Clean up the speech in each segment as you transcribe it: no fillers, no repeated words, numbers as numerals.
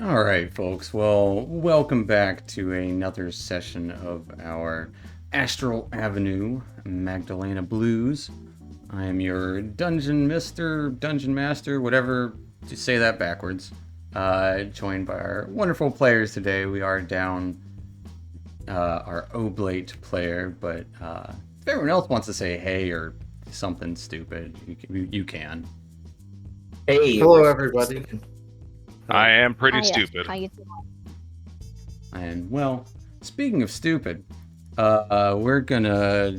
All right, folks. Well, welcome back to another session of our Astral Avenue Magdalena Blues. I am your dungeon master, whatever. Just say that backwards. Joined by our wonderful players today. We are down our Oblate player, but if everyone else wants to say hey or something stupid, you can. Hey, Hello, everybody. I am pretty Hiya. stupid. How you doing? And well, speaking of stupid, we're gonna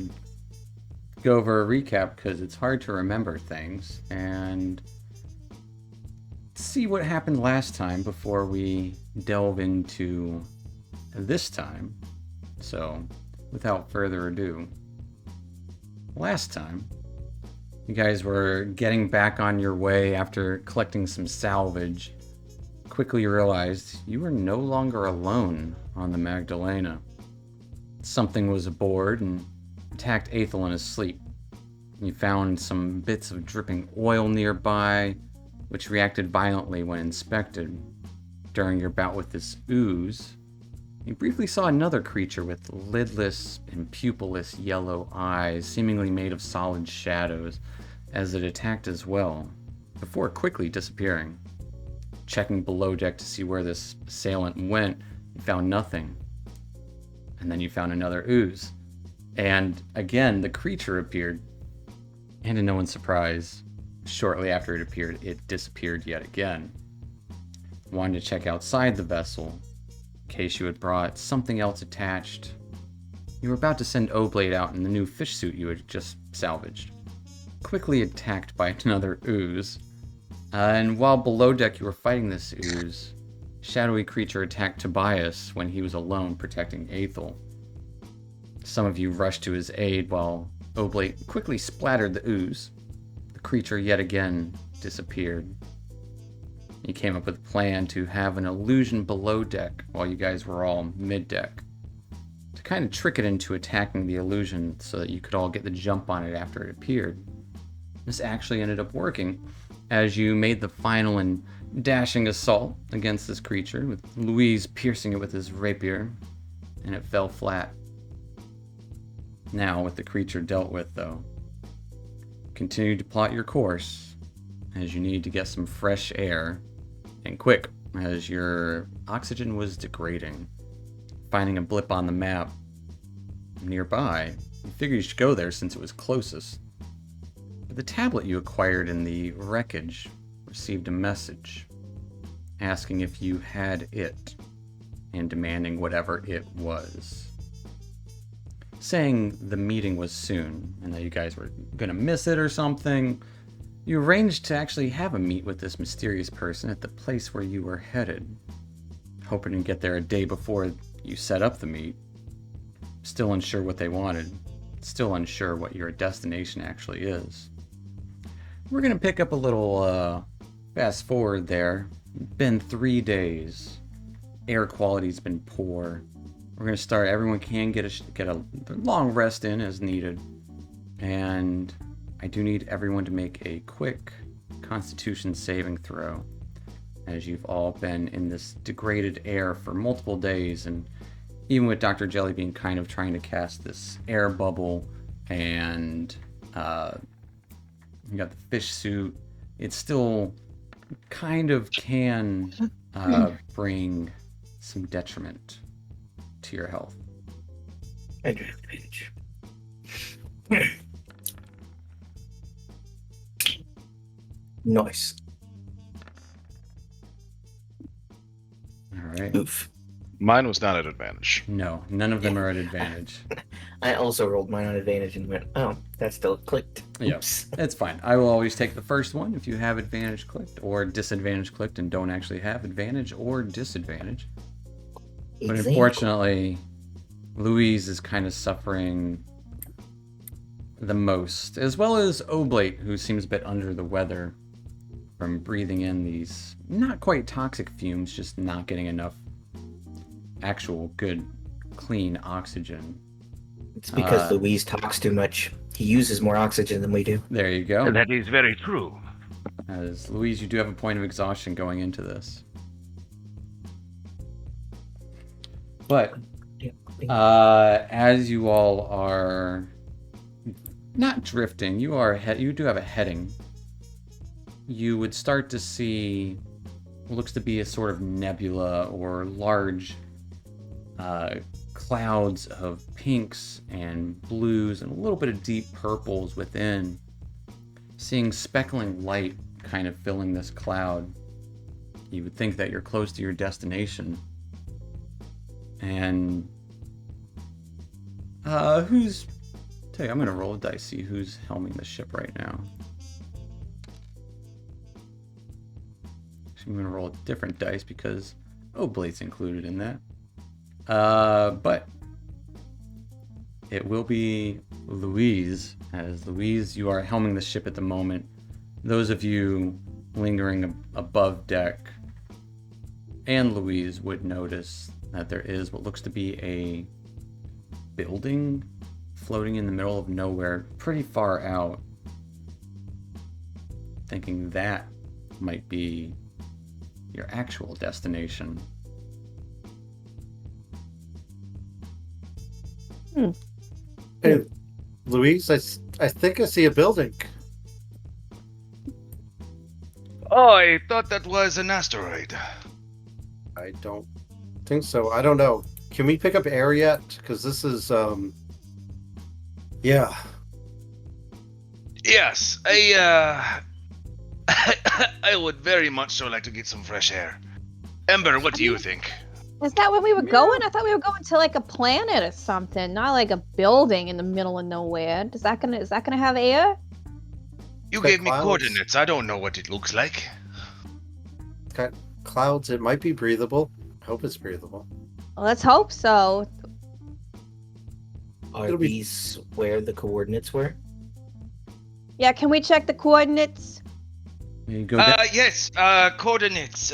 go over a recap because it's hard to remember things and see what happened last time before we delve into this time. So, without further ado, last time you guys were getting back on your way after collecting some salvage. Quickly realized you were no longer alone on the Magdalena. Something was aboard and attacked Aethel in his sleep. You found some bits of dripping oil nearby, which reacted violently when inspected. During your bout with this ooze, you briefly saw another creature with lidless and pupilless yellow eyes, seemingly made of solid shadows, as it attacked as well, before quickly disappearing. Checking below deck to see where this assailant went, you found nothing. And then you found another ooze. And again, the creature appeared. And to no one's surprise, shortly after it appeared, it disappeared yet again. Wanted to check outside the vessel, in case you had brought something else attached. You were about to send Oblate out in the new fish suit you had just salvaged. Quickly attacked by another ooze. And while below deck you were fighting this ooze, shadowy creature attacked Tobias when he was alone protecting Aethel. Some of you rushed to his aid while Oblate quickly splattered the ooze. The creature yet again disappeared. He came up with a plan to have an illusion below deck while you guys were all mid-deck, to kind of trick it into attacking the illusion so that you could all get the jump on it after it appeared. This actually ended up working, as you made the final and dashing assault against this creature, with Louise piercing it with his rapier, and it fell flat. Now, with the creature dealt with, though, continue to plot your course, as you need to get some fresh air, and quick, as your oxygen was degrading. Finding a blip on the map nearby, you figured you should go there since it was closest. But the tablet you acquired in the wreckage received a message asking if you had it and demanding whatever it was. Saying the meeting was soon and that you guys were gonna miss it or something, you arranged to actually have a meet with this mysterious person at the place where you were headed, hoping to get there a day before you set up the meet. Still unsure what they wanted, still unsure what your destination actually is. We're gonna pick up a little fast forward there. Been 3 days. Air quality's been poor. We're gonna start. Everyone can get a long rest in as needed, and I do need everyone to make a quick Constitution saving throw, as you've all been in this degraded air for multiple days, and even with Dr. Jellybean kind of trying to cast this air bubble and you got the fish suit, it still kind of can bring some detriment to your health. I do have advantage. Nice. All right. Oof. Mine was not at advantage. No, none of them are at advantage. I also rolled mine on advantage and went, oh, that still clicked. Yes, it's fine. I will always take the first one if you have advantage clicked or disadvantage clicked and don't actually have advantage or disadvantage. But Exactly. unfortunately, Louise is kind of suffering the most, as well as Oblate, who seems a bit under the weather from breathing in these not quite toxic fumes, just not getting enough actual good, clean oxygen. It's because Louise talks too much. He uses more oxygen than we do. There you go. That is very true. As Louise, you do have a point of exhaustion going into this. But as you all are not drifting, you do have a heading. You would start to see what looks to be a sort of nebula or large clouds of pinks and blues and a little bit of deep purples within. Seeing speckling light kind of filling this cloud. You would think that you're close to your destination. And I'm gonna roll a dice, see who's helming the ship right now. Actually, I'm gonna roll a different dice because Oblate's included in that. But it will be Louise, as Louise, you are helming the ship at the moment. Those of you lingering above deck and Louise would notice that there is what looks to be a building floating in the middle of nowhere, pretty far out. Thinking that might be your actual destination. Hey, Louise, I think I see a building. Oh, I thought that was an asteroid. I don't think so. I don't know. Can we pick up air yet? Because this is, yeah. Yes, I would very much so like to get some fresh air. Ember, what do you think? Is that where we were going? I thought we were going to like a planet or something, not like a building in the middle of nowhere. Is that gonna have air? You Got gave me clouds. coordinates. I don't know what it looks like. It's got clouds. It might be breathable. I hope it's breathable. Well, let's hope so. Are It'll be- these where the coordinates were? Yeah, can we check the coordinates? You go down. Yes, coordinates.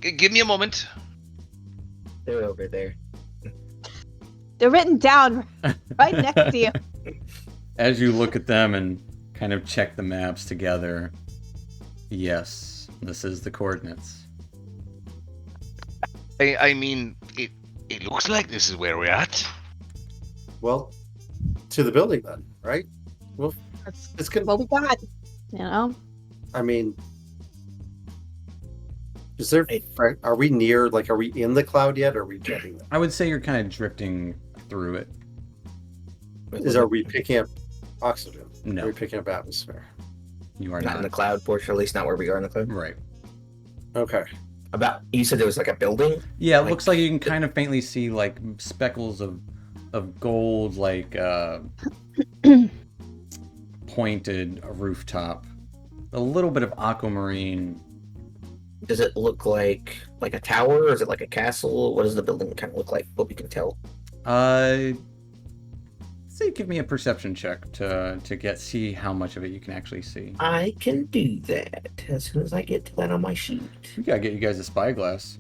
Give me a moment. They're over there. They're written down right next to you. As you look at them and kind of check the maps together, yes, this is the coordinates. I mean, it looks like this is where we're at. Well, to the building then, right? Well, That's it's gonna. what we got. You know? I mean, is there? Are we near? Like, are we in the cloud yet? Or are we getting there? I would say you're kind of drifting through it. Are we picking up oxygen? No. Are we picking up atmosphere? You are Not not. in the cloud portion, at least not where we are in the cloud. Right. Okay. You said there was like a building? Yeah, it Like- looks like you can kind of faintly see like speckles of gold, like pointed rooftop. A little bit of aquamarine. Does it look like a tower, or is it like a castle? What does the building kind of look like? What we can tell. Say give me a perception check to see how much of it you can actually see. I can do that as soon as I get to that on my sheet. We gotta get you guys a spyglass.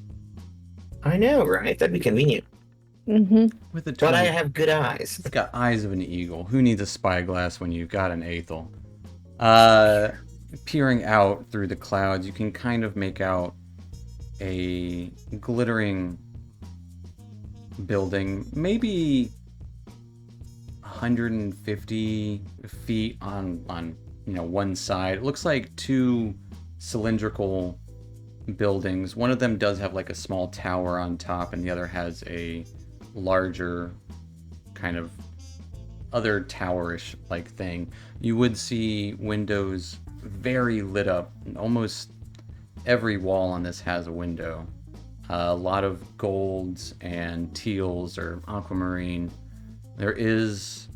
I know, right? That'd be convenient. Mm-hmm. With a But I 20. have good eyes. It's got eyes of an eagle. Who needs a spyglass when you've got an Aethel? Peering out through the clouds, you can kind of make out a glittering building, maybe 150 feet on one side. It looks like two cylindrical buildings. One of them does have like a small tower on top, and the other has a larger kind of other towerish like thing. You would see windows very lit up. Almost every wall on this has a window. A lot of golds and teals or aquamarine. There is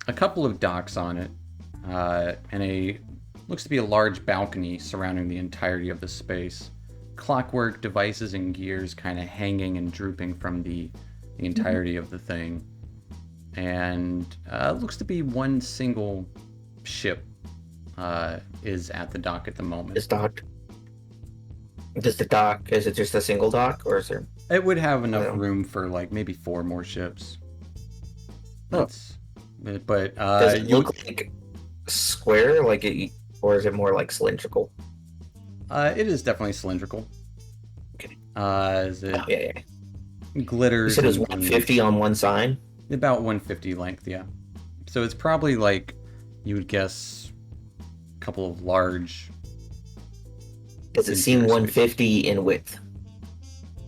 a couple of docks on it, and looks to be a large balcony surrounding the entirety of the space. Clockwork devices and gears kind of hanging and drooping from the entirety of the thing. And looks to be one single ship is at the dock at the moment. Is it just a single dock, or is there? It would have enough Yeah. room for like maybe 4 more ships. Oh. But Does it look like square, or is it more like cylindrical? it is definitely cylindrical. Okay. As it Oh, yeah. You glitters. said it was and 150 on one side. About 150 length, yeah. So it's probably like, you would guess, a couple of large. Does it seem interior 150 in width?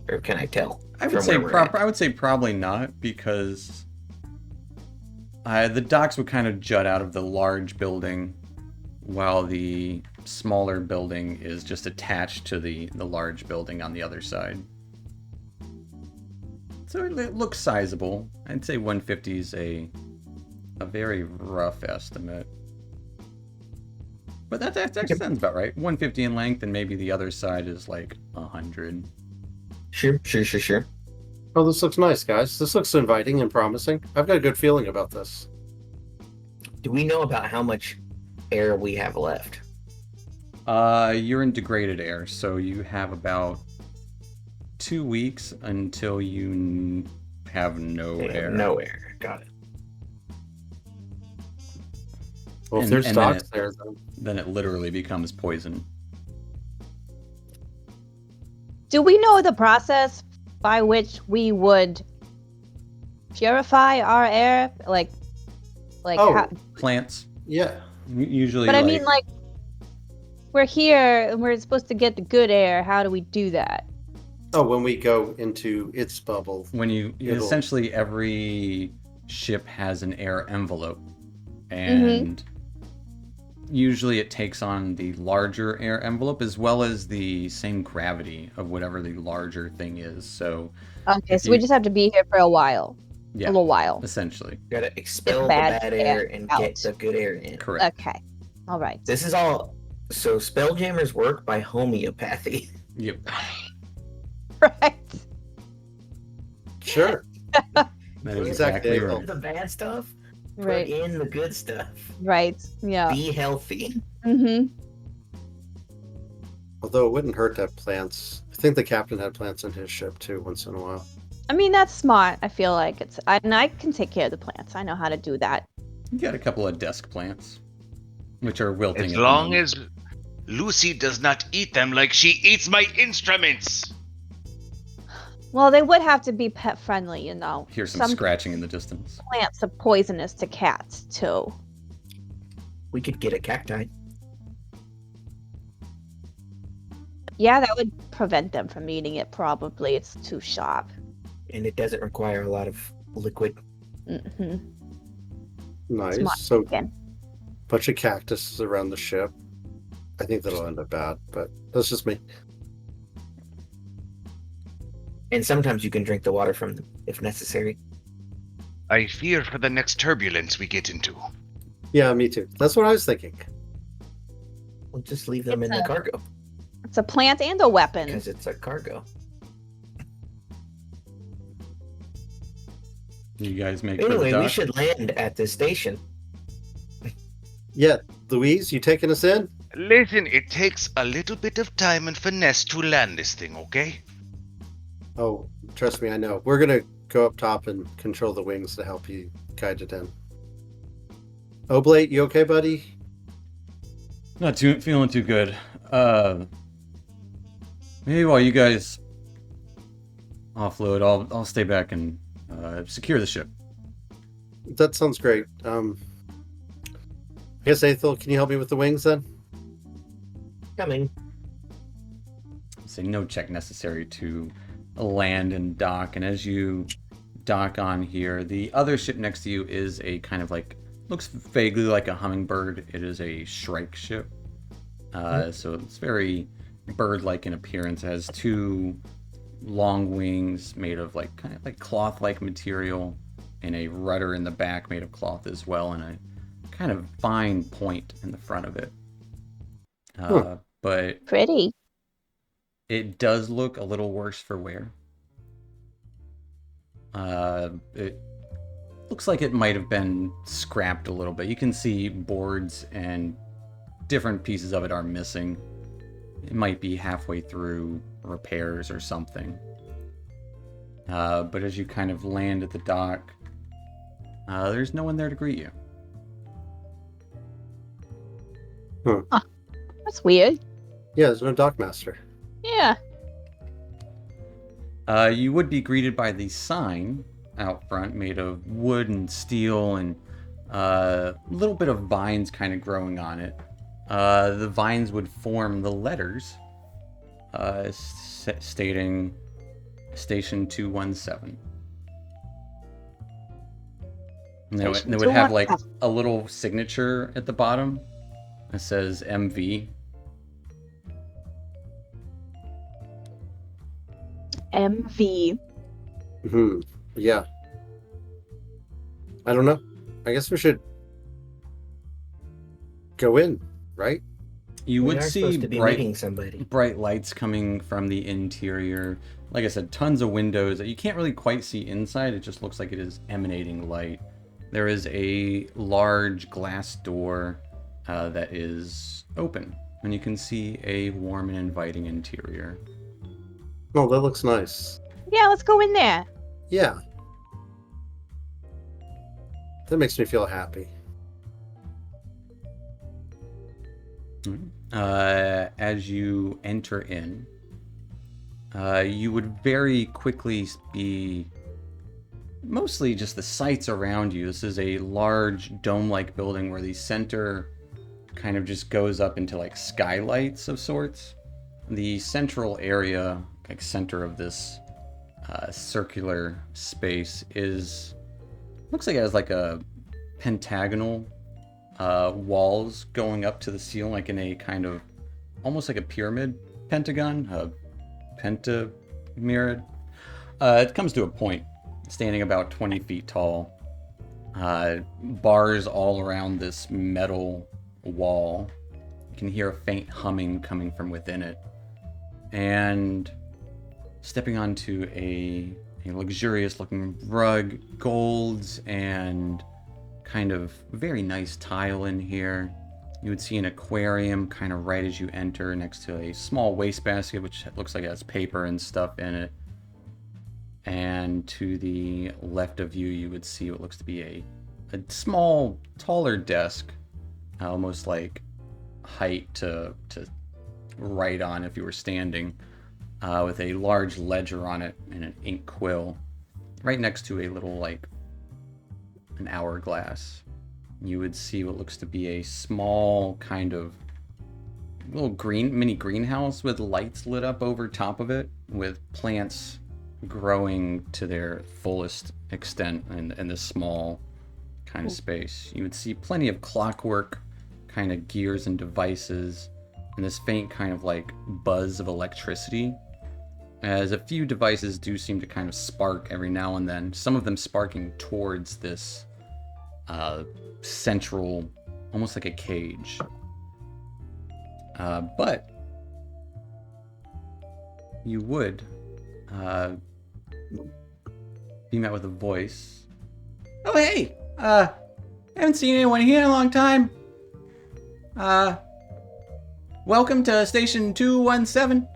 Or can I tell? I would from say where we're at? I would say probably not, because the docks would kind of jut out of the large building, while the smaller building is just attached to the large building on the other side. So it looks sizable. I'd say 150 is a very rough estimate. But that actually sounds about right. 150 in length, and maybe the other side is like 100. Sure. Oh, this looks nice, guys. This looks inviting and promising. I've got a good feeling about this. Do we know about how much air we have left? You're in degraded air, so you have about 2 weeks until you have no air. No air. Got it. Well, if And- there's and then docks there, then Then it literally becomes poison. Do we know the process by which we would purify our air? Like Oh. how, Plants, yeah. usually. but I mean, like, we're here and we're supposed to get the good air. How do we do that? Oh, when we go into its bubble. when you it'll- essentially every ship has an air envelope, and usually it takes on the larger air envelope as well as the same gravity of whatever the larger thing is. So Okay, If so we you- just have to be here for a while, yeah, a little while. essentially Gotta expel the bad bad air air and out. get the good air in. correct. Okay, all right. This is all. So spelljammers work by homeopathy. Yep. Right. Sure. That is Exactly. exactly Put right. the bad stuff. Put Right. in the good stuff. Right. Yeah. Be healthy. Mm-hmm. Although it wouldn't hurt to have plants. I think the captain had plants in his ship too, once in a while. I mean, that's smart. I feel like and I can take care of the plants. I know how to do that. You got a couple of desk plants, which are wilting. As at the long moment. as Lucy does not eat them like she eats my instruments. Well, they would have to be pet friendly, you know. Hear some scratching in the distance. Plants are poisonous to cats too. We could get a cacti. Yeah, that would prevent them from eating it. Probably, it's too sharp. And it doesn't require a lot of liquid. Mm-hmm. Nice. Smart. So Again. bunch of cactuses around the ship. I think that'll end up bad, but that's just me. And sometimes you can drink the water from them if necessary. I fear for the next turbulence we get into. Yeah, me too. That's what I was thinking. We'll just leave them It's in the a- cargo It's a plant and a weapon. because it's a cargo. You guys make for the Anyway, we dock? should land at this station. Yeah, Louise, you taking us in? Listen, it takes a little bit of time and finesse to land this thing, okay? Oh, trust me, I know. We're gonna go up top and control the wings to help you guide it in. Oblate, you okay, buddy? Not feeling too good. Maybe while you guys offload, I'll stay back and secure the ship. That sounds great. I guess Aethel, can you help me with the wings then? Coming. Say no check necessary to land and dock. And as you dock on here, the other ship next to you is a kind of like, looks vaguely like a hummingbird. It is a shrike ship. So it's very bird-like in appearance. It has two long wings made of like kind of like cloth-like material, and a rudder in the back made of cloth as well, and a kind of fine point in the front of it. But Pretty. it does look a little worse for wear. It looks like it might have been scrapped a little bit. You can see boards and different pieces of it are missing. It might be halfway through repairs or something. But as you kind of land at the dock, there's no one there to greet you. That's weird. Yeah, there's no dockmaster. Yeah. You would be greeted by the sign out front made of wood and steel and a little bit of vines kind of growing on it. The vines would form the letters stating Station 217. And they would have like a little signature at the bottom that says MV. MV. Yeah. I don't know. I guess we should go in, right? You would are see supposed to be meeting somebody. bright lights coming from the interior. Like I said, tons of windows. You can't really quite see inside. It just looks like it is emanating light. There is a large glass door that is open, and you can see a warm and inviting interior. Oh, that looks nice. Yeah, let's go in there. Yeah. That makes me feel happy. As you enter in, you would very quickly be mostly just the sights around you. This is a large dome-like building where the center kind of just goes up into like skylights of sorts. The central area, like center of this circular space, looks like it has like a pentagonal walls going up to the ceiling, like in a kind of almost like a pyramid pentagon, a pentamyrid. It comes to a point, standing about 20 feet tall. Bars all around this metal wall. You can hear a faint humming coming from within it. And stepping onto a luxurious looking rug, golds and kind of very nice tile in here. You would see an aquarium kind of right as you enter next to a small wastebasket, which looks like it has paper and stuff in it. And to the left of you, you would see what looks to be a small, taller desk, almost like height to write on if you were standing, with a large ledger on it and an ink quill, right next to a little like an hourglass. You would see what looks to be a small kind of little mini greenhouse with lights lit up over top of it, with plants growing to their fullest extent in this small kind of space. You would see plenty of clockwork kind of gears and devices, and this faint kind of like buzz of electricity, as a few devices do seem to kind of spark every now and then, some of them sparking towards this central, almost like a cage. But you would be met with a voice. Oh, hey! Haven't seen anyone here in a long time. Welcome to Station 217.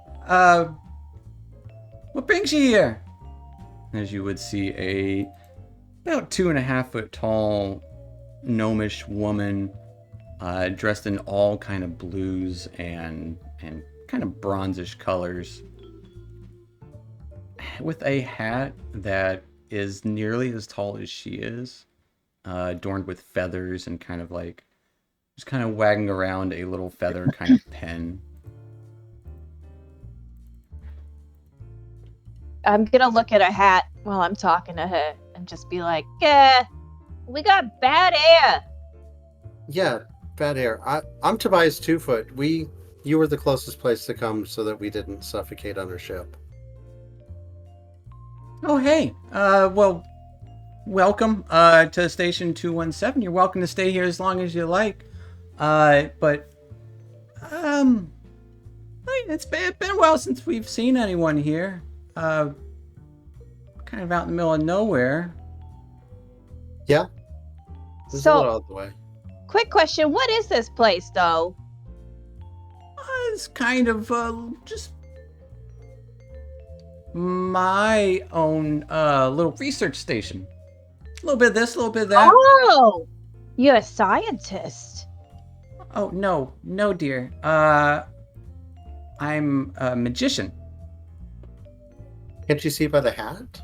What brings you here? As you would see about 2.5 foot tall gnomish woman, dressed in all kind of blues and kind of bronzish colors, with a hat that is nearly as tall as she is, adorned with feathers and kind of like just kind of wagging around a little feather kind of pen. I'm gonna look at her hat while I'm talking to her and just be like, "Yeah, we got bad air." Yeah, bad air. I'm Tobias 2-foot. You were the closest place to come so that we didn't suffocate on our ship. Oh, hey. Well, welcome to Station 217. You're welcome to stay here as long as you like. But it's been a while since we've seen anyone here. Kind of out in the middle of nowhere. Yeah. This is a little out of the way. Quick question: what is this place, though? It's kind of just my own little research station. A little bit of this, a little bit of that. Oh, you're a scientist. Oh, no, dear. I'm a magician. Can't you see by the hat?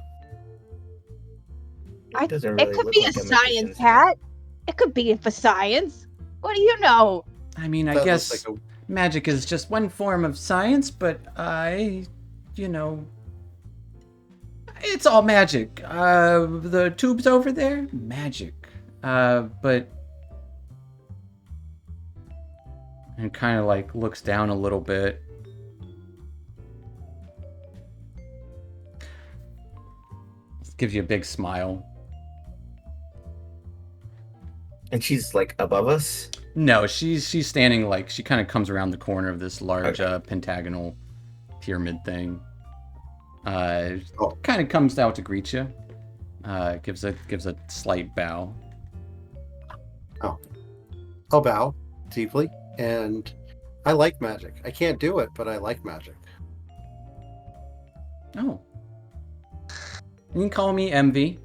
It doesn't It really could look be like a a science magician's hat. It could be for science. What do you know? I mean, I That guess looks like magic is just one form of science, but it's all magic. The tubes over there, magic. But and kind of like looks down a little bit. Gives you a big smile. And she's like above us. No, she's standing like she kind of comes around the corner of this large pentagonal pyramid thing. Kind of comes out to greet you. Gives a slight bow. I'll bow deeply, and I like magic. I can't do it, but I like magic. Oh. You can call me MV.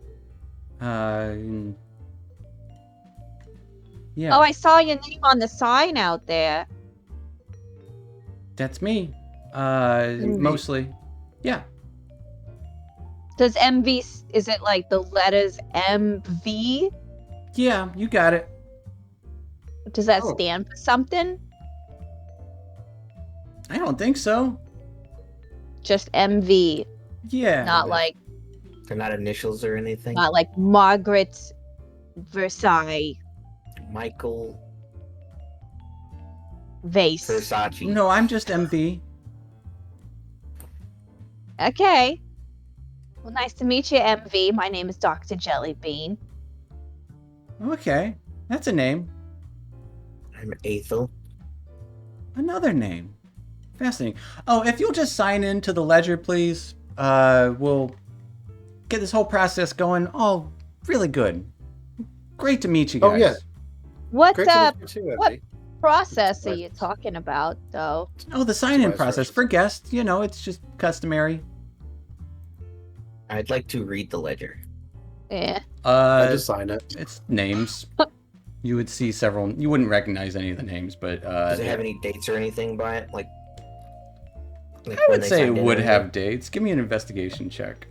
Yeah. Oh, I saw your name on the sign out there. That's me. Mostly. Yeah. Does MV, is it like the letters MV? Yeah, you got it. Does that Oh. stand for something? I don't think so. Just MV, Yeah. not like They're not initials or anything. Margaret Versailles Michael vase. Versace. No, I'm just MV. Okay. Well, nice to meet you, MV. My name is Dr. Jellybean. Okay. That's a name. I'm Ethel. Another name. Fascinating. Oh, if you'll just sign in to the ledger, please. We'll get this whole process going. Oh, really good. Great to meet you guys. Oh, yeah. What Great to meet you too, what- Evie. process are you talking about, though? Oh, the sign-in Vice process versa. for guests. You know, it's just customary. I'd like to read the ledger. Yeah. I just sign it. It's names. You would see several. You wouldn't recognize any of the names, but Does it have any dates or anything by it? Like I when would they say it signed in would or have anything? dates. Give me an investigation check.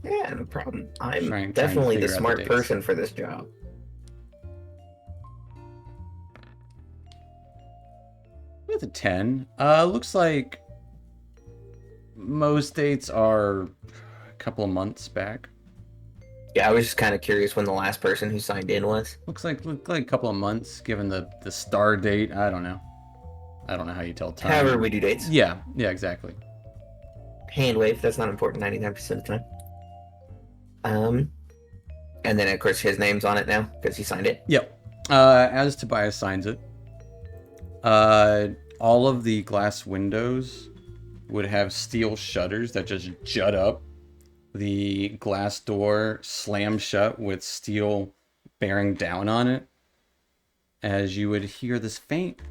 Yeah, no problem. I'm Trying to definitely the figure out the smart dates. person for this job. With a 10. Looks like most dates are a couple of months back. Yeah, I was just kind of curious when the last person who signed in was. Look like a couple of months, given the star date. I don't know. I don't know how you tell time. However, we do dates. Yeah, exactly. Hand wave. That's not important 99% of the time. And then of course his name's on it now because he signed it. Yep. As Tobias signs it, all of the glass windows would have steel shutters that just jut up. The glass door slams shut with steel bearing down on it. As you would hear this faint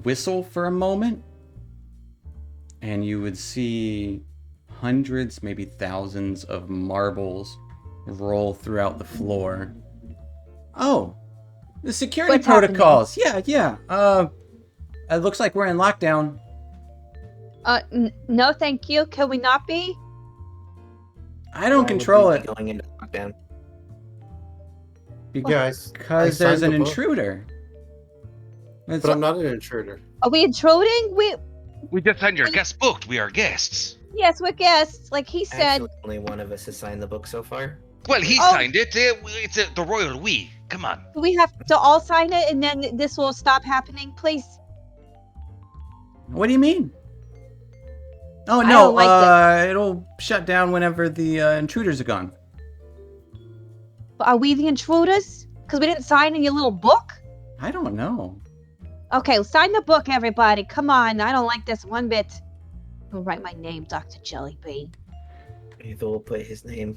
whistle for a moment, and you would see hundreds, maybe thousands of marbles roll throughout the floor. Oh, the security What's happening? protocols. Yeah. It looks like we're in lockdown. No, thank you. Can we not be? I don't Why would control we be it Going into lockdown. Guys, I because there's an signed the book, intruder. It's But I'm not an intruder. Are we intruding? We just signed your guest booked. We are guests. Yes, we're guests. Like he said. Actually, only one of us has signed the book so far. Well, he Oh. signed it. It's the royal we. Come on. Do we have to all sign it and then this will stop happening, please? What do you mean? Oh I no, don't like it'll shut down whenever the intruders are gone. Are we the intruders? Because we didn't sign in your little book? I don't know. Okay, sign the book, everybody. Come on. I don't like this one bit. I'll write my name, Dr. Jellybean. Ethel will put his name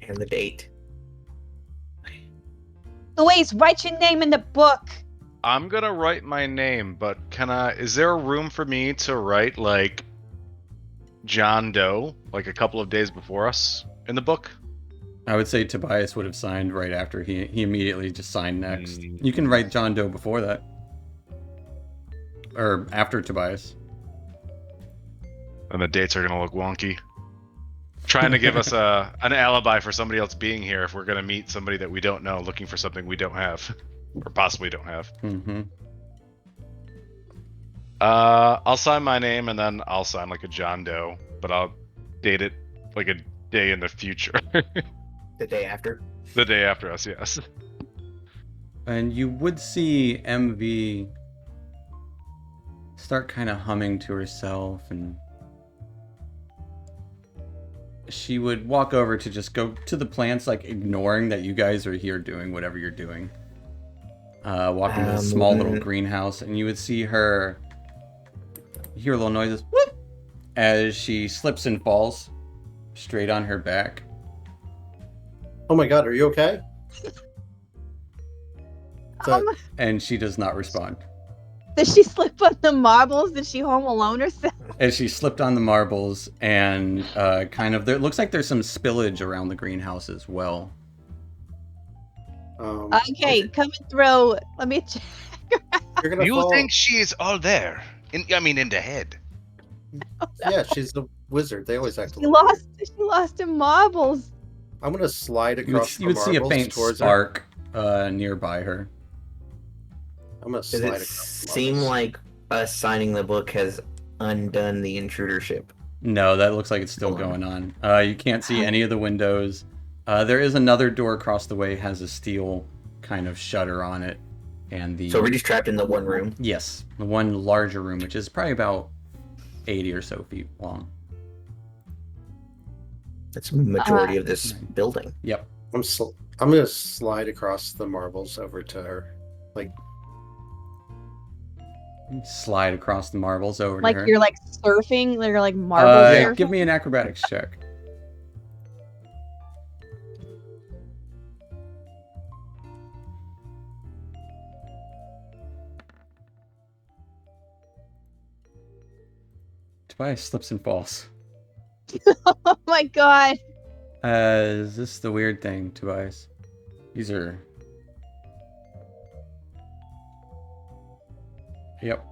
and the date. Louise, write your name in the book. I'm gonna write my name, but is there room for me to write, like, John Doe, like a couple of days before us in the book? I would say Tobias would have signed right after he immediately just signed next. Mm. You can write John Doe before that. Or after Tobias. And the dates are gonna look wonky. Trying to give us an alibi for somebody else being here if we're going to meet somebody that we don't know looking for something we don't have. Or possibly don't have. Mm-hmm. I'll sign my name and then I'll sign like a John Doe, but I'll date it like a day in the future. The day after. The day after us, yes. And you would see MV start kind of humming to herself, and she would walk over to just go to the plants, like ignoring that you guys are here doing whatever you're doing. Walking to the small little greenhouse, and you would see her hear little noises whoop, as she slips and falls straight on her back. Oh my god, are you okay? And she does not respond. Did she slip on the marbles? Did she home alone herself? As she slipped on the marbles, and kind of, there looks like there's some spillage around the greenhouse as well. Okay, coming through. Let me check. You're gonna You fall. think she is all there? In the head. Yeah, she's a wizard. They always act. She lost her marbles. I'm gonna slide You would, across you would the see a marbles faint towards her. spark nearby her. I'm gonna Does slide it across the seem marbles. like us signing the book has undone the intrudership? No, that looks like it's still going on. You can't see any of the windows. There is another door across the way, has a steel kind of shutter on it. And the So we're just trapped in the one room. yes, the one larger room, which is probably about 80 or so feet long. That's the majority of this building. Yep. I'm gonna slide across the marbles over to her. Like, Slide across the marbles over Like to her. you're like surfing. You're like marble surfing. Give me an acrobatics check. Tobias slips and falls. Oh my god. Is this the weird thing, Tobias? These are... Yep.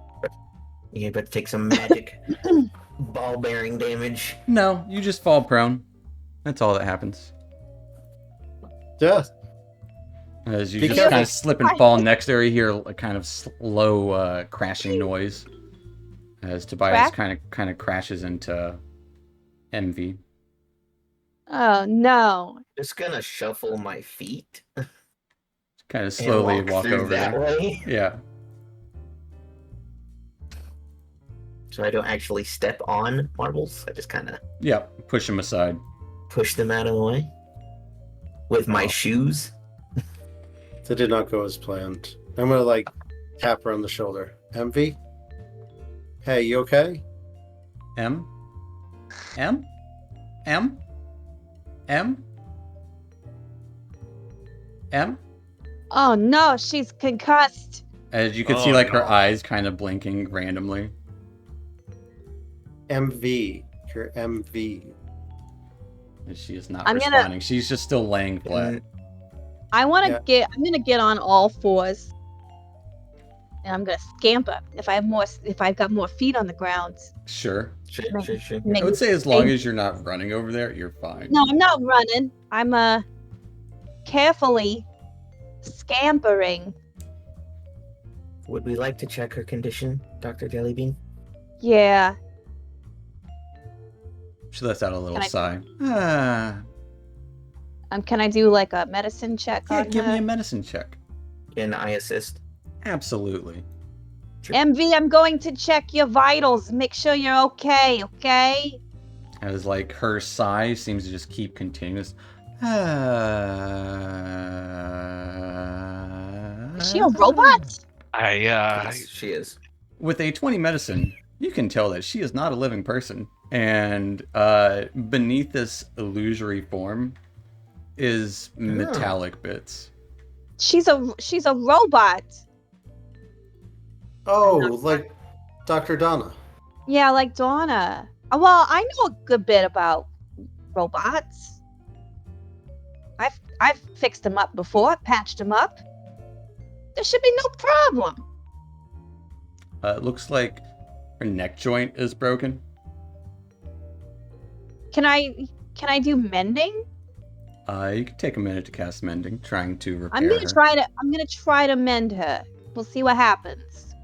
You better take some magic ball bearing damage. No, you just fall prone. That's all that happens. yeah, As you Be just careful. kind of slip and fall next to her, you hear a kind of slow crashing noise. As Tobias Crack? kind of crashes into Envy. Oh no. Just gonna shuffle my feet Kind of and slowly walk through over that there. way, Yeah. so I don't actually step on marbles. I just kind of Yeah. Push him aside. push them out of the way with my shoes. that did not go as planned. I'm gonna like tap her on the shoulder. Envy? Hey, you okay? M? M? M? M? M? Oh no, she's concussed. As you can Oh, see, like, her no. eyes kind of blinking randomly. MV. You're MV. And she is not I'm gonna- responding. She's just still laying flat. I'm Yeah. gonna get on all fours. And I'm gonna scamper. If I've got more feet on the ground. Sure. Sure. I would say as long as you're not running over there, you're fine. No, I'm not running. I'm carefully scampering. Would we like to check her condition, Dr. Jellybean? Yeah. She lets out a little Can I- sigh. Ah. Can I do like a medicine check Yeah, on give her? me a medicine check. Can I assist? Absolutely. MV, I'm going to check your vitals. Make sure you're okay, okay? As like her sigh seems to just keep continuous. Is she a robot? Yes, she is. With a 20 medicine, you can tell that she is not a living person. And beneath this illusory form is metallic bits. She's a robot. Oh, like Dr. Donna. Yeah, like Donna. Well, I know a good bit about robots. I've fixed them up before, patched them up. There should be no problem. It looks like her neck joint is broken. Can I Can I do mending? You can take a minute to cast mending, trying to repair I'm gonna her. try to mend her. We'll see what happens.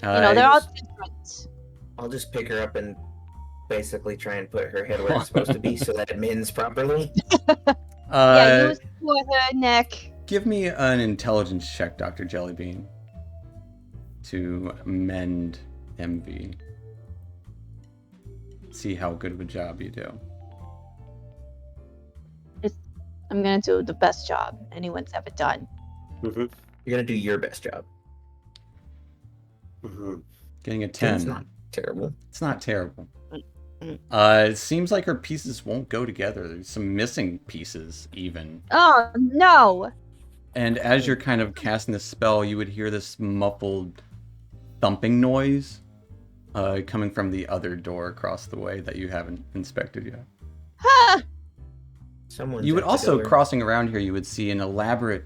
They're Uh, all different. I'll just pick her up and basically try and put her head where it's supposed to be so that it mends properly. Yeah, you support her neck. Give me an intelligence check, Dr. Jellybean, to mend MV. See how good of a job you do. I'm gonna do the best job anyone's ever done. Mm-hmm. You're gonna do your best job. Mm-hmm. Getting a 10. It's not terrible. It's not terrible. Mm. It seems like her pieces won't go together. There's some missing pieces, even. Oh no! And as you're kind of casting the spell, you would hear this muffled thumping noise coming from the other door across the way that you haven't inspected yet. Ha! Someone's You would at the also, door. crossing around here, you would see an elaborate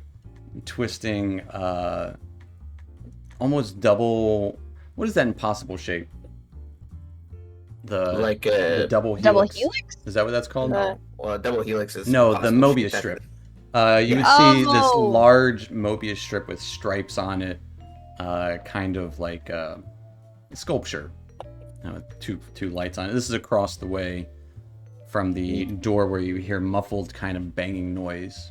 twisting, almost double... What is that impossible shape? The like the a double helix. Double helix? Is that what that's called? well, double helix is No, the possible. Mobius That's- strip. You would see this Oh. large Mobius strip with stripes on it, kind of like a sculpture, with two lights on it. This is across the way from the door where you hear muffled kind of banging noise.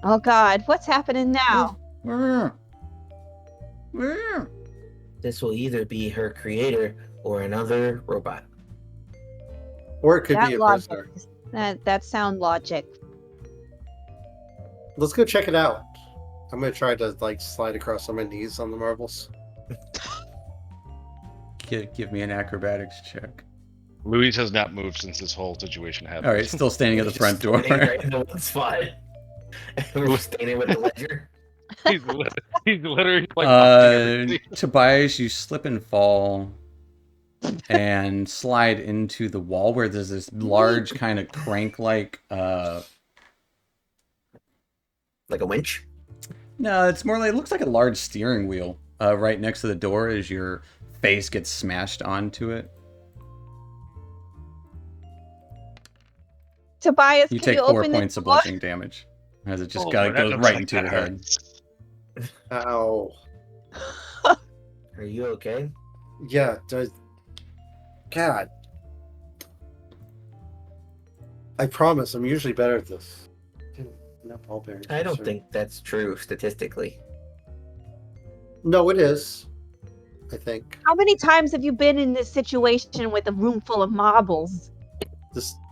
Oh god, what's happening now? This will either be her creator or another robot. Or it could That be a logic. prisoner. That sound logic. Let's go check it out. I'm gonna try to slide across on my knees on the marbles. Give me an acrobatics check. Louise has not moved since this whole situation happened. All right, still standing at the Just front door. standing right in the one spot. We're standing with the ledger. He's literally like. Tobias, you slip and fall and slide into the wall where there's this large kind of crank-like. Like a winch. No, it's more like it looks like a large steering wheel right next to the door as your face gets smashed onto it. Tobias, You can take you 4 open points the of door? bludgeoning damage as it just that goes looks right like into that your head. hurts. Ow. Are you okay? Yeah. God. I promise, I'm usually better at this. No ball bearings. I don't sir. think that's true statistically. No, it is. I think How many times have you been in this situation with a room full of marbles?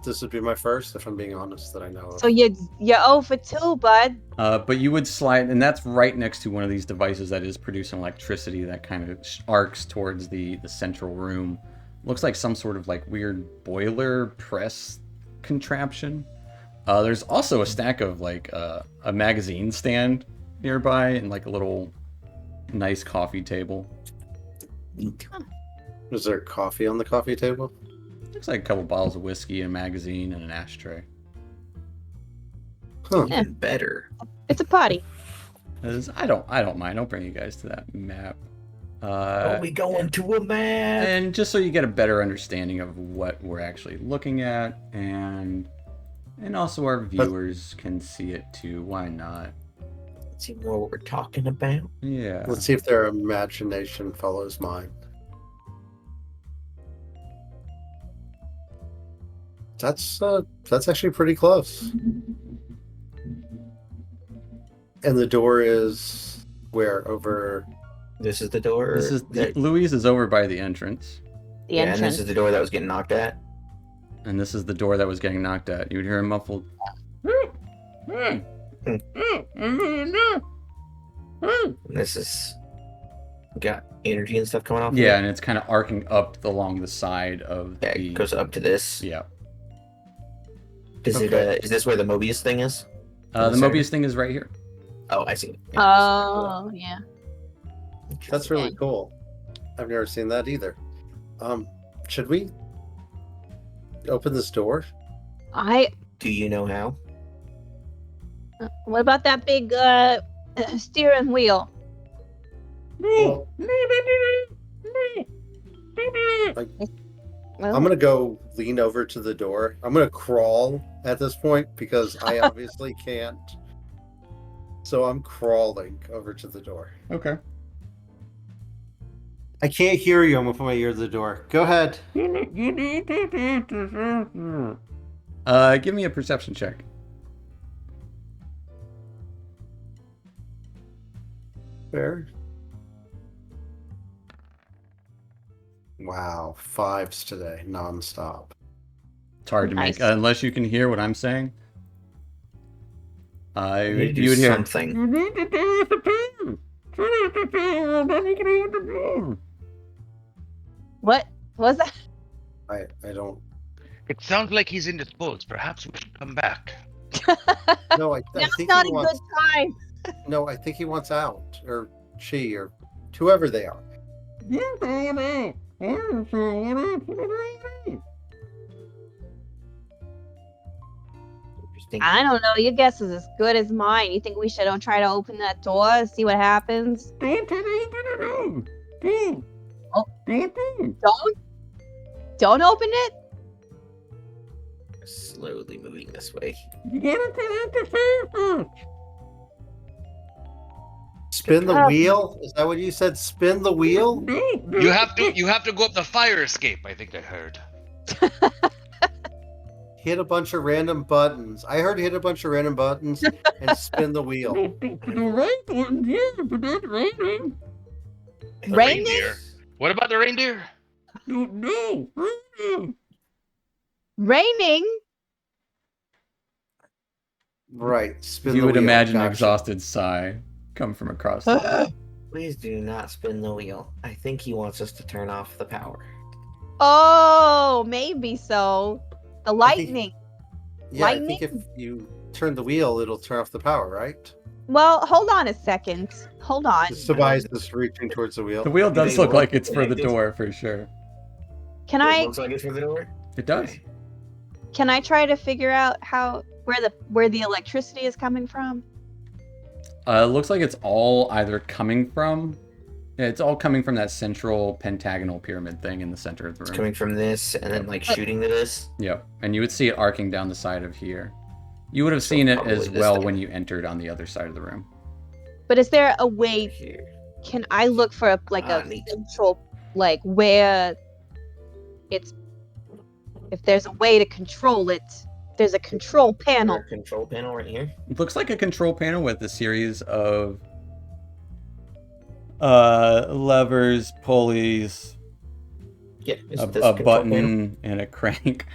this would be my first, if I'm being honest, that I know of. So you're 0 for 2, bud. But you would slide, and that's right next to one of these devices that is producing electricity that kind of arcs towards the central room. Looks like some sort of weird boiler press contraption. There's also a stack of a magazine stand nearby and a little nice coffee table. Is there coffee on the coffee table? Looks like a couple bottles of whiskey, a magazine, and an ashtray. Huh. Yeah. Even better. It's a party. I don't mind. I'll bring you guys to that map. Are we going to a map? And just so you get a better understanding of what we're actually looking at, and also our viewers can see it too. Why not? Let's see more what we're talking about. Yeah. Let's see if their imagination follows mine. That's actually pretty close. And the door is where? Over. This is the door. This is that- Louise is over by the entrance, The yeah, and entrance. this is the door that was getting knocked at. and this is the door that was getting knocked at. You would hear a muffled. And this is got energy and stuff coming off. Yeah, of and it's kind of arcing up along the side of it. Yeah, the. it goes up to this. Yeah. Is it? Okay. Is this where the Mobius thing is? The This area? Mobius thing is right here. Oh, I see. Oh, yeah. That's really cool. I've never seen that either. Should we open this door? Do you know how? What about that big steering wheel? Well, Well, I'm gonna go lean over to the door. I'm gonna crawl at this point because I obviously can't. So I'm crawling over to the door. Okay. I can't hear you. I'm gonna put my ear to the door. Go ahead. Give me a perception check. Fair. Wow, 5s today, nonstop. It's hard to Nice. make unless you can hear what I'm saying. You need to You would do hear. something. what was that? I don't. It sounds like he's indisposed. Perhaps we should come back. No, I Now's think not he a wants. good time. No, I think he wants out, or she, or whoever they are. Interesting. I don't know. Your guess is as good as mine. You think we should try to open that door, see what happens? Don't open it. Slowly moving this way. Spin the wheel? Is that what you said? Spin the wheel? You have to go up the fire escape, I think I heard. Hit a bunch of random buttons. I heard hit a bunch of random buttons and spin the wheel. The Raining? reindeer. What about the reindeer? Raining? Right. Spin You the would wheel. imagine an Gotcha. exhausted sigh come from across the Please do not spin the wheel. I think he wants us to turn off the power. Oh, maybe so. The I think- lightning. Yeah, I think Lightning? if you turn the wheel, it'll turn off the power, right? Well, hold on a second. Hold on. Tobias is reaching towards the wheel. The wheel does They look work like it's for the connected. door for sure. Can It I looks like it's for the door. It does. try to figure out where the electricity is coming from? It looks like it's all either coming from. Yeah, it's all coming from that central pentagonal pyramid thing in the center of the It's room. coming from this and then like shooting to this. Yep, and you would see it arcing down the side of here. You would have So seen it probably as this well thing. when you entered on the other side of the room. But is there a way? Here. Can I look for a Neat. central, like where it's? If there's a way to control it, there's a control panel. Our control panel right here. It looks like a control panel with a series of levers, pulleys, Yeah. Is a this control panel? button, and a crank.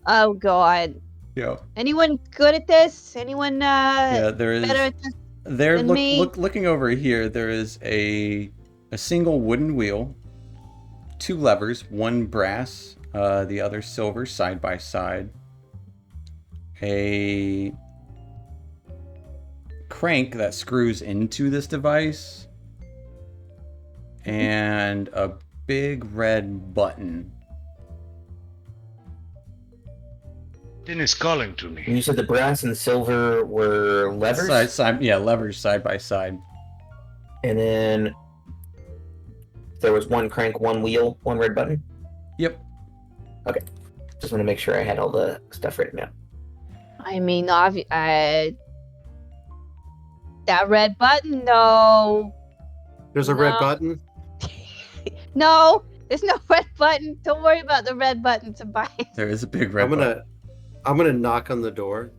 Oh God! Yeah, Anyone good at this? Anyone yeah. There is. better at this? There, than me? looking over here, there is a single wooden wheel, 2 levers, one brass, the other silver, side by side. A crank that screws into this device, and a big red button. Dennis calling to And me. you said the brass and silver were levers, Levers side by side. and then there was one crank, one wheel, one red button. Yep. Just want to make sure I had all the stuff written down. I mean, that red button, no. There's a red No. button. No, there's no red button. Don't worry about the red button, Tobias. There is a big red button. I'm gonna knock on the door.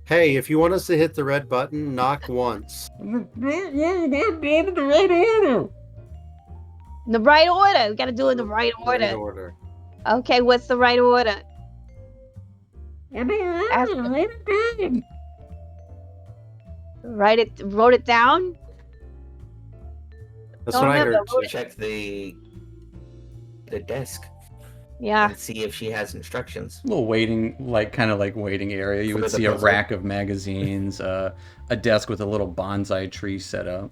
Hey, if you want us to hit the red button, knock once. In the right order. We gotta do it in the right order. Right order. Okay, what's the right order? Wrote it down? That's Don't what I have heard. the too. Check the desk Yeah. and see if she has instructions. Little waiting, kind of like waiting area. You For would the see a puzzle. rack of magazines, a desk with a little bonsai tree set up.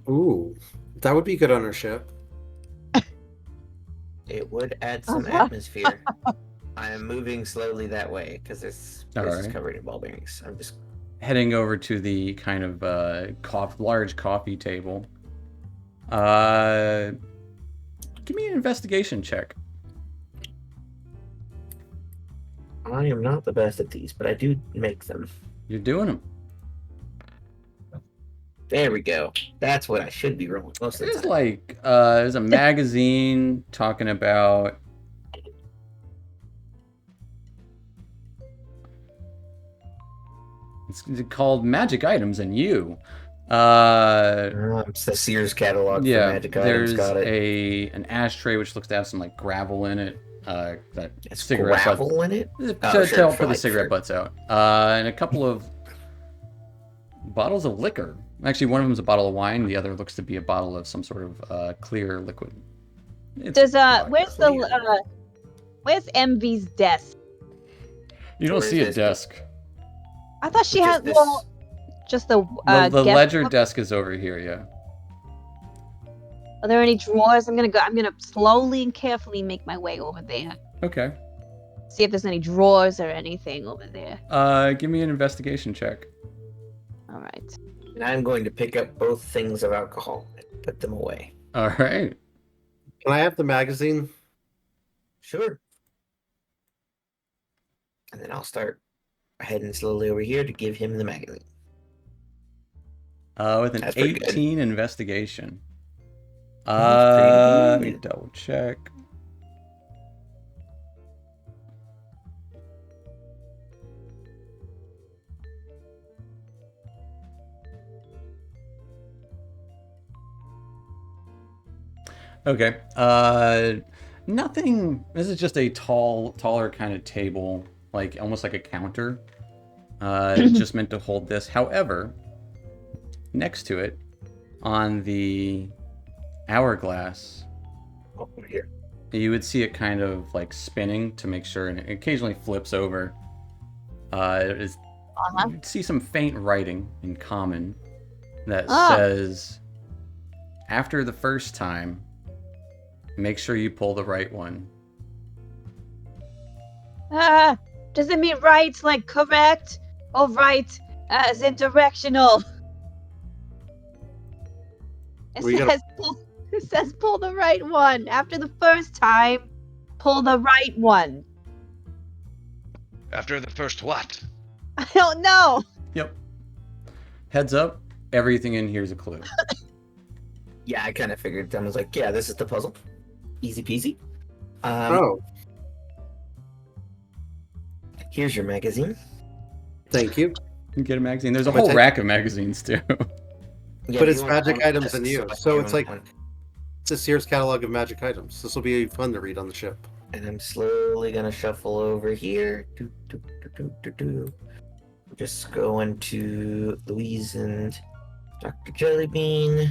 Ooh, that would be good on our ship. It would add some Uh-huh. atmosphere. I am moving slowly that way because this place is Alright. covered in ball bearings. I'm just Heading over to the kind of large coffee table. Give me an investigation check. I am not the best at these, but I do make them. You're doing them. There we go. That's what I should be rolling most of the There's time. like there's a magazine talking about it's called Magic Items and You. It's the Sears catalog for Yeah, magic items. there's Got it. an ashtray which looks to have some like gravel in it. That It's cigarette butt gravel in it. to Oh, sure, help put the fine, cigarette sure. butts out. And a couple of bottles of liquor. Actually, one of them is a bottle of wine. The other looks to be a bottle of some sort of clear liquid. It's Does vodka. where's MV's desk? You don't Where see is a this? desk. I thought she Just had this- just the The guest ledger book. desk is over here. Yeah. Are there any drawers? I'm gonna slowly and carefully make my way over there. Okay. See if there's any drawers or anything over there. Give me an investigation check. All right. And I'm going to pick up both things of alcohol and put them away. All right. Can I have the magazine? Sure. And then I'll start heading slowly over here to give him the magazine. With an That's pretty good. 18 investigation. That's pretty Let me good. double check. Okay. Nothing. This is just a taller kind of table, like almost like a counter. Just meant to hold this. However, next to it, on the hourglass, Over here. you would see it kind of like spinning to make sure, and it occasionally flips over. You'd see some faint writing in common that Ah. says, after the first time, make sure you pull the right one. Does it mean right like correct or right as in directional? It We gotta- it says pull the right one. After the first time, pull the right one. After the first what? I don't know. Yep. Heads up, everything in here is a clue. Yeah, I kind of figured. I was like, yeah, this is the puzzle. Easy peasy. Oh, Here's your magazine. thank you. You can get a magazine. There's a But whole I- rack of magazines too. Yeah, But do it's you want magic one? items and you, Select so you it's want like- one. It's a Sears catalog of magic items. This will be fun to read on the ship. And I'm slowly gonna shuffle over here. Just going to Louise and Dr. Jellybean.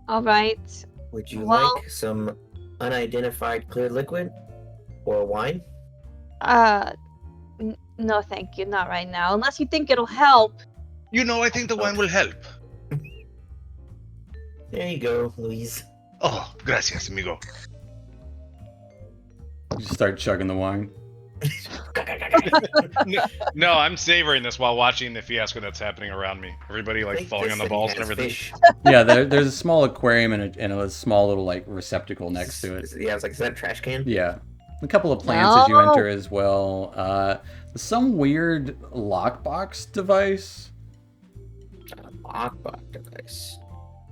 All right. Would you Well- like some unidentified clear liquid or wine? No, thank you. Not right now. Unless you think it'll help. You know, I think the wine will help. There you go, Louise. Oh, gracias, amigo. You just start chugging the wine. No, I'm savoring this while watching the fiasco that's happening around me. Everybody like Think falling this on the thing balls and has everything. fish. Yeah, there's a small aquarium and a small little like receptacle next to it. Yeah, I was like, is that a trash can? Yeah. A couple of plants as you No. enter as well. Some weird lockbox device. Lockbox device.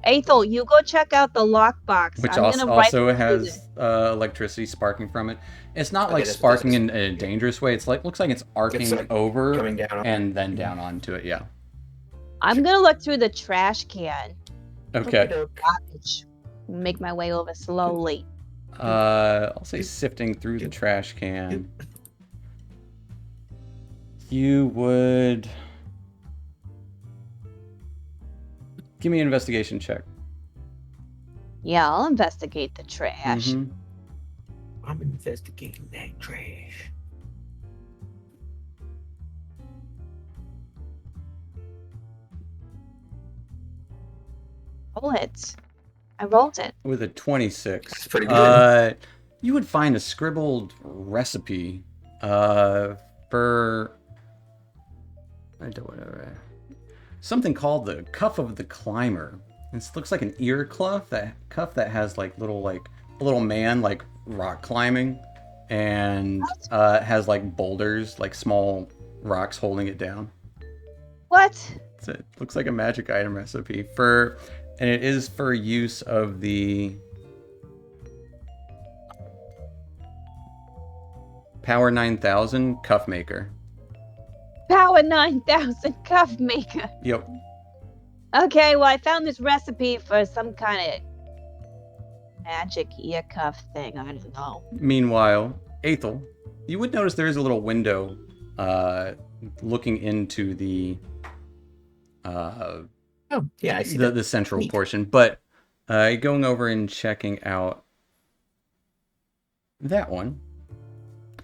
Ethel, you go check out the lockbox. Which I'm also, gonna write also through has electricity sparking from it. It's not Okay, like that's- sparking in a dangerous way. It's like looks like it's arcing like over Coming down. and then down onto it. Yeah. I'm gonna look through the trash can. Okay. Garbage. Make my way over slowly. I'll say sifting through the trash can. You would give me an investigation check. Yeah, I'll investigate the trash. Mhm. I'm investigating that trash. Roll it. I rolled it. With a 26. That's pretty good. You would find a scribbled recipe for something called the Cuff of the Climber. This looks like an ear cuff that has like a little man like rock climbing, and has like boulders, like small rocks holding it down. What? It looks like a magic item recipe and it is for use of the Power 9000 cuff maker. Power 9000 cuff maker. Yep. Okay, well, I found this recipe for some kind of magic ear cuff thing. I don't know. Meanwhile, Aethel, you would notice there is a little window looking into the Oh, yeah, I see the central Neat. portion, but going over and checking out that one,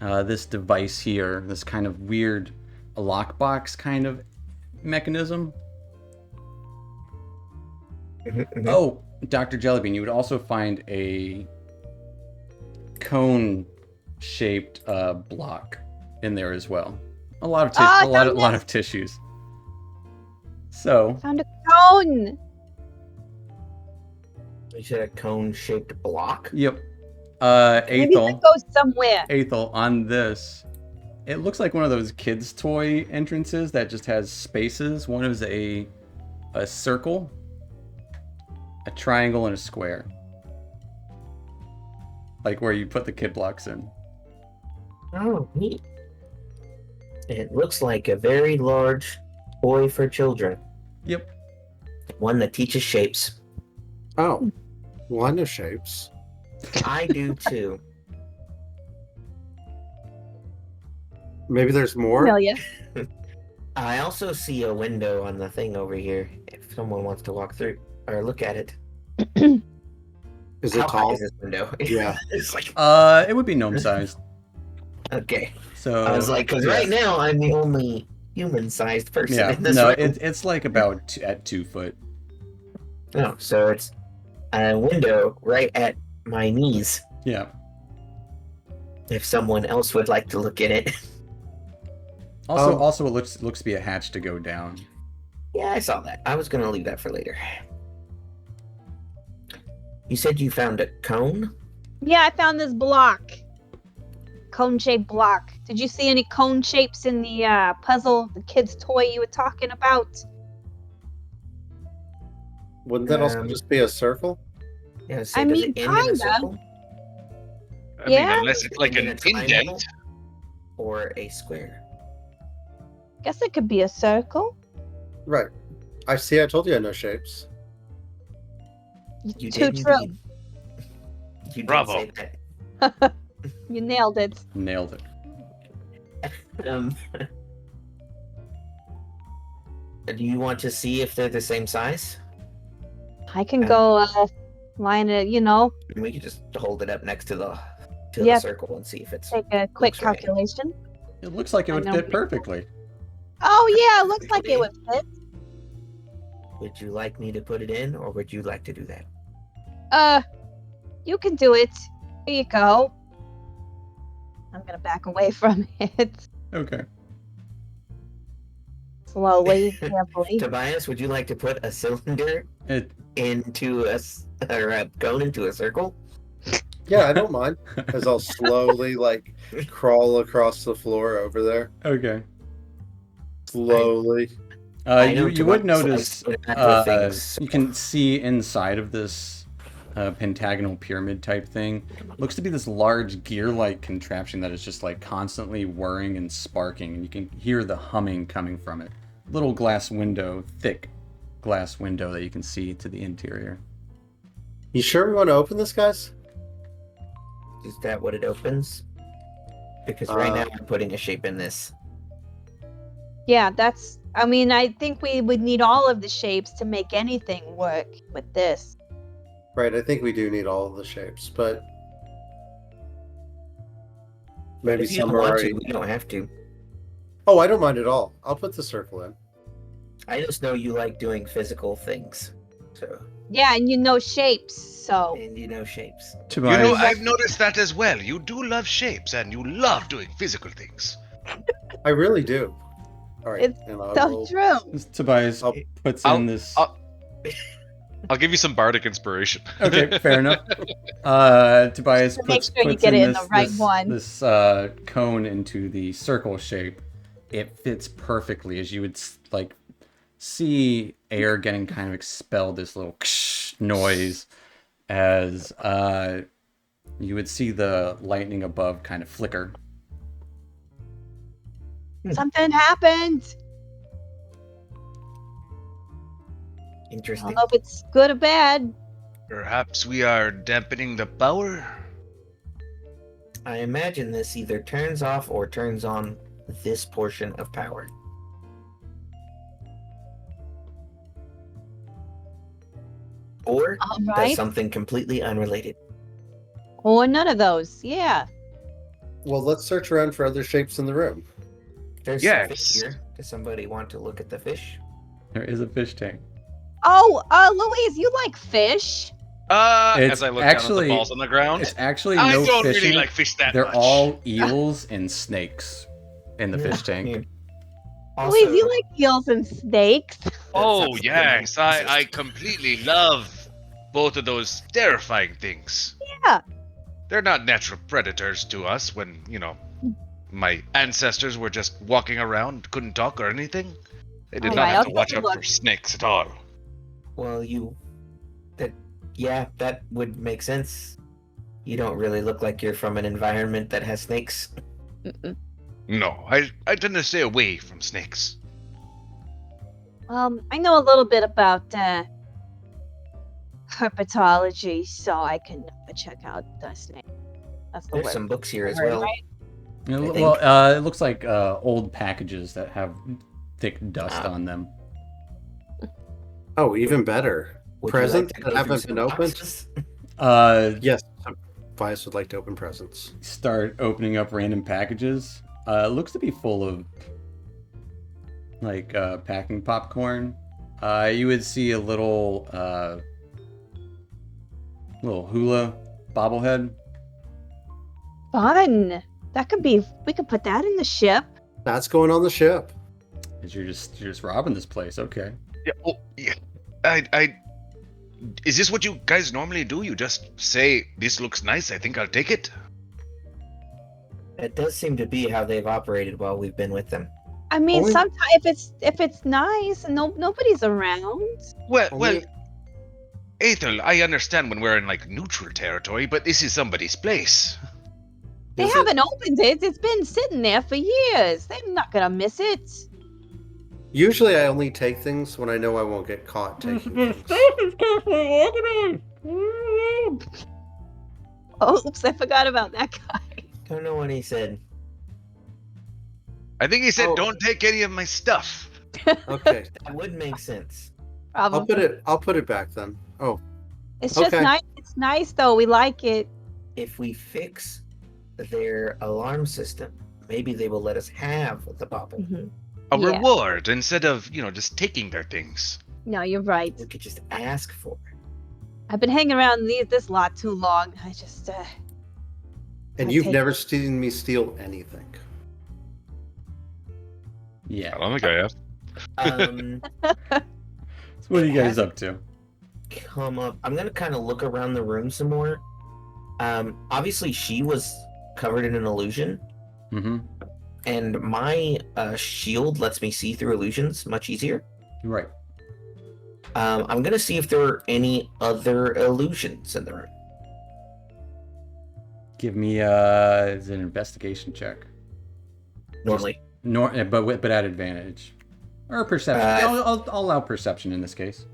this device here, this kind of weird lockbox kind of mechanism. Oh, Dr. Jellybean, you would also find a cone-shaped block in there as well. A lot of tissues. So Found a cone. You said a cone-shaped block? yep. Maybe that Aethel, goes somewhere. on this, it looks like one of those kids' toy entrances that just has spaces. One is a circle, a triangle, and a square. Like where you put the kid blocks in. Oh, neat. It looks like a very large toy for children. Yep. One that teaches shapes. Oh, one of shapes. I do too. Maybe there's more. Familiar. I also see a window on the thing over here. If someone wants to walk through or look at it. Is it How high tall? is this window? Yeah. It's like, It would be gnome sized. okay. So I was like, because yeah. right now I'm the only human-sized person Yeah, in this no, room. it's like about at 2 foot. No, so it's a window right at my knees. Yeah. If someone else would like to look in it. Also, it looks to be a hatch to go down. Yeah, I saw that. I was gonna leave that for later. You said you found a cone? Yeah, I found this block. Cone-shaped block. Did you see any cone shapes in the puzzle, the kid's toy you were talking about? Wouldn't that also just be a circle? Yeah, so I does mean, it end in a kinda. circle? I Yeah. mean, unless it's like In an a triangle? indent. Or a square? Guess it could be a circle. Right. I see. I told you I know shapes. You Too did true. indeed. You did Bravo. say that. You nailed it. Nailed it. Do you want to see if they're the same size? I can go line it, We could just hold it up next to the Yep. circle and see if it's. take a quick Looks right. calculation. It looks like it I would know. fit perfectly. Oh yeah, it looks like it would fit. Would you like me to put it in, or would you like to do that? You can do it. Here you go. I'm gonna back away from it Okay. slowly, carefully. Tobias, would you like to put a cylinder It into or a cone into a circle? Yeah, I don't mind. As I'll slowly crawl across the floor over there. okay. Slowly. I know You would Tobias notice likes to do things. you can see inside of this pentagonal pyramid type thing. Looks to be this large gear-like contraption that is just constantly whirring and sparking, and you can hear the humming coming from it. Little glass window, thick glass window that you can see to the interior. You sure we want to open this, guys? Is that what it opens? Because right now I'm putting a shape in this. Yeah, I think we would need all of the shapes to make anything work with this. Right, I think we do need all of the shapes, but maybe If you some don't are want already... to, we don't have to. Oh, I don't mind at all. I'll put the circle in. I just know you like doing physical things. So, Yeah, and shapes, so and shapes. You know, Tobias, I've noticed that as well. You do love shapes, and you love doing physical things. I really do. All right. It's and I so will- true. Tobias I'll- puts I'll- in this. I'll give you some bardic inspiration. Okay, fair enough. Tobias So make puts, sure you puts get in it in this, the right this, one. this cone into the circle shape. It fits perfectly, as you would like see air getting kind of expelled, this little noise, as you would see the lightning above kind of flicker. Something happened. I Interesting. don't know if it's good or bad. Perhaps we are dampening the power? I imagine this either turns off or turns on this portion of power. Or All does right. something completely unrelated. Or none of those. Yeah. Well, let's search around for other shapes in the room. There's Yes. a fish here. Does somebody want to look at the fish? There is a fish tank. Oh, Louise, you like fish? It's As I look down at actually- the balls on the ground. It's actually I no don't fish really in it. like fish that They're much. all eels and snakes in the fish tank. Yeah. Louise, you like eels and snakes? Oh, sounds yes. good. I completely love both of those terrifying things. Yeah. They're not natural predators to us when, my ancestors were just walking around, couldn't talk or anything. They did All not right, have I'll to watch take a out for look. snakes at all. Well, that would make sense. You don't really look like you're from an environment that has snakes. Mm-mm. No, I tend to stay away from snakes. I know a little bit about herpetology, so I can check out the snake. That's the There's word. some books here as Right, well. right? Yeah, I well, it looks like old packages that have thick dust Ah. on them. Oh, even better. Would you Presents like to that go haven't through been some opened? boxes? Yes, Bias would like to open presents. Start opening up random packages. It looks to be full of like packing popcorn. You would see a little hula bobblehead. Fun. That could be. We could put that in the ship. That's going on the ship. As you're just robbing this place. Okay. Yeah, oh, yeah. Is this what you guys normally do? You just say, this looks nice, I think I'll take it? It does seem to be how they've operated while we've been with them. I mean, Only- sometimes if it's nice and nobody's around. Well, Only- Ethel, I understand when we're in, neutral territory, but this is somebody's place. They Is it- haven't opened it. It's been sitting there for years. They're not gonna miss it. Usually I only take things when I know I won't get caught taking things. Oops, I forgot about that guy. Don't know what he said. I think he said, Oh. don't take any of my stuff. Okay, That would make sense. I'll put it back then. Oh, It's just okay. nice. It's nice though. We like it. If we fix their alarm system, maybe they will let us have the bauble. A Yeah. reward instead of, just taking their things. No, you're right. We could just ask for it. I've been hanging around this lot too long. I just and I'll you've take never seen me steal anything. Yeah. I don't think I have. So what are you guys up to? Come up. I'm gonna kind of look around the room some more. Obviously she was covered in an illusion, Mm-hmm. and my shield lets me see through illusions much easier. Right. I'm gonna see if there are any other illusions in the room. Give me it's an investigation check. Normally, But at advantage. Or perception. I'll allow perception in this case.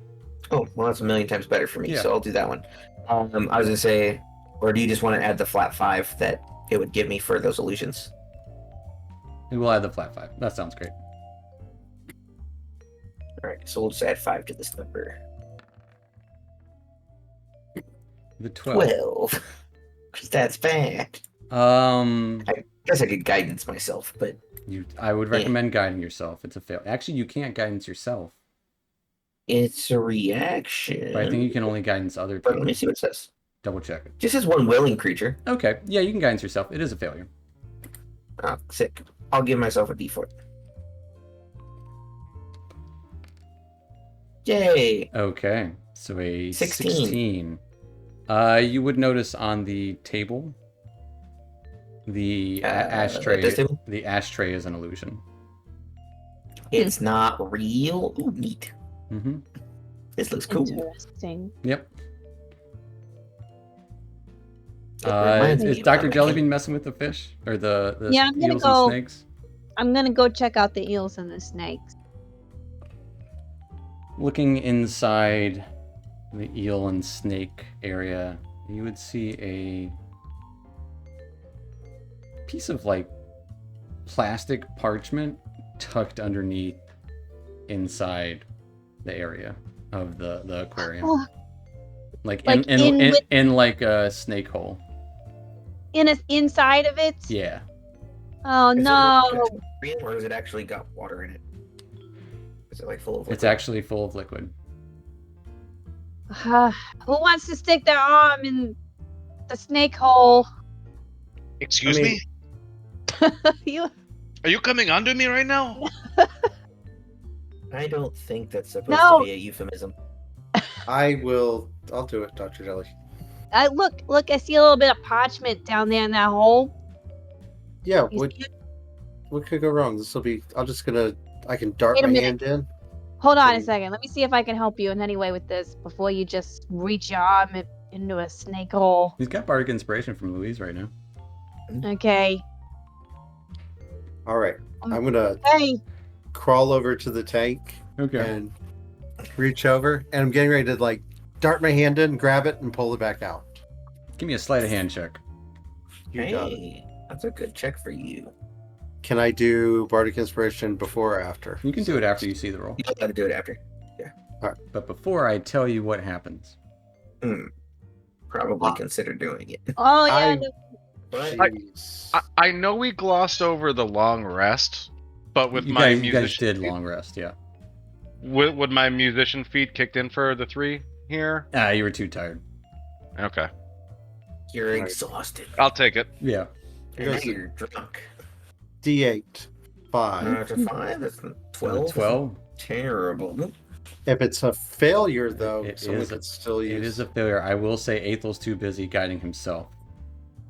oh well, that's a million times better for me. Yeah. So I'll do that one. I was gonna say, or do you just want to add the flat 5 that it would give me for those illusions? And we'll add the flat 5. That sounds great. All right, so we'll just add 5 to this number. The 12. 12. 'Cause that's bad. Guess I could guidance myself, but I would recommend guiding yourself. It's a fail. Actually, you can't guidance yourself. it's a reaction. But I think you can only guidance other But let me people. see what it says. Double check it. Just says one willing creature. Okay. Yeah, you can guidance yourself. It is a failure. Oh, sick. I'll give myself a D4. Yay! Okay. So a 16. 16. You would notice on the table, the ashtray. this table? The ashtray is an illusion. It's not real. Ooh, neat. Mm-hmm. This looks cool. Interesting. Yep. It reminds me Is of Dr. a- Jellybean messing with the fish or the Yeah, I'm gonna eels go- and snakes? I'm gonna go check out the eels and the snakes. Looking inside the eel and snake area, you would see a piece of like plastic parchment tucked underneath inside the area of the aquarium. Oh, Like Like in like a snake hole. inside of it? Yeah. Oh Is it no! real, or has it actually got water in it? Is it like full of liquid? It's actually full of liquid. Who wants to stick their arm in the snake hole? Excuse I mean- me? You Are you coming onto me right now? I don't think that's supposed No. to be a euphemism. I'll do it, Dr. Jelly. look! I see a little bit of parchment down there in that hole. Yeah, You what see it? what could go wrong? I can dart Wait a my minute. hand in. Hold on a Okay. second. Let me see if I can help you in any way with this before you just reach your arm into a snake hole. He's got bardic inspiration from Louise right now. Okay. All right. I'm gonna Hey. crawl over to the tank Okay. and reach over, and I'm getting ready to like dart my hand in, grab it, and pull it back out. Give me a sleight of hand check. You got it. Hey, that's a good check for you. Can I do bardic inspiration before or after? You can do it after you see the roll. You don't got to do it after. But before I tell you what happens. Probably consider doing it. Oh yeah. I- no- But Jeez. I know we glossed over the long rest, but with you my guys musician did long rest, yeah. would my musician feat kicked in for the 3 here? You were too tired. Okay, you're Right. exhausted. I'll take it. Yeah. And now Goes- you're drunk. D8. 5. After 5, that's 12. 12. Terrible. If it's a failure, though, It someone is could still use. It is a failure. I will say Athel's too busy guiding himself.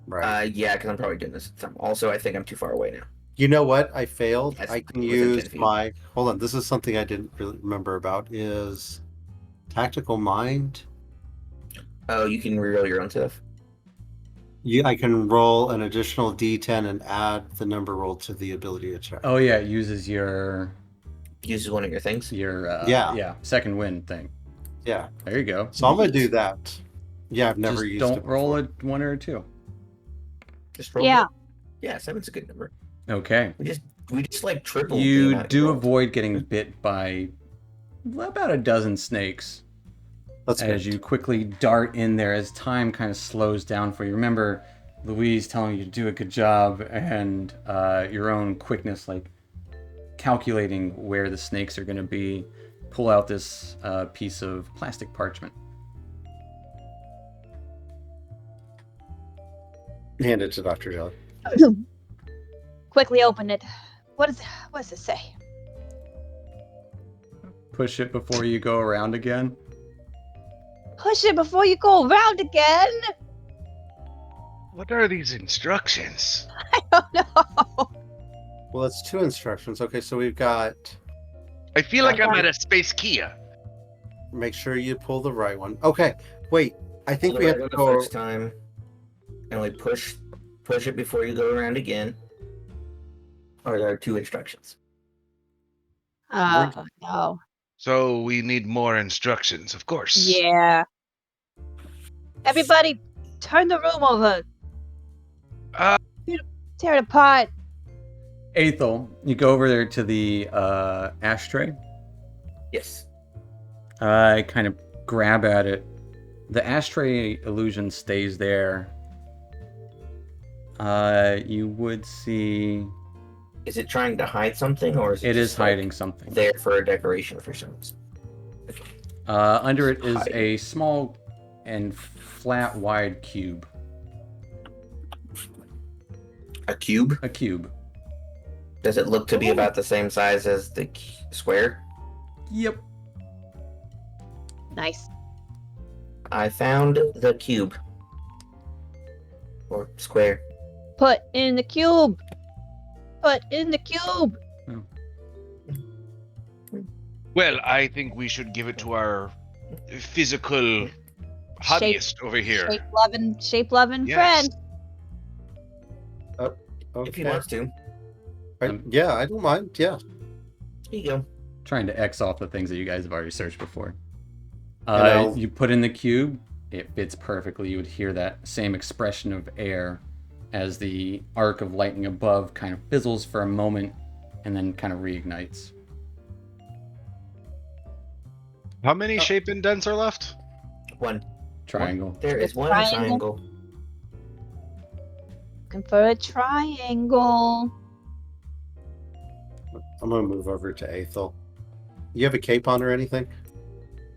Right. Yeah, because I'm probably doing this. Also, I think I'm too far away now. You know what? I failed. Yes, I can within use 10 feet. my. Hold on. This is something I didn't really remember about. Is tactical mind. Oh, you can reroll your own stuff. I can roll an additional D10 and add the number rolled to the ability to check. Oh yeah, it uses your Uses one of your things. Yeah. second wind thing. Yeah. There you go. So I'm gonna do that. Yeah, I've never Just used don't it. roll before. a 1 or a 2. Just roll. Yeah. it. Yeah, 7's a good number. Okay. We just like triple. the You amount do rolled. avoid getting bit by about a dozen snakes That's as good. you quickly dart in there as time kind of slows down for you. Remember Louise telling you to do a good job and your own quickness, like calculating where the snakes are going to be. Pull out this piece of plastic parchment. Hand it to Dr. Jelly. Quickly open it. What does it say? Push it before you go around again. Push it before you go around again. What are these instructions? I don't know. Well, it's 2 instructions. Okay, so we've got I feel like I'm Okay. at a space Kia. make sure you pull the right one. Okay, wait. I think Pull we it have to right the go. first time, and like push it before you go around again. Or there are 2 instructions. No. So we need more instructions, of course. Yeah. Everybody, turn the room over. Uh. Tear it apart. Aethel, you go over there to the ashtray. Yes. I kind of grab at it. The ashtray illusion stays there. You would see Is it trying to hide something, or is it? it is just, like, hiding something. there for a decoration for some reason? Under it is Hiding. a small and flat, wide cube. A cube? A cube. Does it look to be about the same size as the square? Yep. Nice. I found the cube. Or square. Put in the cube. Put in the cube. Well, I think we should give it to our physical hobbyist over here. Shape loving Yes. friend. Okay. If he wants to. Yeah, I don't mind. Yeah. Here you go. Trying to X off the things that you guys have already searched before. I'll- You put in the cube, it fits perfectly. You would hear that same expression of air as the arc of lightning above kind of fizzles for a moment and then kind of reignites. How many shape indents are left? One. Triangle. There is one Triangle. triangle. Looking for a triangle. I'm gonna move over to Aethel. You have a cape on or anything?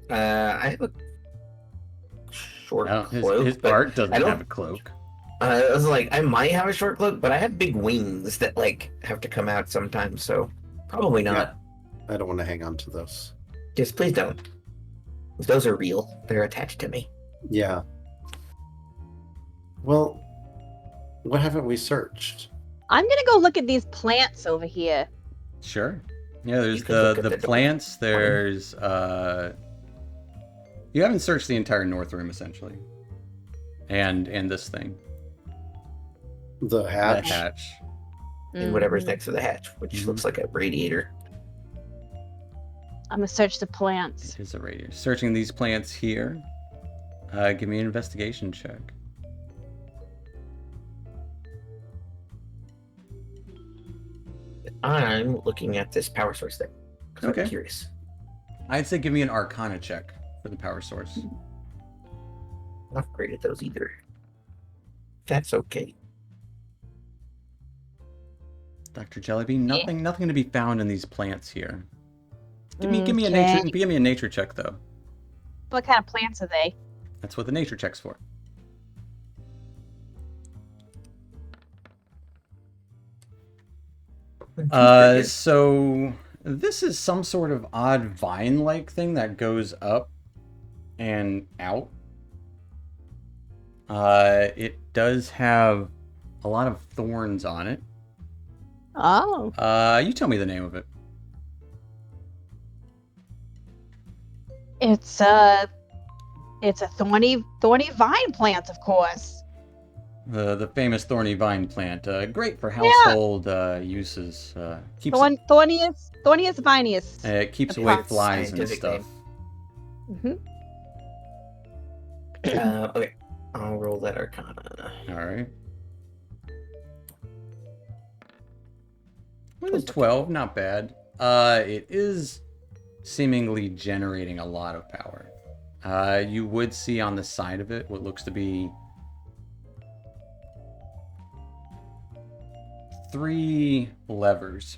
I have a short No, cloak. his but art doesn't I don't- have a cloak. I was like, I might have a short cloak, but I have big wings that like have to come out sometimes, so probably not. I don't want to hang on to those. Just please don't. Those are real. They're attached to me. Yeah. Well, what haven't we searched? I'm gonna go look at these plants over here. Sure. Yeah, there's You could look at the the plants. There's you haven't searched the entire north room essentially, and this thing, The hatch. the hatch. And whatever's Mhm. next to the hatch, which Mhm. looks like a radiator. I'm gonna search the plants. It is a radiator. Searching these plants here. Give me an investigation check. I'm looking at this power source thing. 'Cause Okay. I'm curious. I'd say give me an Arcana check for the power source. Not great at those either. That's okay. Dr. Jellybean, nothing to be found in these plants here. Give me a nature check though. What kind of plants are they? That's what the nature check's for. So this is some sort of odd vine-like thing that goes up and out. It does have a lot of thorns on it. Oh. You tell me the name of it. It's a thorny vine plant, of course. The famous thorny vine plant. Great for household uses. Keeps Thorniest, viniest. it keeps A away proper flies and scientific stuff. Mm-hmm. Okay. I'll roll that Arcana. All right. With a 12, not bad. It is seemingly generating a lot of power. You would see on the side of it what looks to be 3 levers.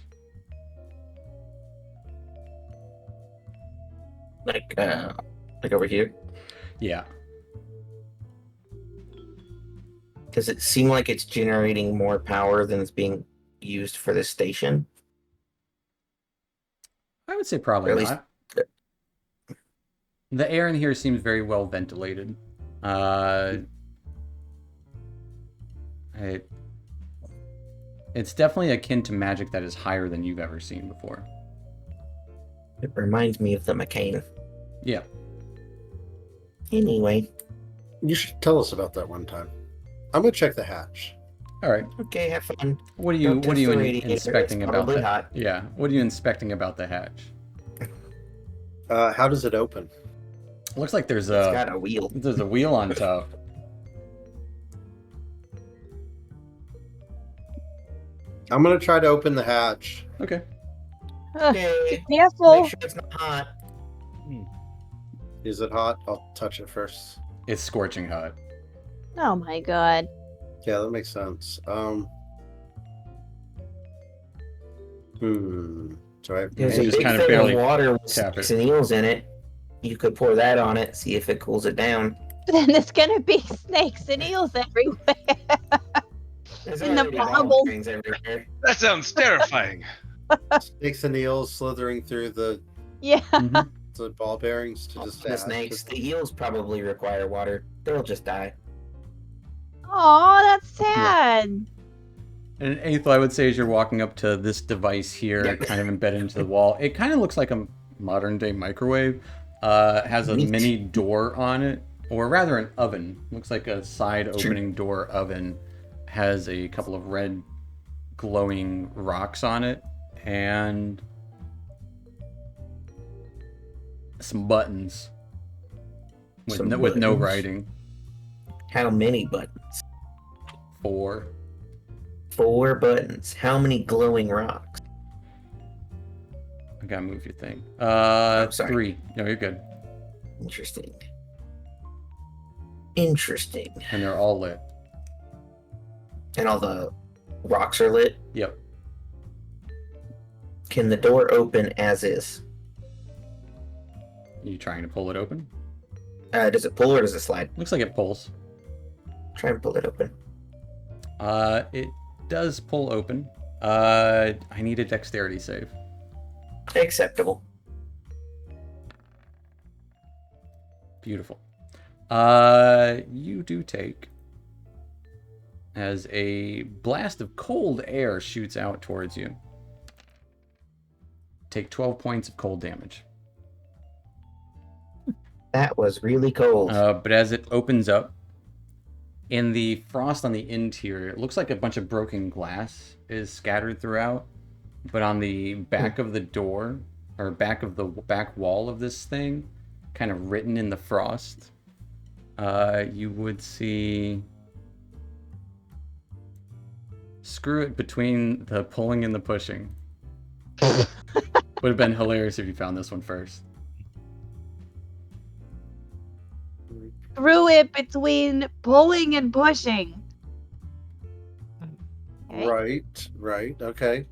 Like over here. Yeah. Does it seem like it's generating more power than it's being used for this station? I would say probably Or at least- not. The air in here seems very well ventilated. It's definitely akin to magic that is higher than you've ever seen before. It reminds me of the McCain. Yeah. Anyway, You should tell us about that one time. I'm gonna check the hatch. All right. okay, have fun. What are Don't you test the radiator, inspecting it's about probably that? hot. Yeah. What are you inspecting about the hatch? How does it open? Looks like there's It's got a wheel. a wheel on top. I'm gonna try to open the hatch. Okay. Okay. Be careful. Make sure it's not hot. Is it hot? I'll touch it first. It's scorching hot. Oh my god. Yeah, that makes sense. So I There's You a just big kind of thing barely of water with tap snakes it. and eels in it. You could pour that on it, see if it cools it down. Then there's gonna be snakes and eels everywhere. There's In the already lava bubble. springs everywhere. That sounds terrifying. snakes and eels slithering through the Yeah. Mhm. the ball bearings to just The add. snakes, the eels probably require water. They'll just die. Oh, that's sad. And Aethel, I would say as you're walking up to this device here, Yep. kind of embedded into the wall, it kind of looks like a modern day microwave. Has a Neat. mini door on it, or rather an oven. Looks like a side opening door oven. Has a couple of red glowing rocks on it, and some buttons with, Some with no buttons. writing. How many buttons? 4. 4 buttons. How many glowing rocks? I gotta move your thing. sorry. 3. No, you're good. Interesting. Interesting. And they're all lit. And all the rocks are lit. Yep. Can the door open as is? You trying to pull it open? Does it pull or does it slide? Looks like it pulls. Try and pull it open. It does pull open. I need a dexterity save. Acceptable. Beautiful. You do take, as a blast of cold air shoots out towards you. Take 12 points of cold damage. That was really cold. But as it opens up, in the frost on the interior, it looks like a bunch of broken glass is scattered throughout. But on the back of the door, or back of the back wall of this thing, kind of written in the frost, you would see... Screw it between the pulling and the pushing. Would have been hilarious if you found this one first. Threw it between pulling and pushing. Okay. Right. Okay.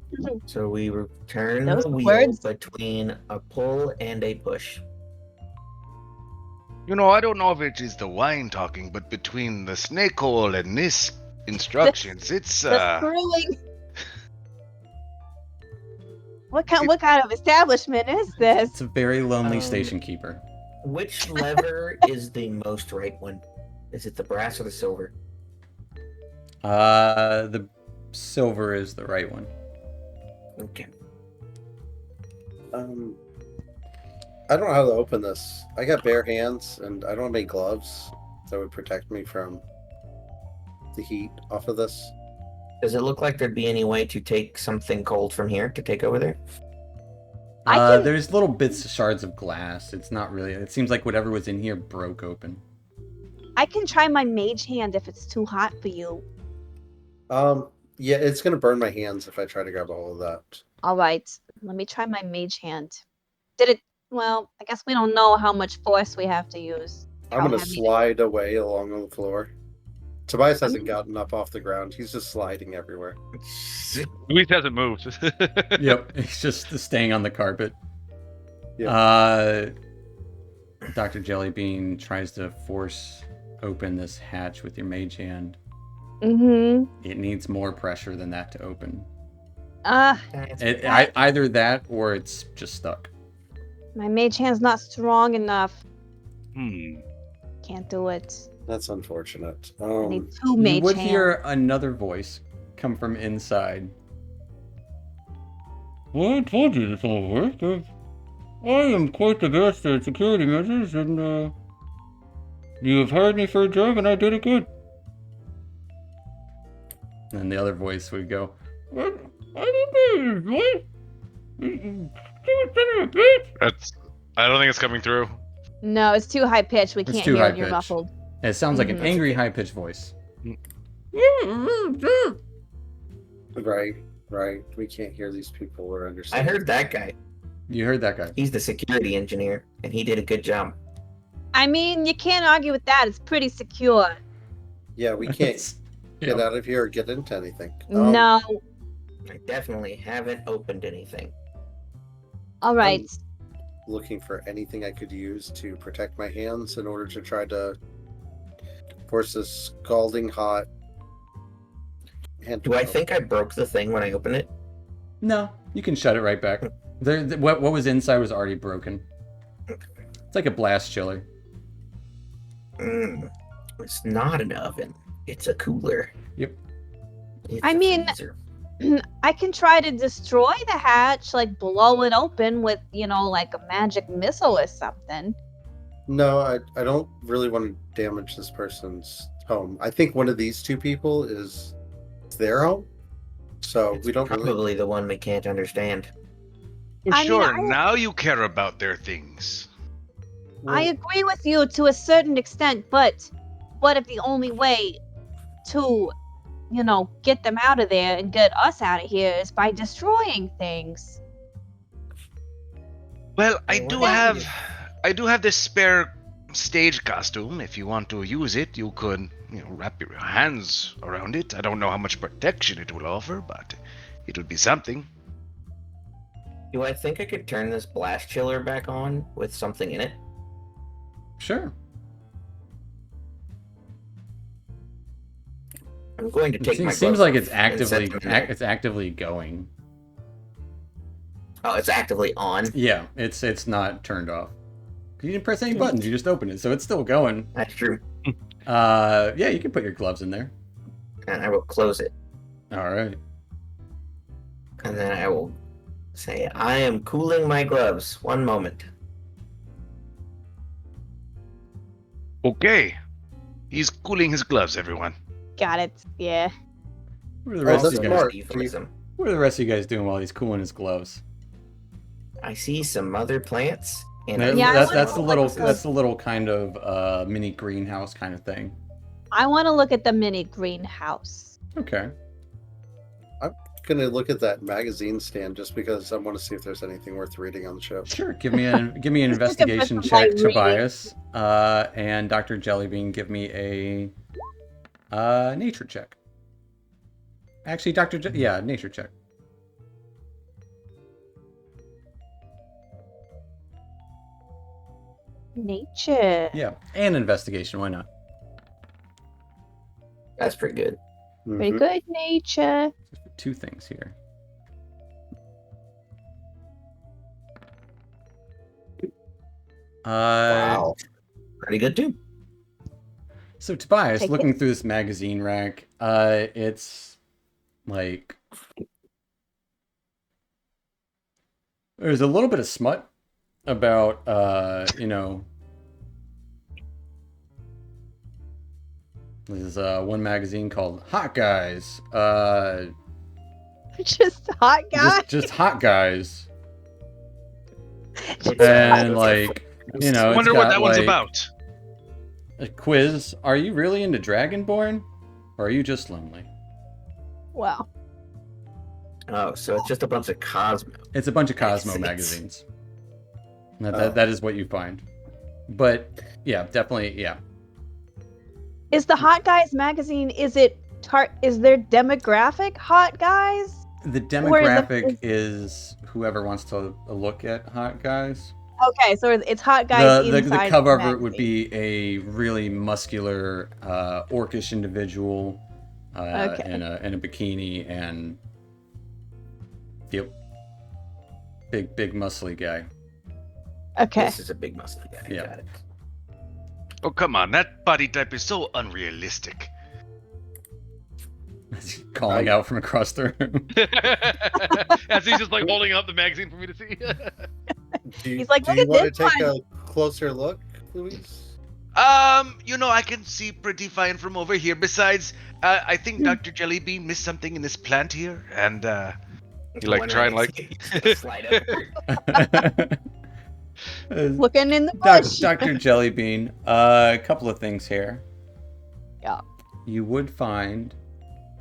So we return Those the wheel words- between a pull and a push. You know, I don't know if it is the wine talking, but between the snake hole and this instructions, it's The screwing. What kind of establishment is this? It's a very lonely Um, station keeper. Which lever is the most right one? Is it the brass or the silver? The silver is the right one. Okay. I don't know how to open this. I got bare hands, and I don't have any gloves that would protect me from the heat off of this. Does it look like there'd be any way to take something cold from here to take over there? I can- There's little bits of shards of glass. It's not really. It seems like whatever was in here broke open. I can try my mage hand if it's too hot for you. Yeah, it's gonna burn my hands if I try to grab a hold of that. All right, let me try my mage hand. Did it? Well, I guess we don't know how much force we have to use. I'm How gonna heavy- slide away along the floor. Tobias hasn't gotten up off the ground. He's just sliding everywhere. Luis hasn't moved. Yep, it's just staying on the carpet. Yeah. Dr. Jellybean tries to force open this hatch with your mage hand. Mm-hmm. It needs more pressure than that to open. That's Either that or it's just stuck. My mage hand's not strong enough. Hmm. Can't do it. That's unfortunate. I need 2 You mage would hands. hear another voice come from inside. Well, I told you this all worked. I am quite the best at security measures, and you have hired me for a job, and I did it good. And the other voice would go, "What? I didn't do it, what? That's. I don't think it's coming through. No, it's too high pitched. We It's can't too hear high it. You're pitched. muffled. It sounds like an Mhm. angry, high-pitched voice. Right. We can't hear these people or I understand. heard that guy. You heard that guy. He's the security engineer, and he did a good job. I mean, you can't argue with that. It's pretty secure. Yeah, we can't get out of here or get into anything. No. I definitely haven't opened anything. All right. Looking for anything I could use to protect my hands in order to try to force this scalding hot hand. Do I think I broke the thing when I opened it? No, you can shut it right back. What was inside was already broken. It's like a blast chiller. It's not an oven. It's a cooler. Yep. It's I a mean- freezer. I can try to destroy the hatch, like blow it open with, like a magic missile or something. No, I don't really want to damage this person's home. I think one of these two people is their home. So It's we don't probably really. the one we can't understand. For I mean, sure, I- now you care about their things. I agree with you to a certain extent, but what if the only way to, get them out of there and get us out of here is by destroying things? Well, I Well, do what have if- I do have this spare stage costume. If you want to use it, you could, wrap your hands around it. I don't know how much protection it will offer, but it would be something. Do I think I could turn this blast chiller back on with something in it? Sure. I'm going to take my It seems gloves like off it's and set them in there. it's actively going. Oh, it's actively on. Yeah, it's not turned off. You didn't press any buttons. You just opened it, so it's still going. That's true. Yeah, you can put your gloves in there. And I will close it. All right. And then I will say, I am cooling my gloves. One moment. Okay. He's cooling his gloves, everyone. Got it. Yeah. What are the Oh, rest of that's you Also guys? smart. used euphemism. What are the rest of you guys doing while he's cooling his gloves? I see some other plants. And That- Yeah, I that's wanna that's the look little at that's the little kind of mini greenhouse kind of thing. I want to look at the mini greenhouse. Okay. Gonna look at that magazine stand just because I want to see if there's anything worth reading on the show. Sure. Give me an Just looking for investigation some check, light reading. Tobias. And Dr. Jellybean, give me a nature check. Actually, nature check. Nature. Yeah, and investigation. Why not? that's pretty good. Pretty Mhm. good, nature. Two things here. Wow. Pretty good too. So Tobias, Take looking through this magazine rack, it's like there's a little bit of smut about there's one magazine called Hot Guys. Just hot guy. Just hot guys. It's, And uh, like, it's Wonder what got, that one's like, about. a quiz. Are you really into Dragonborn? Or are you just lonely? Wow. Oh, so it's just a bunch of Cosmo. It's a bunch of Cosmo Magazines. magazines. That is what you find. But yeah, definitely, yeah. Is the Hot Guys magazine? Is it is their demographic hot guys? The Or demographic is whoever wants to look at Hot Guys. Okay, so it's hot guys The inside cover of the it would magazine. be a really muscular, orcish individual Okay. in a bikini and yep, big muscly guy. Okay. This is a big muscly guy. Yeah. Got it. Oh, come on. That body type is so unrealistic. Calling out from across the room. As he's just like holding up the magazine for me to see. He's like, do "Look you at want to this take one." a closer look, Luis? I can see pretty fine from over here. Besides, I think Dr. Jellybean missed something in this plant here, and You like When try I and like- see it slide over. Looking in the bush. Dr. Jellybean, a couple of things here. Yeah. You would find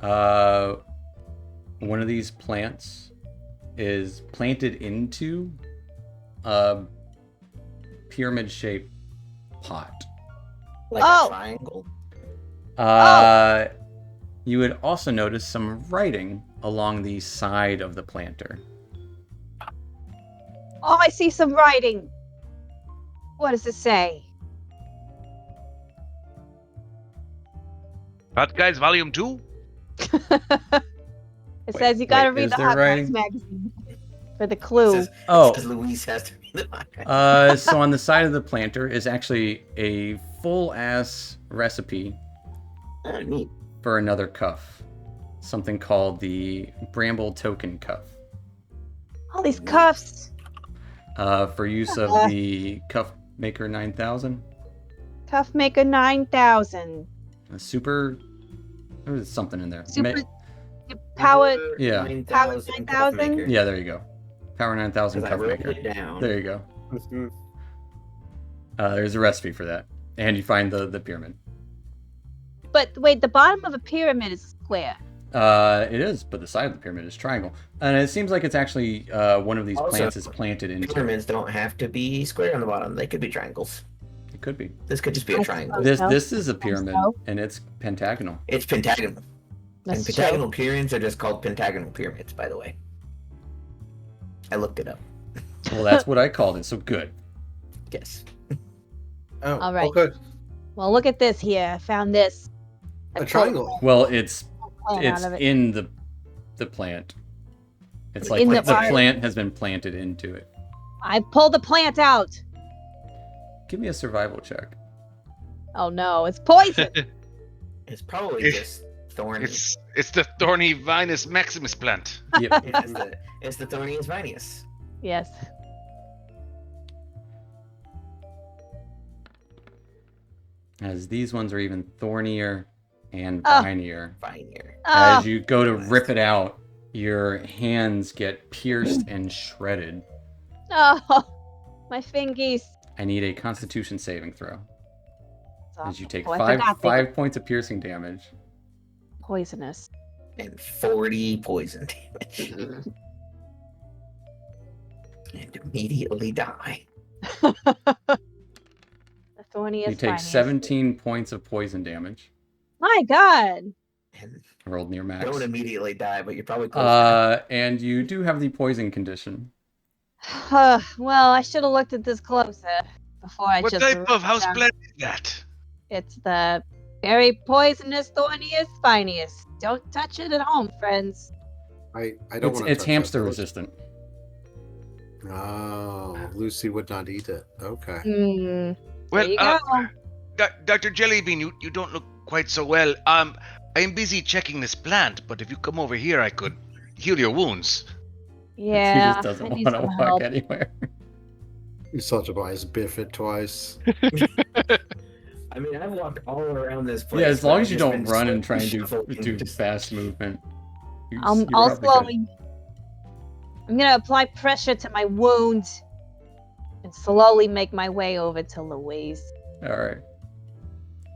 one of these plants is planted into a pyramid-shaped pot. Like Oh. a triangle. You would also notice some writing along the side of the planter. Oh, I see some writing. What does it say? Hot Guys Volume 2? It says you gotta wait, read is the there Hot Guys writing? magazine for the It clue. says, Oh, it says Louise has to read So on the side of the planter is actually a full-ass recipe Oh, neat. for another cuff. Something called the Bramble Token Cuff. All these cuffs. For use of the Cuff Maker 9000. Cuff Maker 9000. A super... There's something in there. Super power. Yeah. 9,000 9,000? cup maker. Yeah, there you go. Power 9000 'Cause I Cuff wrote Maker. it down. There you go. Mhm. There's a recipe for that. And you find the pyramid. But wait, the bottom of a pyramid is square. It is, but the side of the pyramid is triangle. And it seems like it's actually one of these Also, plants is planted into it. Pyramids don't have to be square on the bottom. They could be triangles. It could be. This could just be a I triangle. suppose. This is a pyramid, so. and it's pentagonal. It's pentagonal. That's And true. pentagonal pyramids are just called pentagonal pyramids, by the way. I looked it up. Well, that's what I called it, so good. Yes. Oh, All right. okay. Well, look at this here. I found this. I A pulled triangle. Well, it's a plant it's out of it. in the plant. It's like In the the plant. plant has been planted into it. I pulled the plant out. Give me a survival check. Oh no, it's poison. It's probably just thorny. It's the thorny Vinus Maximus plant. Yep. It's the thorniest vinius. Yes. As these ones are even thornier and Oh. vinier. Vinier. Oh, As you go to rip it out, your hands get pierced and shredded. oh, my fingies. I need a Constitution saving throw. As you take Oh, I forgot they were five points of piercing damage. poisonous. And 40 poison damage. And immediately die. The thorniest. You take finest. 17 points of poison damage. My God. And Rolled near max. don't immediately die, but you're probably close. And you do have the poison condition. Well, I should have looked at this closer before I What just. type of house down. plant is that? It's the very poisonous, thorniest, spiniest. Don't touch it at home, friends. I don't want to. It's hamster resistant. Oh, Lucy would not eat it. Okay. Hmm. Well, there you go. Dr. Jellybean, you don't look quite so well. I'm busy checking this plant, but if you come over here, I could heal your wounds. Yeah. He just doesn't I need want to some walk help. anywhere. You saw Tobias biff it twice. I mean, I've walked all around this place. Yeah, as long but as you I've don't just run been and try and shuffling do just- fast movement. You're I'll probably good. slowly. I'm gonna apply pressure to my wound and slowly make my way over to Louise. All right.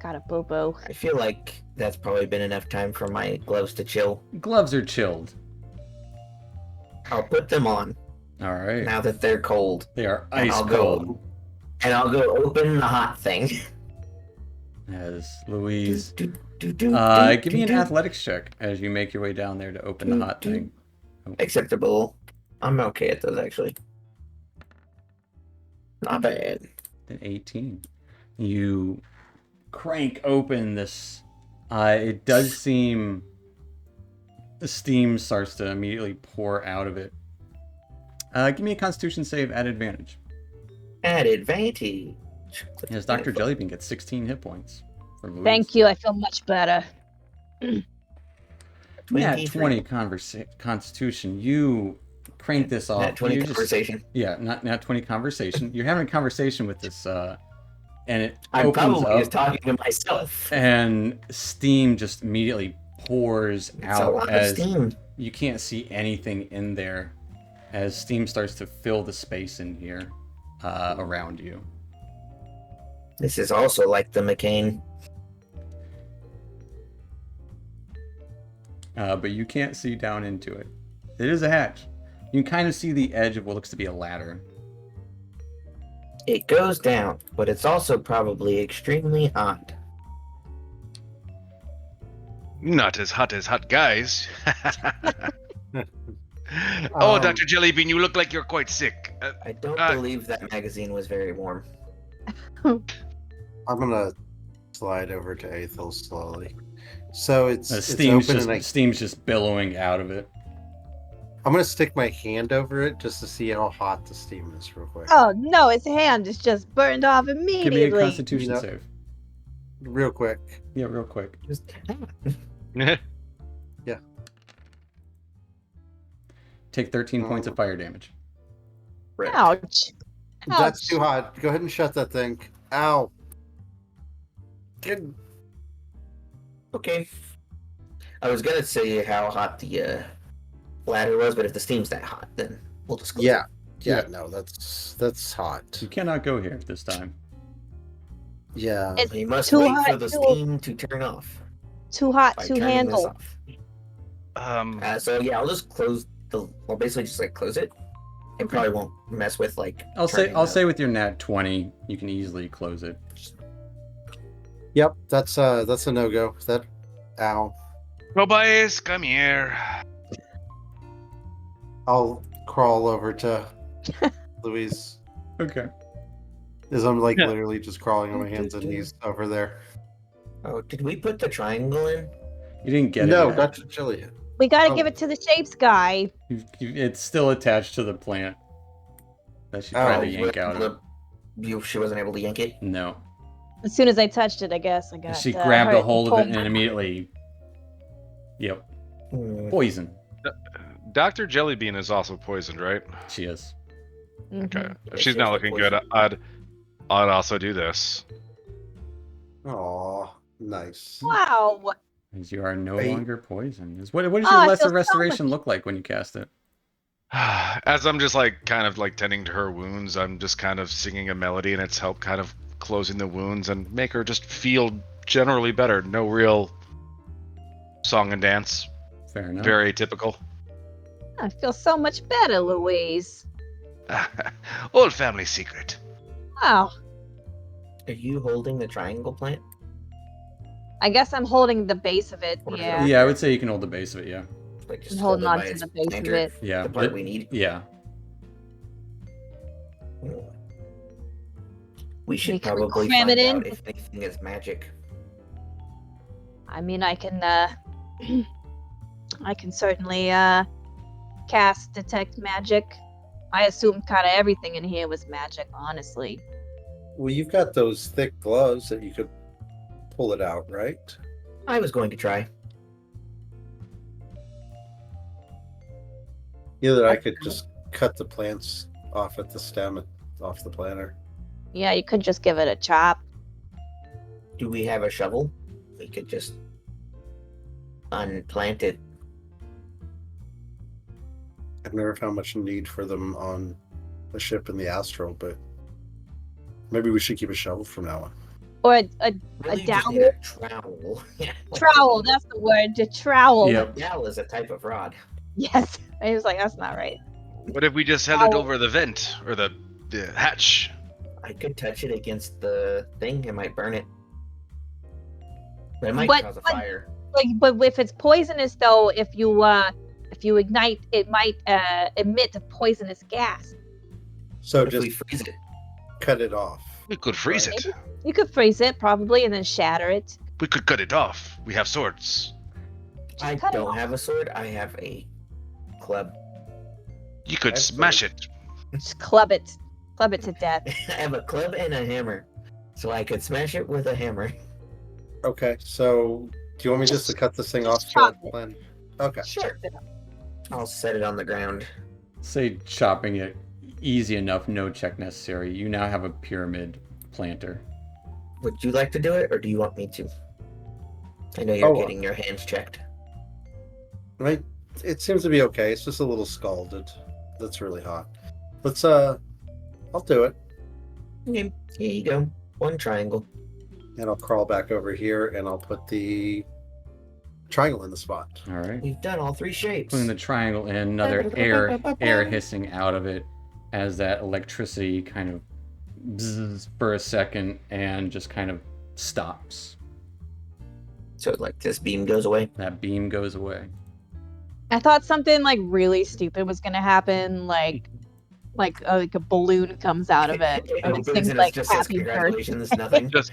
Got a boo boo. I feel like that's probably been enough time for my gloves to chill. Gloves are chilled. I'll put them on All right. now that they're cold. They are And ice I'll cold. go and I'll go open the hot thing. As Louise. Do, Give me an do. athletics check as you make your way down there to open the hot thing. Acceptable. I'm okay at those actually. Not bad. Then 18. You crank open this. It does seem the steam starts to immediately pour out of it. Give me a Constitution save at advantage. At advantage. As Dr. Jellybean gets 16 hit points from Louise. Thank you. I feel much better. Nat 20 Constitution. You crank this off. Nat 20 You just- conversation. Yeah, not Nat 20 conversation. You're having a conversation with this, and it I'm opens probably up, just talking to myself. and steam just immediately pours It's a out lot of as steam. you can't see anything in there, as steam starts to fill the space in here around you. This is also like the McCain. But you can't see down into it. It is a hatch. You can kind of see the edge of what looks to be a ladder. It goes down, but it's also probably extremely hot. Not as hot guys. Oh, Dr. Jellybean, you look like you're quite sick. I don't believe that magazine was very warm. I'm gonna slide over to Aethel slowly. So it's Steam's open just and I steam's just billowing out of it. I'm gonna stick my hand over it just to see how hot the steam is, real quick. Oh no, his hand is just burned off Give immediately. me a Constitution You know- save. Real quick. Yeah, real quick. Just Take 13 points of fire damage. right. Ouch. That's Ouch. too hot. Go ahead and shut that thing. Ow. Good. Okay. I was gonna say how hot the ladder was, but if the steam's that hot, then we'll just close Yeah. it. Yeah, no, that's hot. You cannot go here this time. Yeah. It's You must too wait hot for the to- steam to turn off. Too hot By to turning this handle. off. So yeah, I'll just close I'll basically just like close it. It probably won't mess with like. I'll turning the- say with your nat 20, you can easily close it. Yep, that's a no-go. That ow. Tobias, come here. I'll crawl over to Louise. Okay. As I'm like literally just crawling on my hands and knees over there. Oh, did we put the triangle in? You didn't get No, it. yet. Dr. Jillian. We gotta Oh. give it to the shapes guy. It's still attached to the plant. That she tried to yank out of. She wasn't able to yank it. No. As soon as I touched it, I guess I got. She grabbed a hurt hold of it pulled- and immediately. Yep. Hmm. Poison. Dr. Jellybean is also poisoned, right? She is. Mhm. Okay. Yeah, If she's she's not the looking good, poison. I'd also do this. Aw, nice. Wow. As you are no Wait. longer poisoned. What does Oh, your I lesser feel so restoration much- look like when you cast it? As I'm just like kind of like tending to her wounds, I'm just kind of singing a melody, and it's helped kind of closing the wounds and make her just feel generally better. No real song and dance. Fair enough. Very typical. I feel so much better, Louise. Old family secret. Wow. Are you holding the triangle plant? I guess I'm holding the base of it. Or is it Yeah. Yeah, I would say you can hold the base of it, yeah. Like just I'm holding hold on it by to its the base of anchor, it. Yeah. The part but- we need. yeah. We should Can we probably cram find it in? out if anything is magic. I mean, I can I can certainly cast detect magic. I assumed kind of everything in here was magic, honestly. Well, you've got those thick gloves that you could pull it out, right? I was going to try. Either I could just cut the plants off at the stem and off the planter. Yeah, you could just give it a chop. Do we have a shovel? We could just unplant it. I've never found much need for them on a ship in the Astral, but maybe we should keep a shovel from now on. Or a Really, you just dowel? need a trowel. Yeah, like- Trowel, that's the word. A trowel. Yeah. A dowel is a type of rod. Yes. I was like, that's not right. What if we just held it Ow. over the vent or the hatch? I could touch it against the thing. It might burn it. But it might But- cause a but- fire. Like, but if it's poisonous, though, if you ignite, it might emit a poisonous gas. So What if we just freeze it? cut it off. We could freeze it. You could freeze it probably and then shatter it. We could cut it off. We have swords. I cut it don't off. have a sword. I have a club. You could That's smash it. Just club it to death. I have a club and a hammer, so I could smash it with a hammer. Okay, so do you want me just to cut this thing off? just chop it. Plan? Okay. Sure. I'll set it on the ground. Say chopping it easy enough, no check necessary. You now have a pyramid planter. Would you like to do it, or do you want me to? I know you're Oh, getting your hands checked. Right. It seems to be okay. It's just a little scalded. That's really hot. Let's I'll do it. Okay, here you go. One triangle. And I'll crawl back over here and I'll put the triangle in the spot. All right. We've done all three shapes. Putting the triangle in, another air hissing out of it as that electricity kind of bzzz for a second and just kind of stops. So like this beam goes away. That beam goes away. I thought something like really stupid was gonna happen, like a balloon comes out of it. It And it opens sings and it like just says happy birthday. congratulations, nothing. Just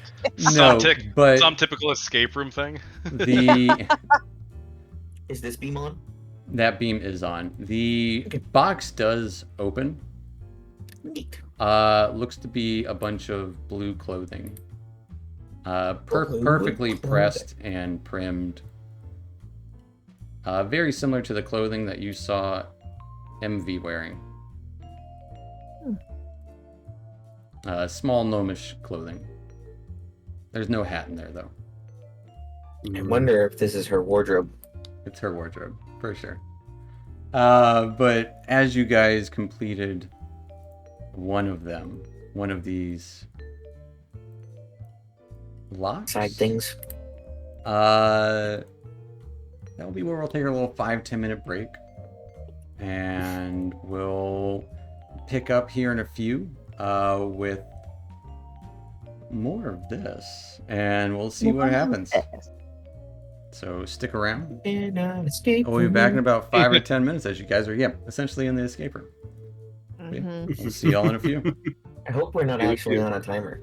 No, but some typical escape room thing. the Is this beam on? That beam is on. The Okay. box does open. Neat. Looks to be a bunch of blue clothing. Blue Perfectly clothing. pressed and primmed. Very similar to the clothing that you saw MV wearing. Small gnomish clothing. There's no hat in there, though. I wonder if this is her wardrobe. It's her wardrobe, for sure. But as you guys completed one of these locks, Side things. that'll be where we'll take a little 5-10 minute break, and we'll pick up here in a few with more of this, and we'll see what happens. So stick around. We'll be back in about 5 or 10 minutes as you guys are, essentially in the escape room. We'll see y'all in a few. I hope we're not actually on a timer.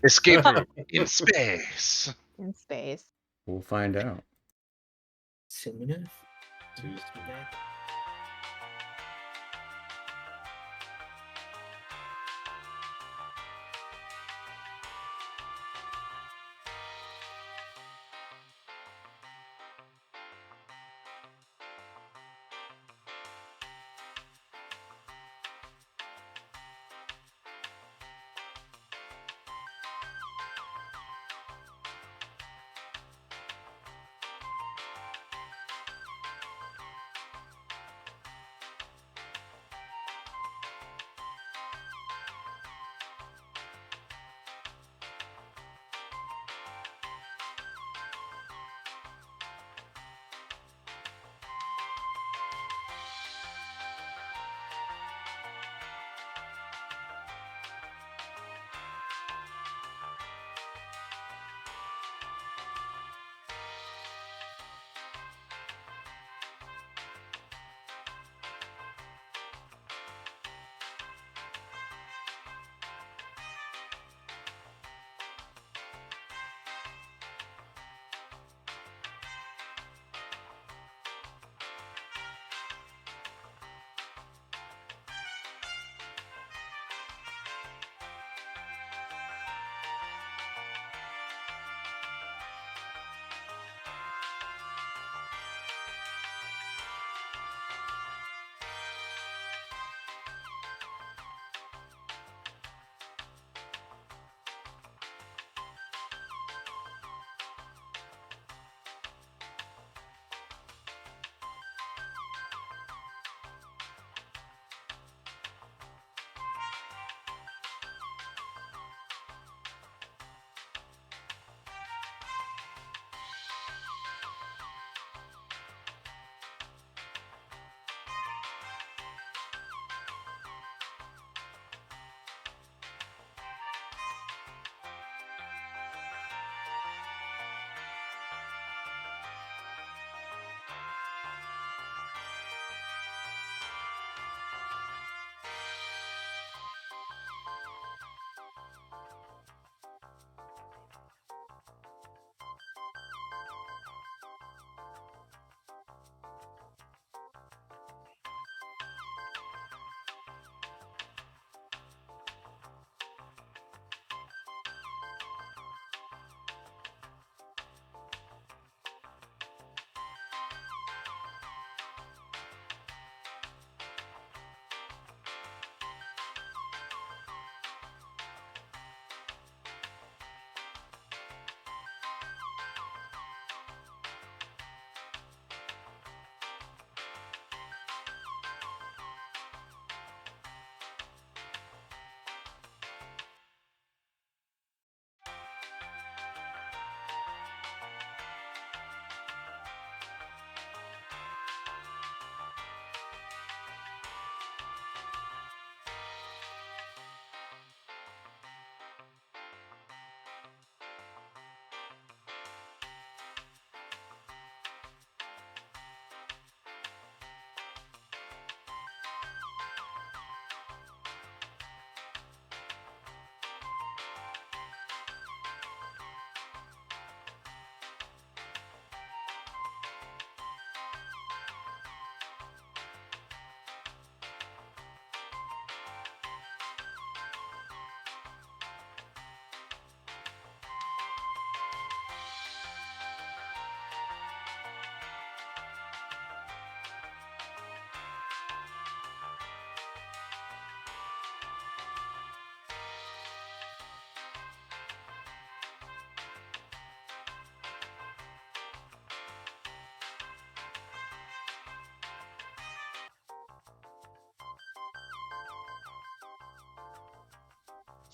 Escape room in space. In space. We'll find out. Soon enough.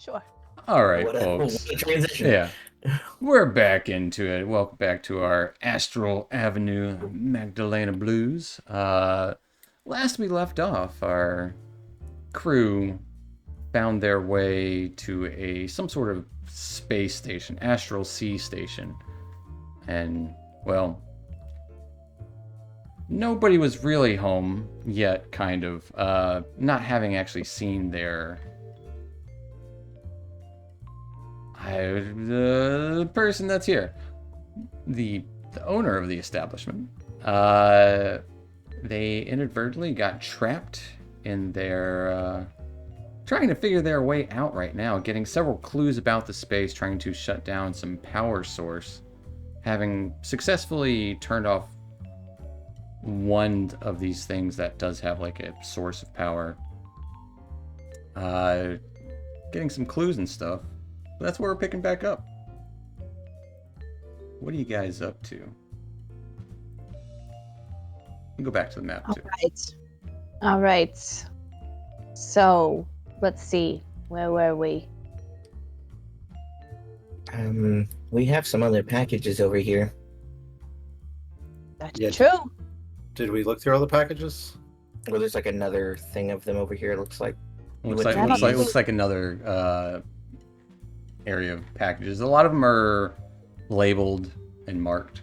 Sure. All right, What a folks. transition. Yeah. We're back into it. Welcome back to our Astral Avenue Magdalena Blues. Last we left off, our crew found their way to some sort of space station, Astral Sea station. And, well, nobody was really home yet, kind of. Not having actually seen the person that's here, the owner of the establishment. They inadvertently got trapped in their trying to figure their way out right now, getting several clues about the space, trying to shut down some power source, having successfully turned off one of these things that does have like a source of power. Getting some clues and stuff. That's where we're picking back up. What are you guys up to? Go back to the map too. All right. So, let's see. Where were we? We have some other packages over here. That's Yeah. true. Did we look through all the packages? Well, there's like another thing of them over here. It looks like. Looks would like another area of packages. A lot of them are labeled and marked.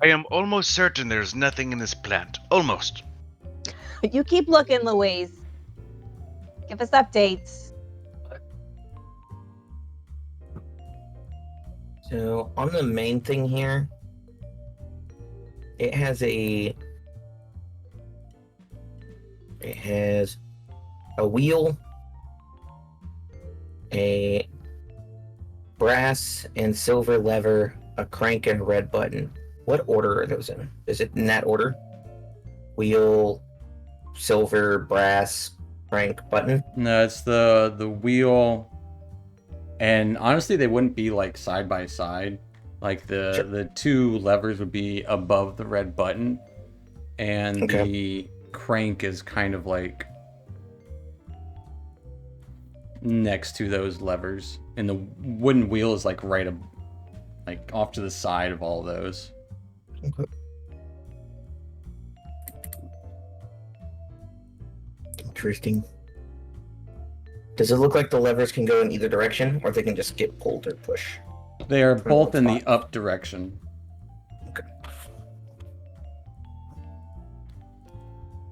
I am almost certain there's nothing in this plant. Almost. You keep looking, Louise. Give us updates. So on the main thing here, it has a wheel, a brass and silver lever, a crank, and a red button. What order are those in? Is it in that order? Wheel, silver, brass, crank, button? No, it's the wheel, and honestly, they wouldn't be like side by side. Like the two levers would be above the red button, and the crank is kind of like next to those levers, and the wooden wheel is like like off to the side of all those. Okay. Interesting. Does it look like the levers can go in either direction, or they can just get pulled or push? They are both in the up direction.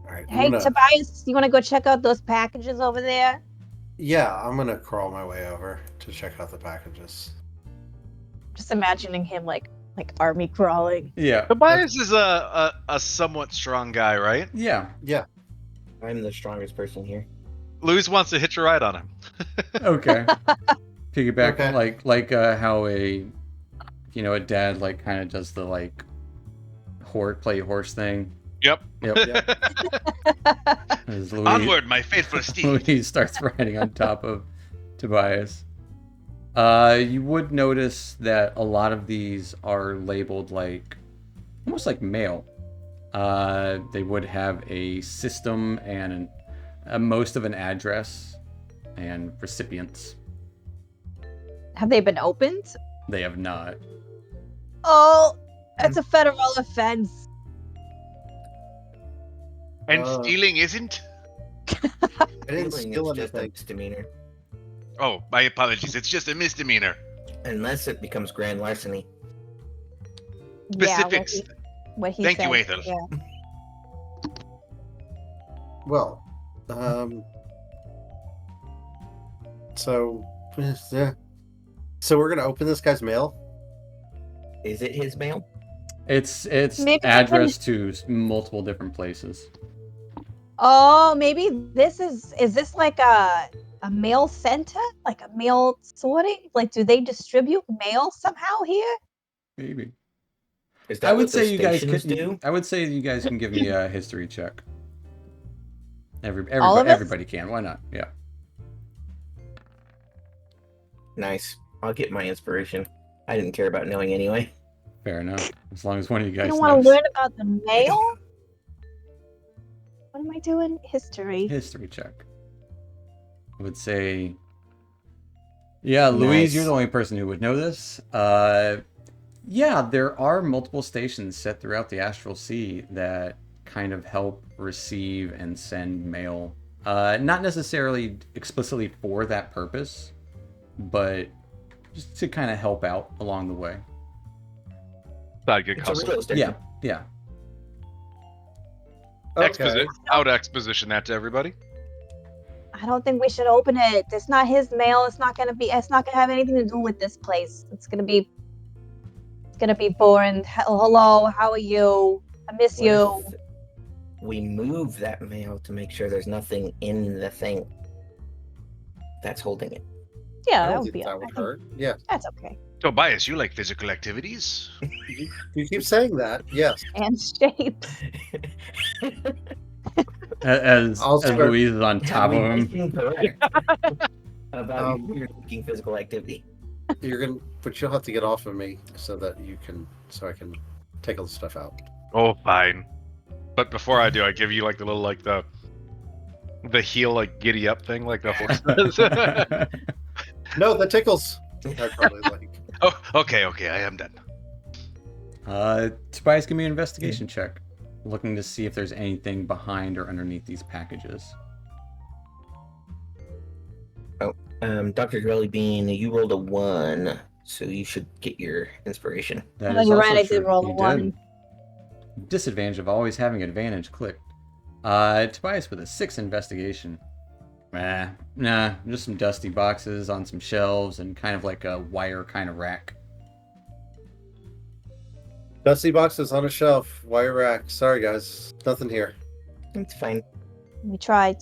All right. Hey, Tobias, you want to go check out those packages over there? Yeah, I'm gonna crawl my way over to check out the packages. Just imagining him like army crawling. Yeah. Tobias is a somewhat strong guy, right? Yeah. Yeah. I'm the strongest person here. Luis wants to hitch a ride on him. Okay. Piggyback, Okay. like how a dad like kind of does the like play horse thing. Yep. Yep. As Louis, Onward, my faithful steed. Louis starts riding on top of Tobias. You would notice that a lot of these are labeled like almost like mail. They would have a system and most of an address and recipients. Have they been opened? They have not. Oh, that's a federal offense. And stealing isn't? I didn't Stealing steal is just a anything. misdemeanor. Oh, my apologies. It's just a misdemeanor. Unless it becomes grand larceny. Specifics. Yeah, what he Thank you, said. Ethel. Yeah. Well, so we're gonna open this guy's mail. Is it his mail? It's Maybe addressed to multiple different places. Oh, maybe this is this like a mail center? Like a mail sorting? Like, do they distribute mail somehow here? Maybe. Is that I would what the say you guys stations can. do? I would say you guys can give me a history check. All of us? Everybody can. Why not? Yeah. Nice. I'll get my inspiration. I didn't care about knowing anyway. Fair enough. As long as one of you You guys don't want knows. to learn about the mail? What am I doing? History. History check. would say, yeah, Louise, Nice. you're the only person who would know this. Yeah, there are multiple stations set throughout the Astral Sea that kind of help receive and send mail. Not necessarily explicitly for that purpose, but just to kind of help out along the way. Side gig It's a hustle. radio station. Yeah. Okay. Out exposition that to everybody. I don't think we should open it. It's not his mail. It's not gonna have anything to do with this place. It's gonna be boring. Hello, how are you? I miss What you. if we move that mail to make sure there's nothing in the thing that's holding it? Yeah, I that don't would think be. that would hurt. Yeah. That's okay. Tobias, you like physical activities? You keep saying that. Yes. And shapes. As I'll as start- Louise is on top of him. Incorrect about your seeking physical activity. But you'll have to get off of me so I can take all the stuff out. Oh, fine. But before I do, I give you like the little like the heel like giddy up thing like the horse does. No, that tickles. I probably like. Oh, okay, I am done. Tobias, give me an investigation check. Looking to see if there's anything behind or underneath these packages. Dr. Jelly Bean, you rolled a 1, so you should get your inspiration. That Oh, is you're also right, I did true. roll a You 1. did. Disadvantage of always having advantage clicked. Tobias with a 6 investigation. Nah, just some dusty boxes on some shelves and kind of like a wire kind of rack. Dusty boxes on a shelf, wire rack. Sorry, guys. Nothing here. It's fine. We tried.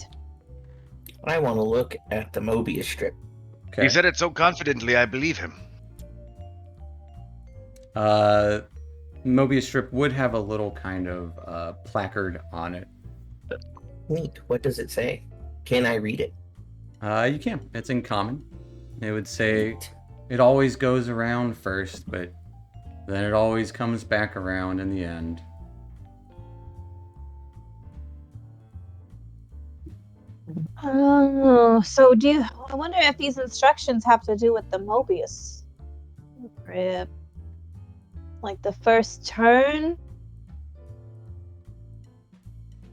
I want to look at the Mobius strip. Okay. He said it so confidently, I believe him. Mobius strip would have a little kind of placard on it. Neat. What does it say? Can I read it? You can. It's in common. It would say Neat. it always goes around first, but then it always comes back around in the end. Oh, so I wonder if these instructions have to do with the Mobius strip? Like the first turn?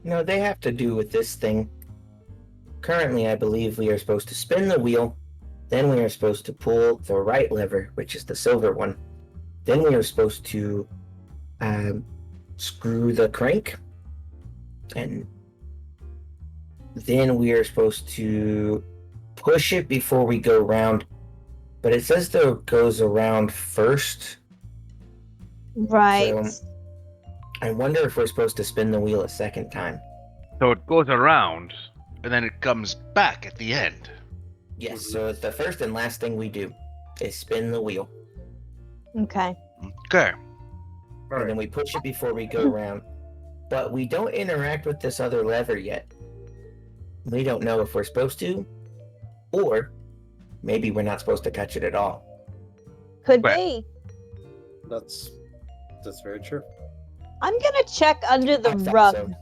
No, they have to do with this thing. Currently, I believe we are supposed to spin the wheel, then we are supposed to pull the right lever, which is the silver one. Then we are supposed to screw the crank, and then we are supposed to push it before we go round. But it says though it goes around first. Right. So, I wonder if we're supposed to spin the wheel a second time. So it goes around, and then it comes back at the end. Yes, so it's the first and last thing we do is spin the wheel. Okay. Okay. All And then right. we push it before we go around. But we don't interact with this other lever yet. We don't know if we're supposed to, or maybe we're not supposed to touch it at all. Could Right. be. That's very true. I'm gonna check under the I thought rug. so. I'm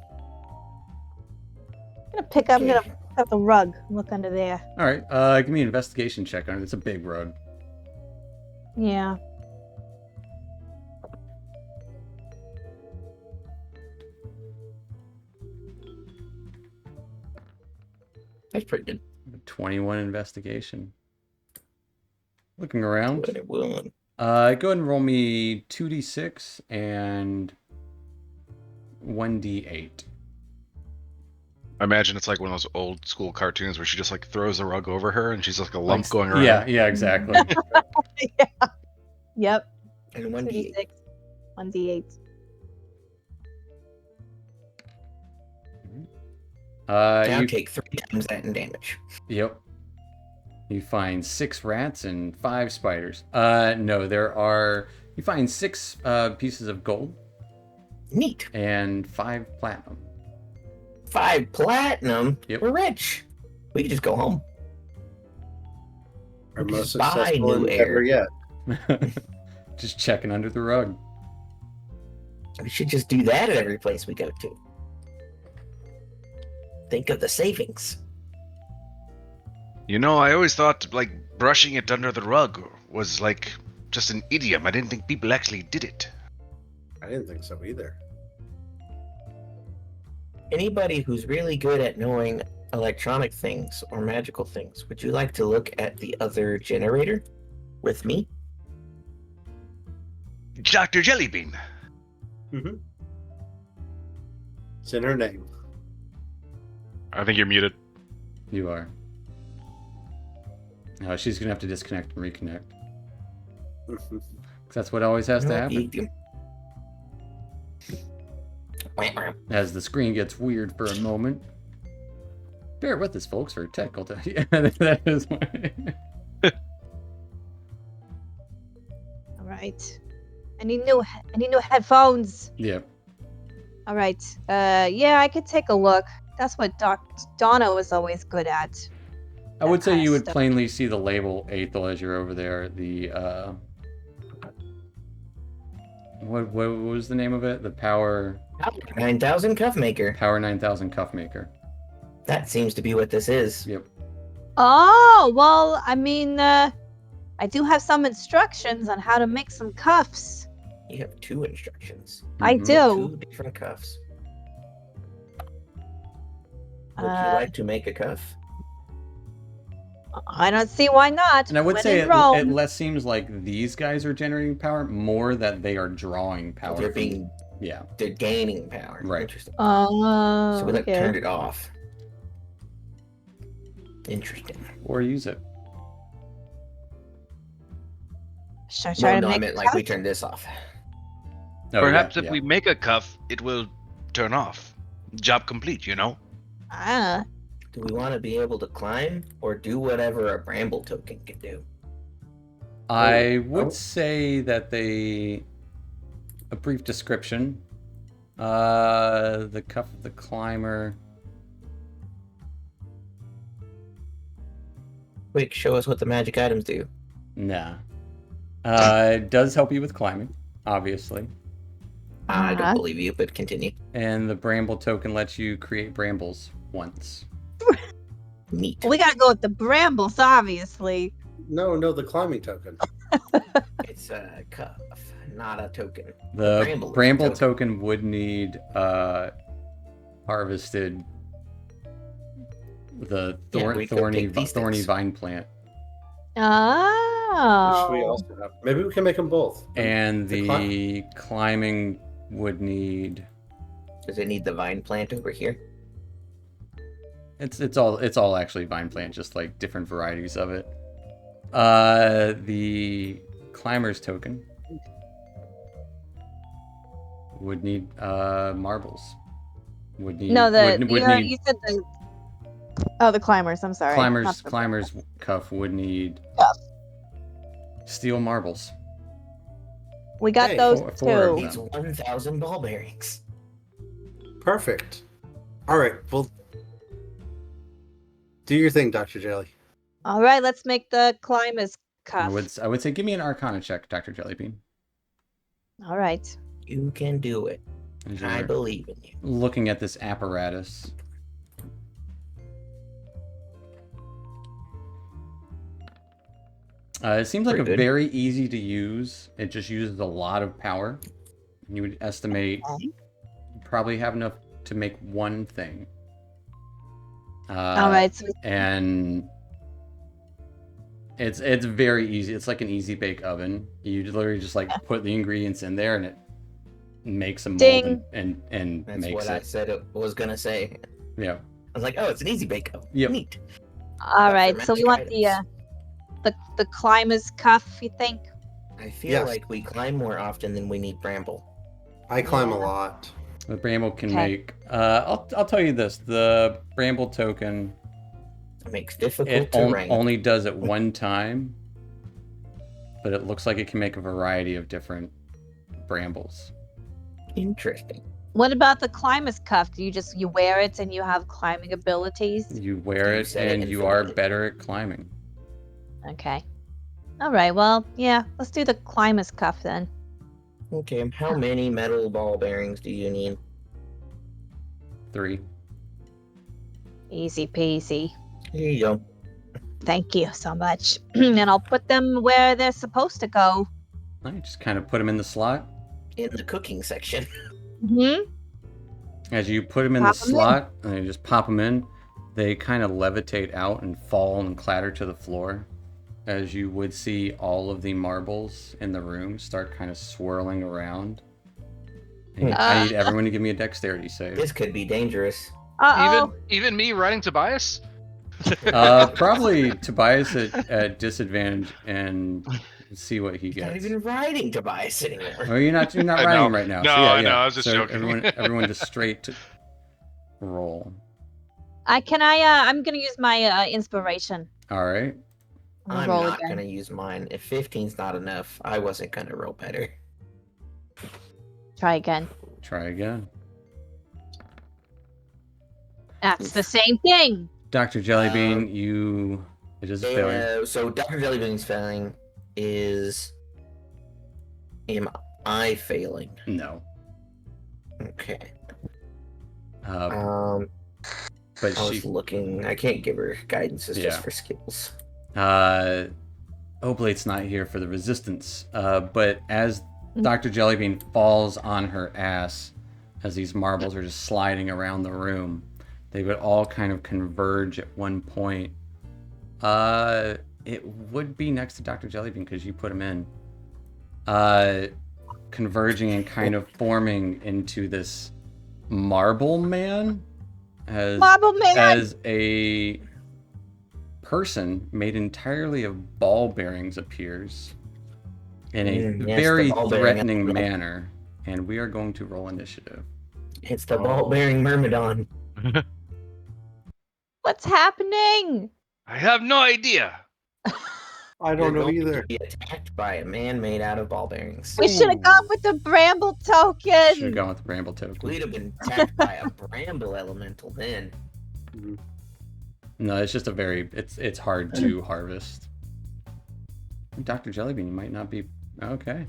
gonna pick up the rug. Look under there. All right. Give me an investigation check on it. It's a big rug. Yeah. That's pretty good. 21 investigation. Looking around. But it will. Go ahead and roll me 2d6 and 1d8. I imagine it's like one of those old school cartoons where she just like throws the rug over her and she's like a lump going around. Yeah, exactly. Yep. And 1d8. 2d6. 1d8. Now You, take 3 times that in damage. yep. You find 6 rats and 5 spiders. No, you find 6 pieces of gold Neat. and 5 platinum. 5 platinum. Yep. We're rich. We can just go home. Our We most just buy successful new endeavor air. yet. Just checking under the rug. We should just do that at every place we go to. Think of the savings. You know, I always thought, like, brushing it under the rug was, like, just an idiom. I didn't think people actually did it. I didn't think so either. Anybody who's really good at knowing electronic things or magical things, would you like to look at the other generator with me? Dr. Jellybean. Mm-hmm. It's in her name. I think you're muted. You are. She's gonna have to disconnect and reconnect. 'Cause that's what always has to happen. As the screen gets weird for a moment. Bear with us, folks, for technical time. Yeah, that is All right. I need new headphones. Yep. All right. Yeah, I could take a look. That's what Donna was always good at. I would say kinda you would stuff. plainly see the label Aethel as you're over there. The what was the name of it? The Power 9,000 Cuff Maker. 9000 Cuff Maker. That seems to be what this is. Yep. Oh, well, I mean, I do have some instructions on how to make some cuffs. You have 2 instructions. I Mhm. do. 2 different cuffs. Would you Uh, like to make a cuff? I don't see why not. And I would When say in it Rome. less seems like these guys are generating power, more that they are drawing power. They're from- yeah. they're gaining power. Right. Interesting. Oh, So we okay. turned it off. Interesting. Or use it. Should I try No, to I make meant a like we cuff? turned this off. Oh, Perhaps yeah, if yeah. we make a cuff, it will turn off. Job complete, you know? Ah, Do we want to be able to climb or do whatever a bramble token can do? I would Oh. say that a brief description. The Cuff of the Climber. Quick, show us what the magic items do. Nah. It does help you with climbing, obviously. I don't Uh-huh. believe you, but continue. And the Bramble token lets you create brambles once. Neat. we gotta go with the brambles, obviously. No, the climbing token. It's a cuff, not a token. The Bramble is a Bramble token. token would need harvested the Yeah, we could take these thorny things. vine plant. Oh. Which we also have. Maybe we can make them both. And The the climbing would need Does it need the vine plant over here? it's all actually vine plant, just like different varieties of it. The climber's token would need marbles. Would need No, would you need said the. Oh, the climbers. I'm sorry. not the- climbers cuff would need Cuff. steel marbles. We got Hey, those four too. of Needs 1,000 ball bearings. Perfect. All right. Well, do your thing, Dr. Jelly. All right, let's make the climbers I cuff. would say give me an Arcana check, Dr. Jellybean. All right. You can do it. As I you're believe in you. looking at this apparatus. It seems like Pretty a good. very easy to use. It just uses a lot of power. You would estimate you probably have enough to make one thing. All right. So And it's very easy. It's like an easy bake oven. You literally just like put the ingredients in there and it makes a mold Ding. and That's makes what I it. said it was gonna say. Yeah. I was like, oh, it's an easy bake oven. Yep. Neat. all for right. So we magic want the climbers cuff. You think? I feel Yes. like we climb more often than we need bramble. I climb a lot. The Bramble can Okay. make. I'll tell you this: the Bramble token It makes difficult it terrain. only does it one time, but it looks like it can make a variety of different brambles. Interesting. What about the climbers cuff? Do you wear it and you have climbing abilities? You wear You it said it and you are infinitely. better at climbing. Okay. All right. Well, yeah. Let's do the climbers cuff then. Okay, how many metal ball bearings do you need? 3. Easy peasy. Here you go. Thank you so much. And I'll put them where they're supposed to go. All right, just kind of put them in the slot. In the cooking section. Hmm. As you put them in the Pop 'em in. slot, and you just pop them in, they kind of levitate out and fall and clatter to the floor. As you would see all of the marbles in the room start kind of swirling around. And I need everyone to give me a dexterity save. This could be dangerous. Uh-oh. Even me riding Tobias? Probably Tobias at disadvantage and see what he He's not gets. even riding Tobias anymore. Oh, you're not I riding know. him right now. No, so yeah, I know, yeah. I was just so joking. Everyone just straight to roll. I'm gonna use my inspiration. All right. I'm I'm gonna roll not again. gonna use mine. If 15's not enough, I wasn't gonna roll better. Try again. Try again. That's the same thing. Dr. Jellybean, it is a failure. So Dr. Jellybean's failing is. Am I failing? No. Okay. But I she was looking. I can't give her guidance. It's Yeah. just for skills. Oblate's not here for the resistance. But as Dr. Jellybean falls on her ass, as these marbles are just sliding around the room, they would all kind of converge at one point. It would be next to Dr. Jellybean because you put him in. Converging and kind of forming into this marble man. Marble man! As a person made entirely of ball bearings appears in a Yes, very the ball bearing threatening element. manner, and we are going to roll initiative. It's the ball-bearing Myrmidon. What's happening? I have no idea. I don't know You're going either. to be attacked by a man made out of ball bearings. We should have gone with the bramble Should have token. gone with the bramble token. We'd have been attacked by a bramble elemental then. No, it's just it's hard to harvest. Dr. Jellybean, you might not be okay.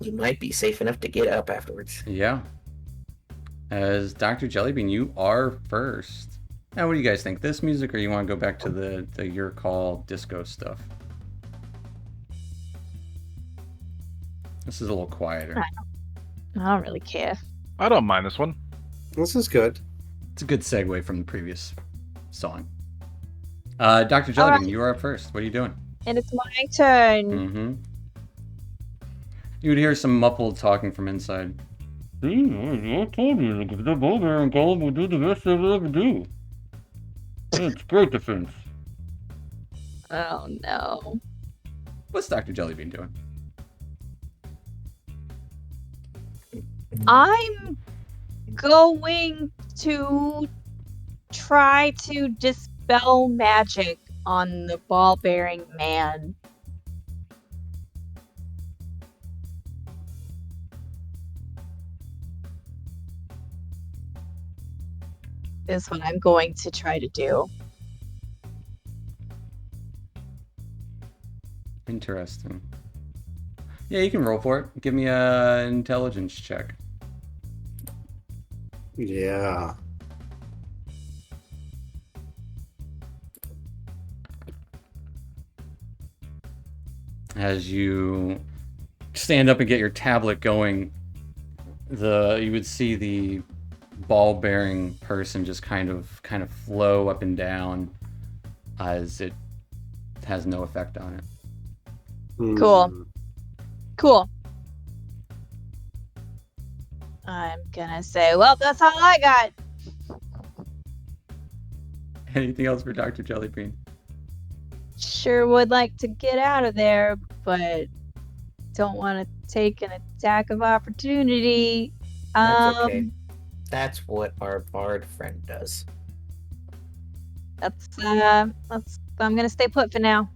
You might be safe enough to get up afterwards. Yeah. As Dr. Jellybean, you are first. Now, what do you guys think? This music, or you want to go back to the Your Call disco stuff? This is a little quieter. I don't really care. I don't mind this one. This is good. It's a good segue from the previous song. Dr. Jellybean, Alright. you are up first. What are you doing? And it's my turn. Mm-hmm. You would hear some muffled talking from inside. See, I told you, the ball bearing golem will do the best they will ever do. It's great defense. Oh no. What's Dr. Jellybean doing? I'm going to try to dispel magic on the ball bearing man. Is what I'm going to try to do. Interesting. Yeah, you can roll for it. Give me an intelligence check. Yeah. As you stand up and get your tablet going, you would see the ball bearing person just kind of flow up and down as it has no effect on it. Cool. Cool. I'm gonna say, well, that's all I got. Anything else for Dr. Jellybean? Sure would like to get out of there, but don't want to take an attack of opportunity. That's okay. That's what our bard friend does. I'm gonna stay put for now.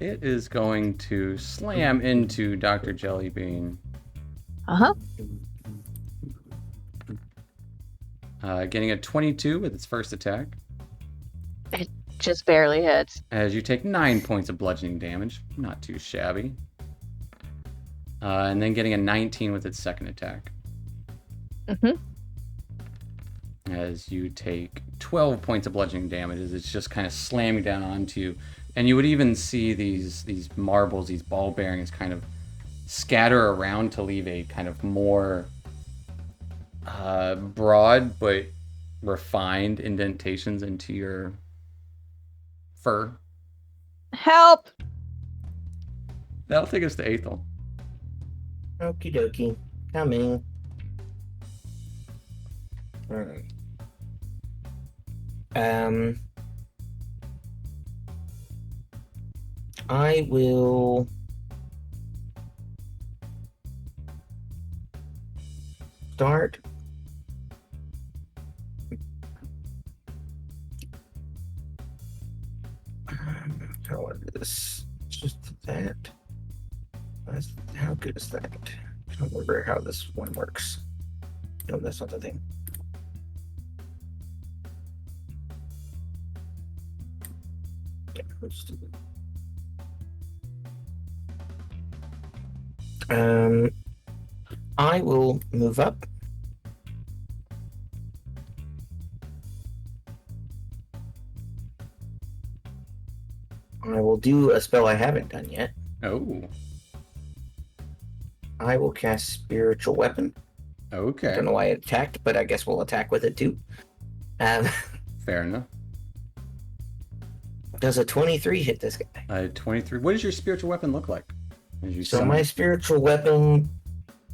It is going to slam into Dr. Jellybean. Uh-huh. Getting a 22 with its first attack. Just barely hits. As you take 9 points of bludgeoning damage. Not too shabby. And then getting a 19 with its second attack. Mm-hmm. As you take 12 points of bludgeoning damage as it's just kind of slamming down onto you. And you would even see these marbles, these ball bearings kind of scatter around to leave a kind of more broad but refined indentations into your fur. Help! That'll take us to Aethel. Okie dokie. Coming. Alright. I will start. How what is this? Just that. How good is that? I don't remember how this one works. No, that's not the thing. Yeah, let's do it. I will move up. I will do a spell I haven't done yet. Oh, I will cast Spiritual Weapon. I okay. don't know why it attacked, but I guess we'll attack with it too. Fair enough. Does a 23 hit this guy? 23. What does your spiritual weapon look like? As you So summon my it? spiritual weapon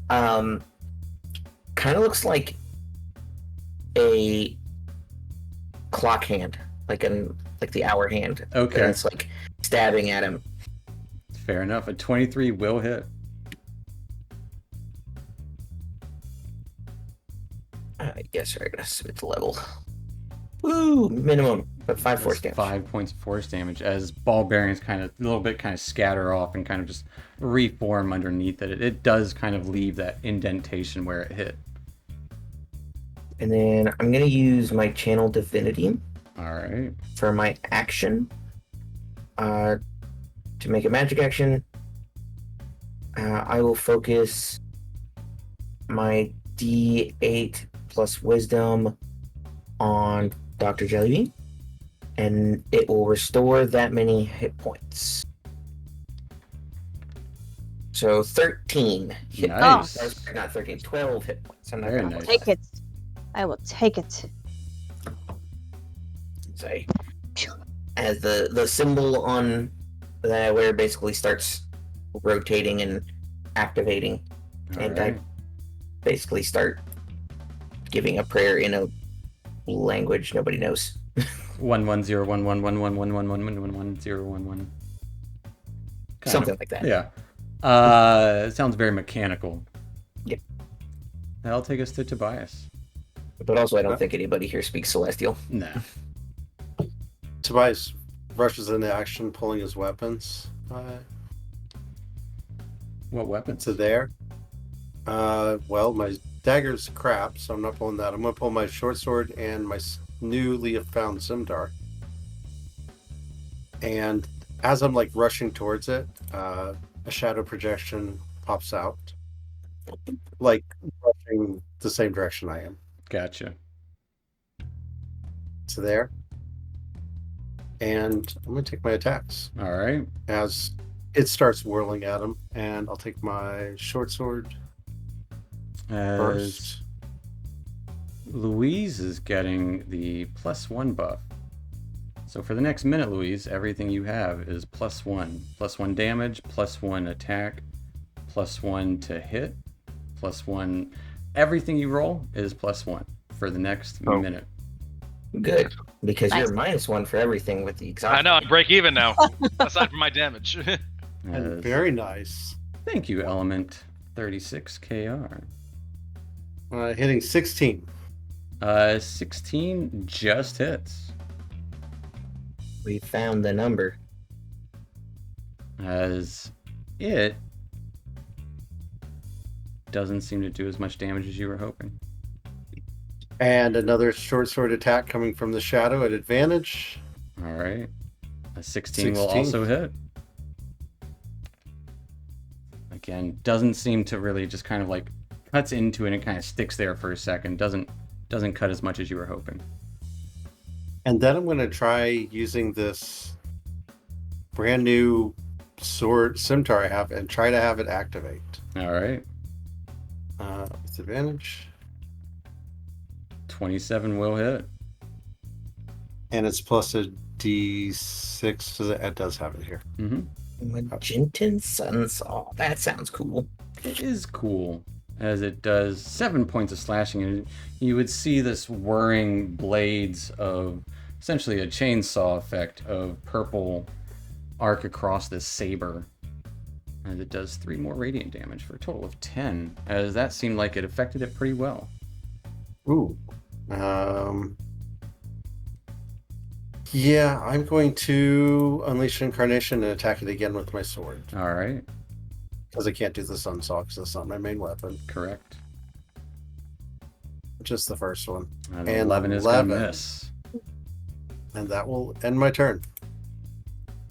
kind of looks like a clock hand, like the hour hand. Okay. And it's like stabbing at him. Fair enough. A 23 will hit. Yes, I gotta submit the level. Woo! Minimum, but 5 force damage. 5 points of force damage as ball bearings kind of a little bit kind of scatter off and kind of just reform underneath it. It does kind of leave that indentation where it hit. And then I'm gonna use my Channel Divinity All right. for my action. To make a magic action, I will focus my D8 plus Wisdom on Dr. Jellybean, and it will restore that many hit points. So 13 hit Nice. points. Oh, not 13, 12 hit points. I'm not Very gonna nice. Take it. I will take it. Say, as the symbol on that where it basically starts rotating and activating, All and right. I basically start giving a prayer in a language nobody knows. 110111111111011. Something like that. Yeah. It sounds very mechanical. Yeah. That'll take us to Tobias. But also, I don't think anybody here speaks Celestial. Nah. Tobias rushes into action, pulling his weapons. What weapons? To there. Well, my dagger's crap, so I'm not pulling that. I'm going to pull my short sword and my newly found scimitar. And as I'm like rushing towards it, a shadow projection pops out, like rushing the same direction I am. Gotcha. To there. And I'm going to take my attacks All right. as it starts whirling at him. And I'll take my short sword As first. Louise is getting the +1 buff. So for the next minute, Louise, everything you have is +1. +1 damage, +1 attack, +1 to hit, +1. Everything you roll is +1 for the next minute. Good, because Nice. you're -1 for everything with the I exhaust. know, I break even now, aside from my damage. And As- very nice. Thank you, Element 36 KR. Hitting 16. 16 just hits. We found the number. As it doesn't seem to do as much damage as you were hoping. And another short sword attack coming from the shadow at advantage. All right. A 16 will 16. also hit. Again, doesn't seem to really just kind of like cuts into it and it kind of sticks there for a second. Doesn't cut as much as you were hoping. And then I'm going to try using this brand new sword scimitar I have and try to have it activate. All right. With advantage. 27 will hit. And it's plus a D6, so it does have it here. Mm-hmm. Magenta Sunsaw. That sounds cool. It is cool, as it does 7 points of slashing, and you would see this whirring blades of essentially a chainsaw effect of purple arc across this saber. And it does 3 more radiant damage for a total of 10, as that seemed like it affected it pretty well. Ooh. Yeah, I'm going to unleash Incarnation and attack it again with my sword. All right, Because I can't do the Sunsaw because that's not my main weapon. correct. Just the first one. And And 11 is going to 11. miss. And that will end my turn.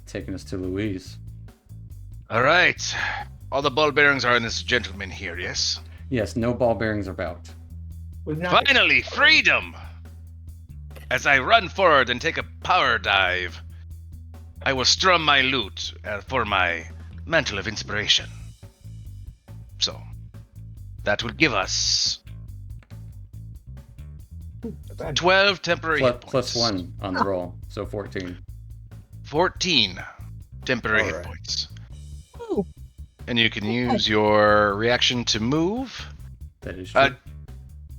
Taking us to Louise. All right. All the ball bearings are in this gentleman here, yes? Yes, no ball bearings about. We've not Finally, freedom! As I run forward and take a power dive, I will strum my lute for my mantle of inspiration. So, that will give us 12 temporary hit Plus points. 1 on the roll, so 14. 14 temporary hit Alright. points. Ooh. And you can use your reaction to move. That is true.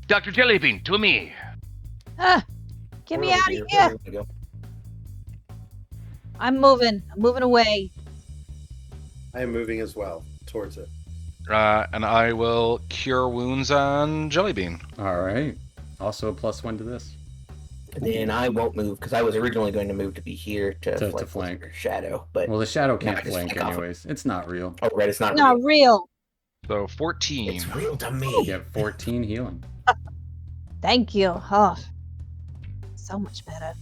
Dr. Jellybean, to me. Get me We're out over of Where here. do we go? I'm moving away. I am moving as well towards it. And I will cure wounds on Jellybean. All right. Also a plus 1 to this. And then I won't move because I was originally going to move to be here to, To flank flank. with Shadow. But Well, the shadow No, can't I just flank flank off. anyways. It's not real. oh, right, it's not Not real. real. So 14. It's real to me. You get 14 healing. Thank you. Oh, so much better.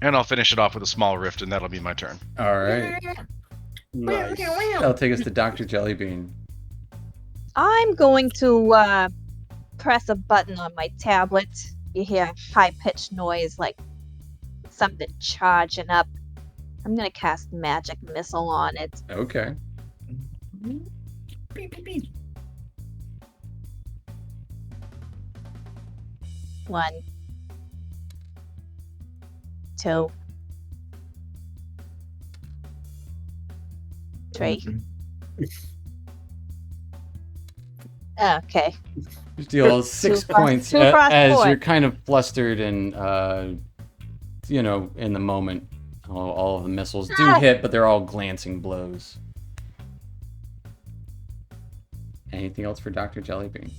And I'll finish it off with a small rift, and that'll be my turn. All right. Nice. That'll take us to Dr. Jellybean. I'm going to press a button on my tablet. You hear a high-pitched noise like something charging up. I'm gonna cast Magic Missile on it. Okay. Beep, beep, beep. 1, 2, 3. Okay. You deal 6 across- points 2 across as 4. you're kind of flustered and, in the moment. All of the missiles do hit, but they're all glancing blows. Anything else for Dr. Jellybean?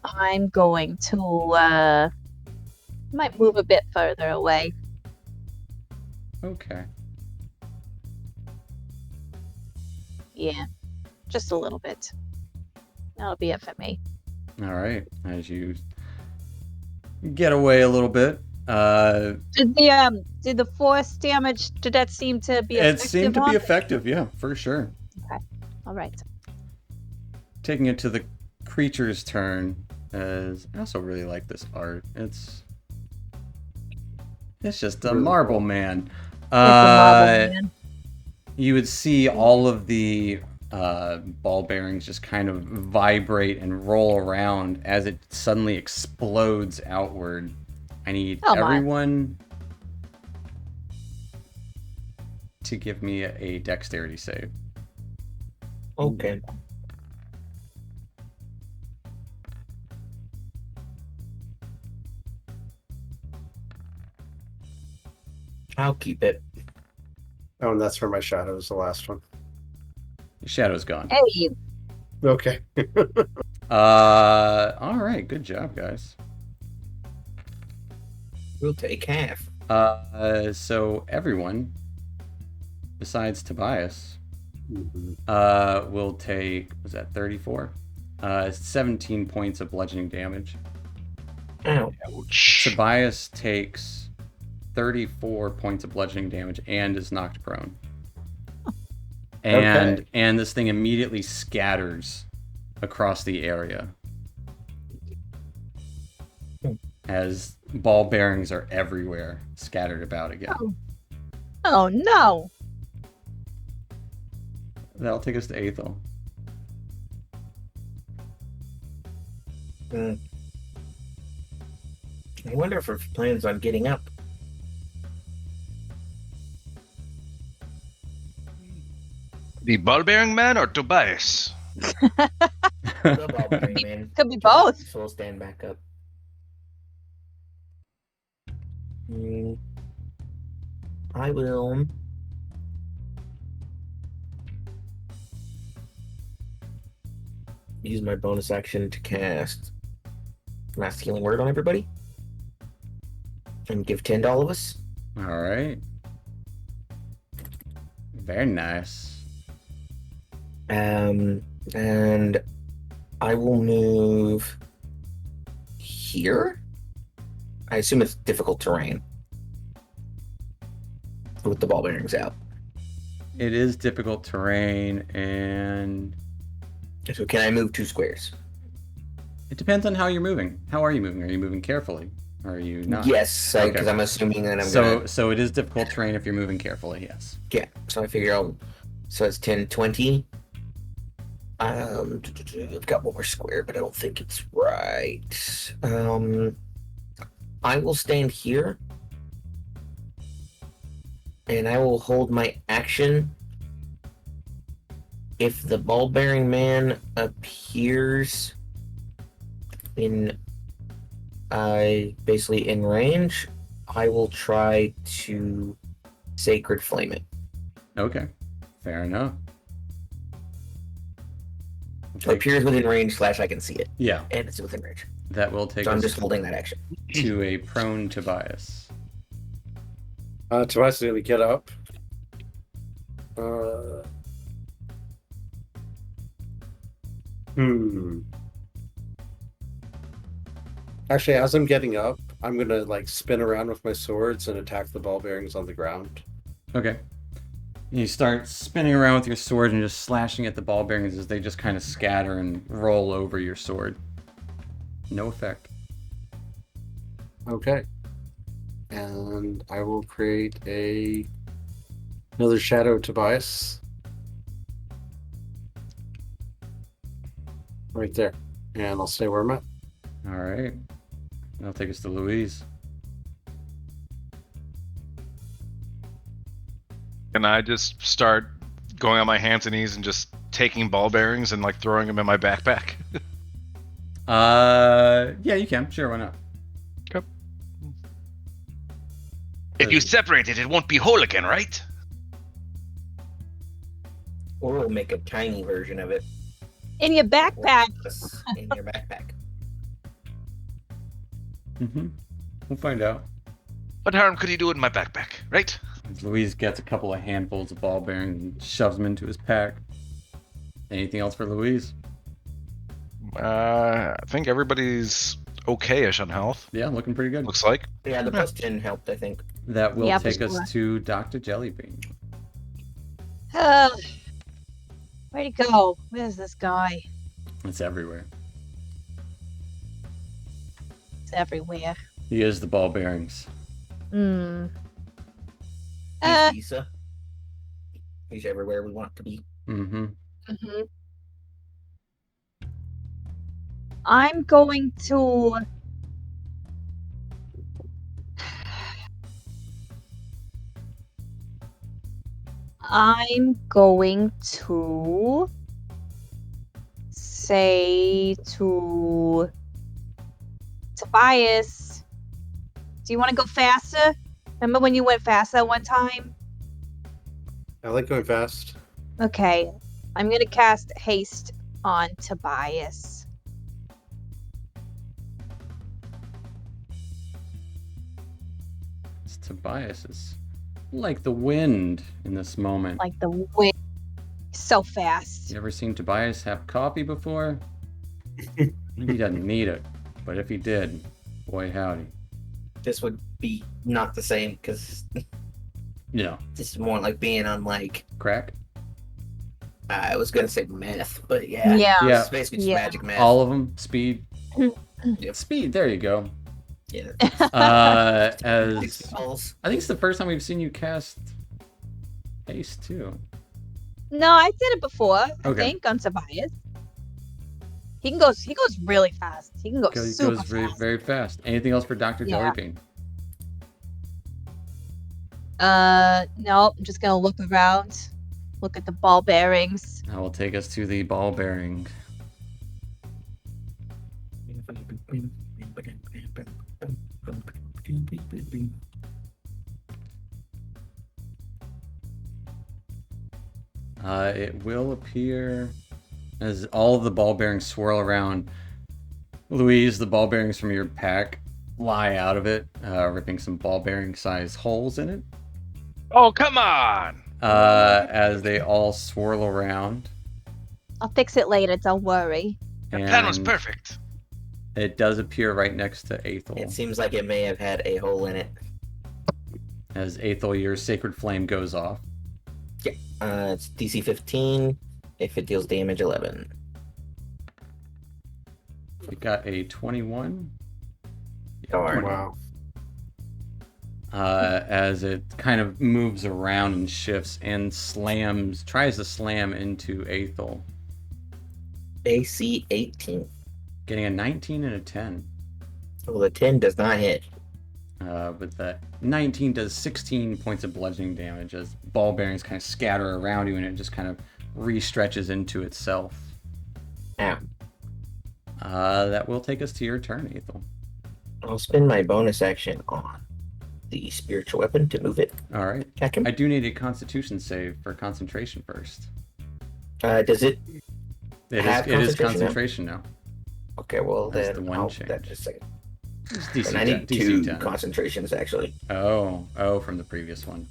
I'm going to might move a bit further away. Okay. Yeah, just a little bit. That'll be it for me. All right. As you get away a little bit, Did the force damage? Did that seem to be it effective? seemed to be on? effective. Yeah, for sure. All right. Taking it to the creature's turn, as I also really like this art. It's just a Really marble cool. man. It's a marble man. You would see all of the ball bearings just kind of vibrate and roll around as it suddenly explodes outward. I need Oh, my. everyone to give me a dexterity save. Okay. I'll keep it. Oh, and that's for my shadows, the last one. Shadow's gone. Hey, Okay. All right, good job, guys. We'll take half. So everyone, besides Tobias, Mhm. will take, was that 34? 17 points of bludgeoning damage. Ow. Ouch. Tobias takes 34 points of bludgeoning damage and is knocked prone. and this thing immediately scatters across the area as ball bearings are everywhere, scattered about again. Oh no! That'll take us to Aethel. I wonder if it plans on getting up. The ball bearing man or Tobias? The ball bearing man. Could be both. So we'll stand back up. I will. Use my bonus action to cast Last Healing Word on everybody. And give 10 to all of us. All right. Very nice. And I will move here. I assume it's difficult terrain with the ball bearings out. It is difficult terrain, and So can I move 2 squares? it depends on how you're moving. How are you moving? Are you moving carefully? Or are you not? Yes, Okay. because I'm assuming that I'm So so it is difficult terrain if you're moving carefully, yes. Yeah, so I figure I'll. So it's 10, 20. I've got one more square, but I don't think it's right. I will stand here. And I will hold my action. If the ball bearing man appears in basically in range, I will try to Sacred Flame it. Okay. Fair enough. So it appears within range / I can see it. Yeah, And it's within range. that will take So I'm us just holding that action. to a prone Tobias. Tobias is going to get up. Actually, as I'm getting up, I'm going to like spin around with my swords and attack the ball bearings on the ground. Okay. You start spinning around with your sword and just slashing at the ball bearings as they just kind of scatter and roll over your sword. No effect. Okay. And I will create another Shadow Tobias. Right there. And I'll stay where I'm at. All right. That'll take us to Louise. Can I just start going on my hands and knees and just taking ball bearings and like throwing them in my backpack? Yeah, you can. Sure, why not? Okay. If you separate it, it won't be whole again, right? Or we'll make a tiny version of it. In your backpack. In your backpack. Mm-hmm. We'll find out. What harm could he do in my backpack, right? As Louise gets a couple of handfuls of ball bearings and shoves them into his pack. Anything else for Louise? I think everybody's okay-ish on health. Yeah, looking pretty good. Looks like. Yeah, the plus 10 helped, I think. That will Yeah, take for us sure. to Dr. Jellybean. Where'd he go? Where's this guy? It's everywhere. It's everywhere. He is the ball bearings. Hmm. He's Lisa. He's everywhere we want to be. Mm-hmm. Mhm. I'm going to. I'm going to say to Tobias, do you want to go faster? Remember when you went fast that one time? I like going fast. Okay, I'm going to cast haste on Tobias. It's Tobias is like the wind in this moment. Like the wind. So fast. You ever seen Tobias have coffee before? He doesn't need it, but if he did, boy howdy. This would be not the same because You know, this is more like being on like crack. I was gonna say math, but yeah. Yeah. Yeah. It's basically just Yeah. magic math. All of them. Speed. Yep. Speed. There you go. Yeah. As Spells. I think it's the first time we've seen you cast haste too. No, I did it before. I Okay. think on Tobias. He goes really fast. He can go It super goes very, fast. very fast. Anything else for Dr. Yeah. Jellybean? No, I'm just gonna look around. Look at the ball bearings. That will take us to the ball bearing. It will appear as all of the ball bearings swirl around. Louise, the ball bearings from your pack fly out of it, ripping some ball bearing size holes in it. Oh, come on! As they all swirl around. I'll fix it later. Don't worry. The plan was And perfect. it does appear right next to Aethel. It seems like it may have had a hole in it. As Aethel, your sacred flame goes off. It's DC 15. If it deals damage, 11. We got a 21. Darn. Wow. As it kind of moves around and shifts and tries to slam into Aethel. AC 18. Getting a 19 and a 10. Well, the 10 does not hit. But the 19 does 16 points of bludgeoning damage as ball bearings kind of scatter around you and it just kind of re-stretches into itself. Ow. That will take us to your turn, Aethel. I'll spend my bonus action on the spiritual weapon to move it. All right. Attack him. I do need a Constitution save for concentration first. Does it? It Have is concentration now? concentration now. Okay, well That's then the one I'll change. that just a second. It's DC And I 10. need DC 2 10. concentrations actually. Oh, from the previous one.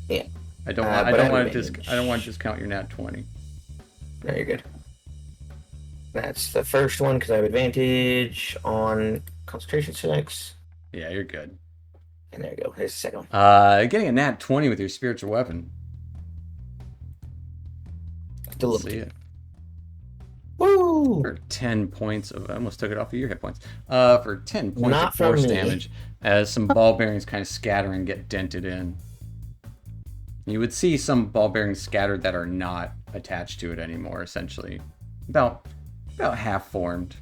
Yeah. I don't But want I to have I don't want to discount your nat 20. No, you're good. That's the first one because I have advantage on concentration checks. Yeah, you're good. And there you go. Here's the second one. Getting a nat 20 with your spiritual weapon. Still Let's level see 2. it. Woo! For 10 points of, I almost took it off of your hit points. For 10 points Not of force from me. damage, as some ball bearings kind of scatter and get dented in. You would see some ball bearings scattered that are not attached to it anymore, essentially. About half formed.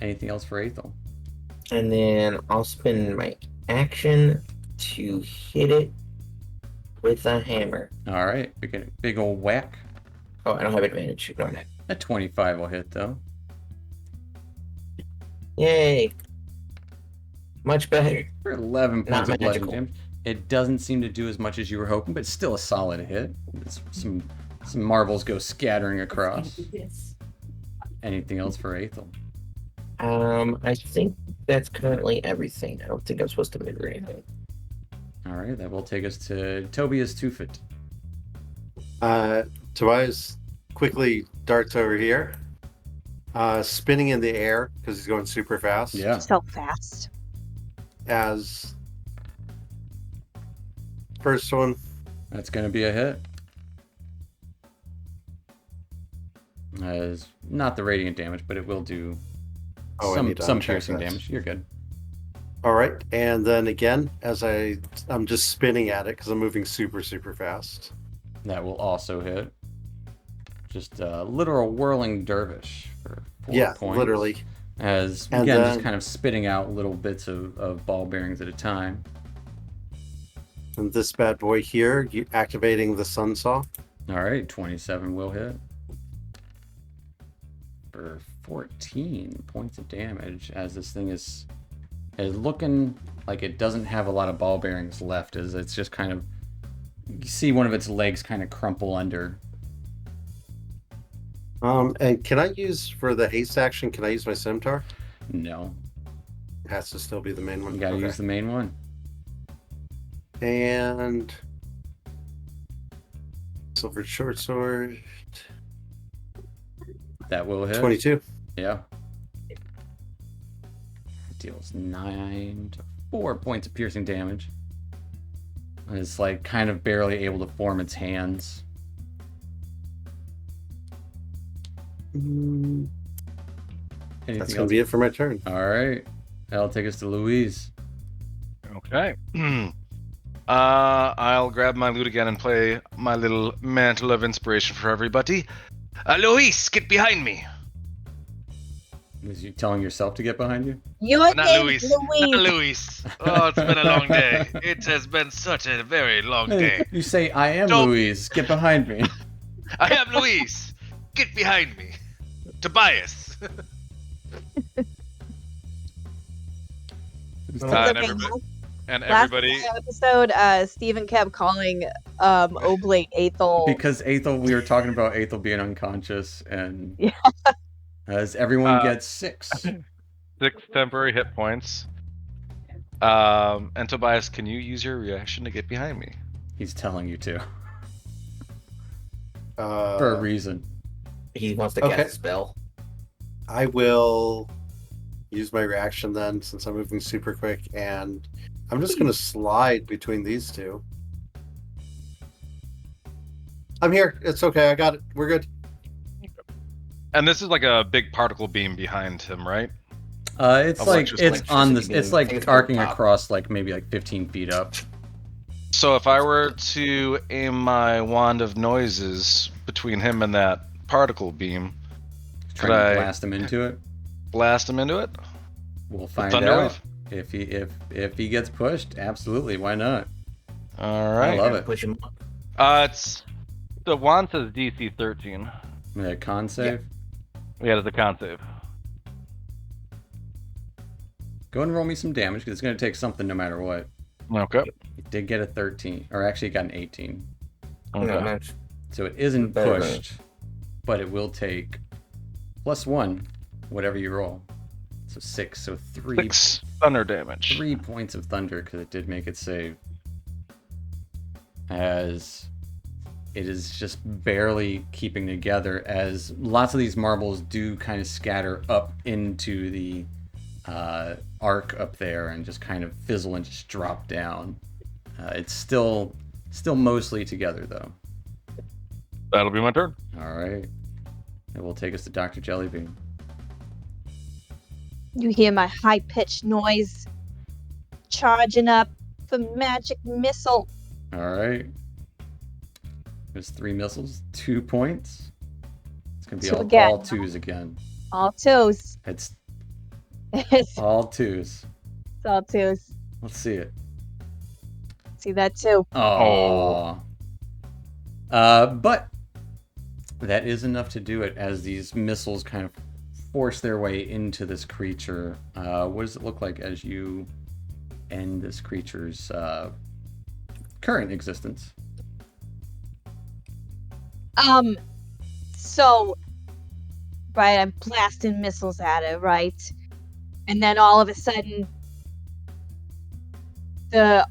Anything else for Aethel? And then I'll spend my action to hit it with a hammer. All right, we get a big old whack. Oh, I don't have advantage. Ignore that. A 25 will hit, though. Yay! Much better. For 11 points Not of bludgeoning magical. damage. It doesn't seem to do as much as you were hoping, but still a solid hit. Some marbles go scattering across. Anything else for Aethel? I think that's currently everything. I don't think I'm supposed to move or anything. All right, that will take us to Tobias Twofoot. Tobias quickly darts over here, spinning in the air because he's going super fast. Yeah. So fast. As first one, That's going to be a hit. As not the radiant damage, but it will do I need to some uncheck piercing this. damage. You're good. All right, and then again, as I'm just spinning at it because I'm moving super fast. That will also hit. Just a literal whirling dervish for 4 points. Literally. As, And again, then- just kind of spitting out little bits of ball bearings at a time. And this bad boy here, activating the sun saw. All right, 27 will hit. For 14 points of damage, as this thing is looking like it doesn't have a lot of ball bearings left, as it's just kind of, you see one of its legs kind of crumple under. And can I use for the haste action? Can I use my scimitar? No, It has to still be the main one. you gotta Okay. use the main one. And silver short sword. That will hit. 22. Yeah. Deals 9 to 4 points of piercing damage. And it's like kind of barely able to form its hands. That's Anything gonna else? be it for my turn. All right. That'll take us to Louise. Okay. I'll grab my lute again and play my little mantle of inspiration for everybody. Luis, get behind me. Was you telling yourself to get behind you? Your Not name, Luis. Louise. Not Luis. Oh, it's been a long day. It has been such a very long day. You say, I am Don't- Louise. Get behind me. I am Luis. Get behind me. Tobias. It's and okay. everybody- And Last everybody. episode, Stephen kept calling Oblate Aethel. Because Aethel, we were talking about Aethel being unconscious, and Yeah. as everyone Uh, gets 6. 6 temporary hit points. And Tobias, can you use your reaction to get behind me? He's telling you to. For a reason. He wants to cast Okay. a spell. I will use my reaction then, since I'm moving super quick, and I'm just gonna slide between these two. I'm here. It's okay. I got it. We're good. And this is like a big particle beam behind him, right? It's like Electricity it's on this. beam. It's I think like it's arcing on top. across like maybe like 15 feet up. So if I were to aim my wand of noises between him and that particle beam, Trying I- to blast him into it. blast him into it? We'll find thunder out. wave? If he gets pushed, absolutely. Why not? All I right. love it. Push him up. It's the wand says DC 13. Yeah, con save. Yeah, it's a con save. Go and roll me some damage because it's going to take something no matter what. Okay. He did get a 13, or actually he got an 18. Okay. No, no. So it isn't Better than- pushed, but it will take +1, whatever you roll. So 6, so 3 6 thunder damage. 3 points of thunder because it did make it save. As it is just barely keeping together, as lots of these marbles do kind of scatter up into the arc up there and just kind of fizzle and just drop down. It's still mostly together though. That'll be my turn. All right, it will take us to Dr. Jellybean. You hear my high-pitched noise charging up for magic missile. All right, there's 3 missiles, 2 points. It's gonna be Two all again. 2s again. All twos. It's It's all 2s. all twos. Let's see it. See that too. Oh. But that is enough to do it as these missiles kind of force their way into this creature. What does it look like as you end this creature's current existence? So, right, I'm blasting missiles at it, right? And then all of a sudden,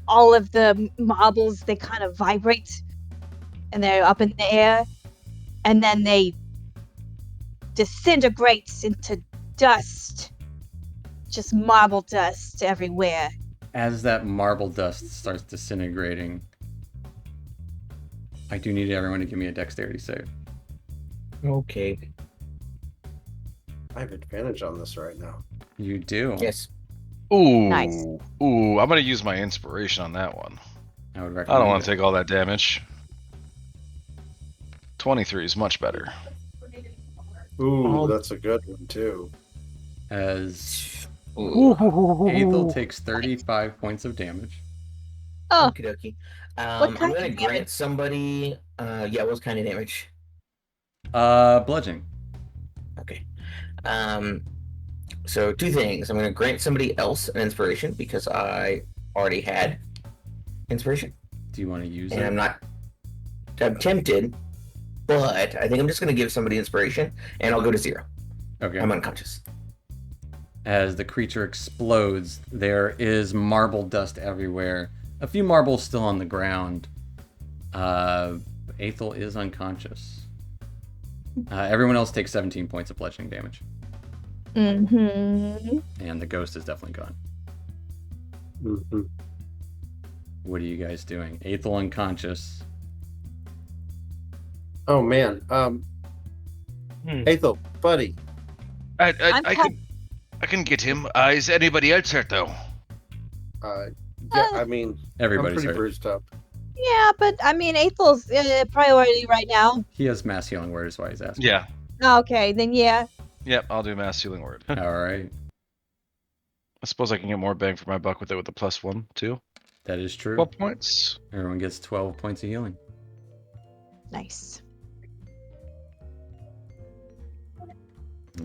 all of the marbles, they kind of vibrate, and they're up in the air, and then they disintegrate into dust. Just marble dust everywhere. As that marble dust starts disintegrating, I do need everyone to give me a dexterity save. Okay. I have advantage on this right now. You do. Yes. Ooh. Nice. Ooh, I'm going to use my inspiration on that one. I would I recommend don't want it. to take all that damage. 23 is much better. Ooh, that's a good one too. As Ooh. Aethel takes 35 points of damage. Oh, Okie dokie. What I'm kind gonna of grant damage? somebody. Yeah, what kind of damage? Bludgeoning. Okay. So 2 things. I'm gonna grant somebody else an inspiration because I already had inspiration, Do you want to use and it? I'm tempted, but I think I'm just gonna give somebody inspiration, and I'll go to 0. Okay. I'm unconscious. As the creature explodes, there is marble dust everywhere. A few marbles still on the ground. Aethel is unconscious. Everyone else takes 17 points of bludgeoning damage. mm-hmm. And the ghost is definitely gone. Mhm. What are you guys doing? Aethel unconscious. Oh man. Ethel, buddy. I I'm can get him. Is anybody else hurt though? Yeah, I mean, I'm Everybody's pretty hurt. bruised up. Yeah, but I mean, Ethel's priority right now. He has mass healing word, is why he's asking. Yeah. Okay, then yeah. Yep, I'll do mass healing word. All right. I suppose I can get more bang for my buck with it with a +1 too. That is true. 12 points. Everyone gets 12 points of healing. Nice.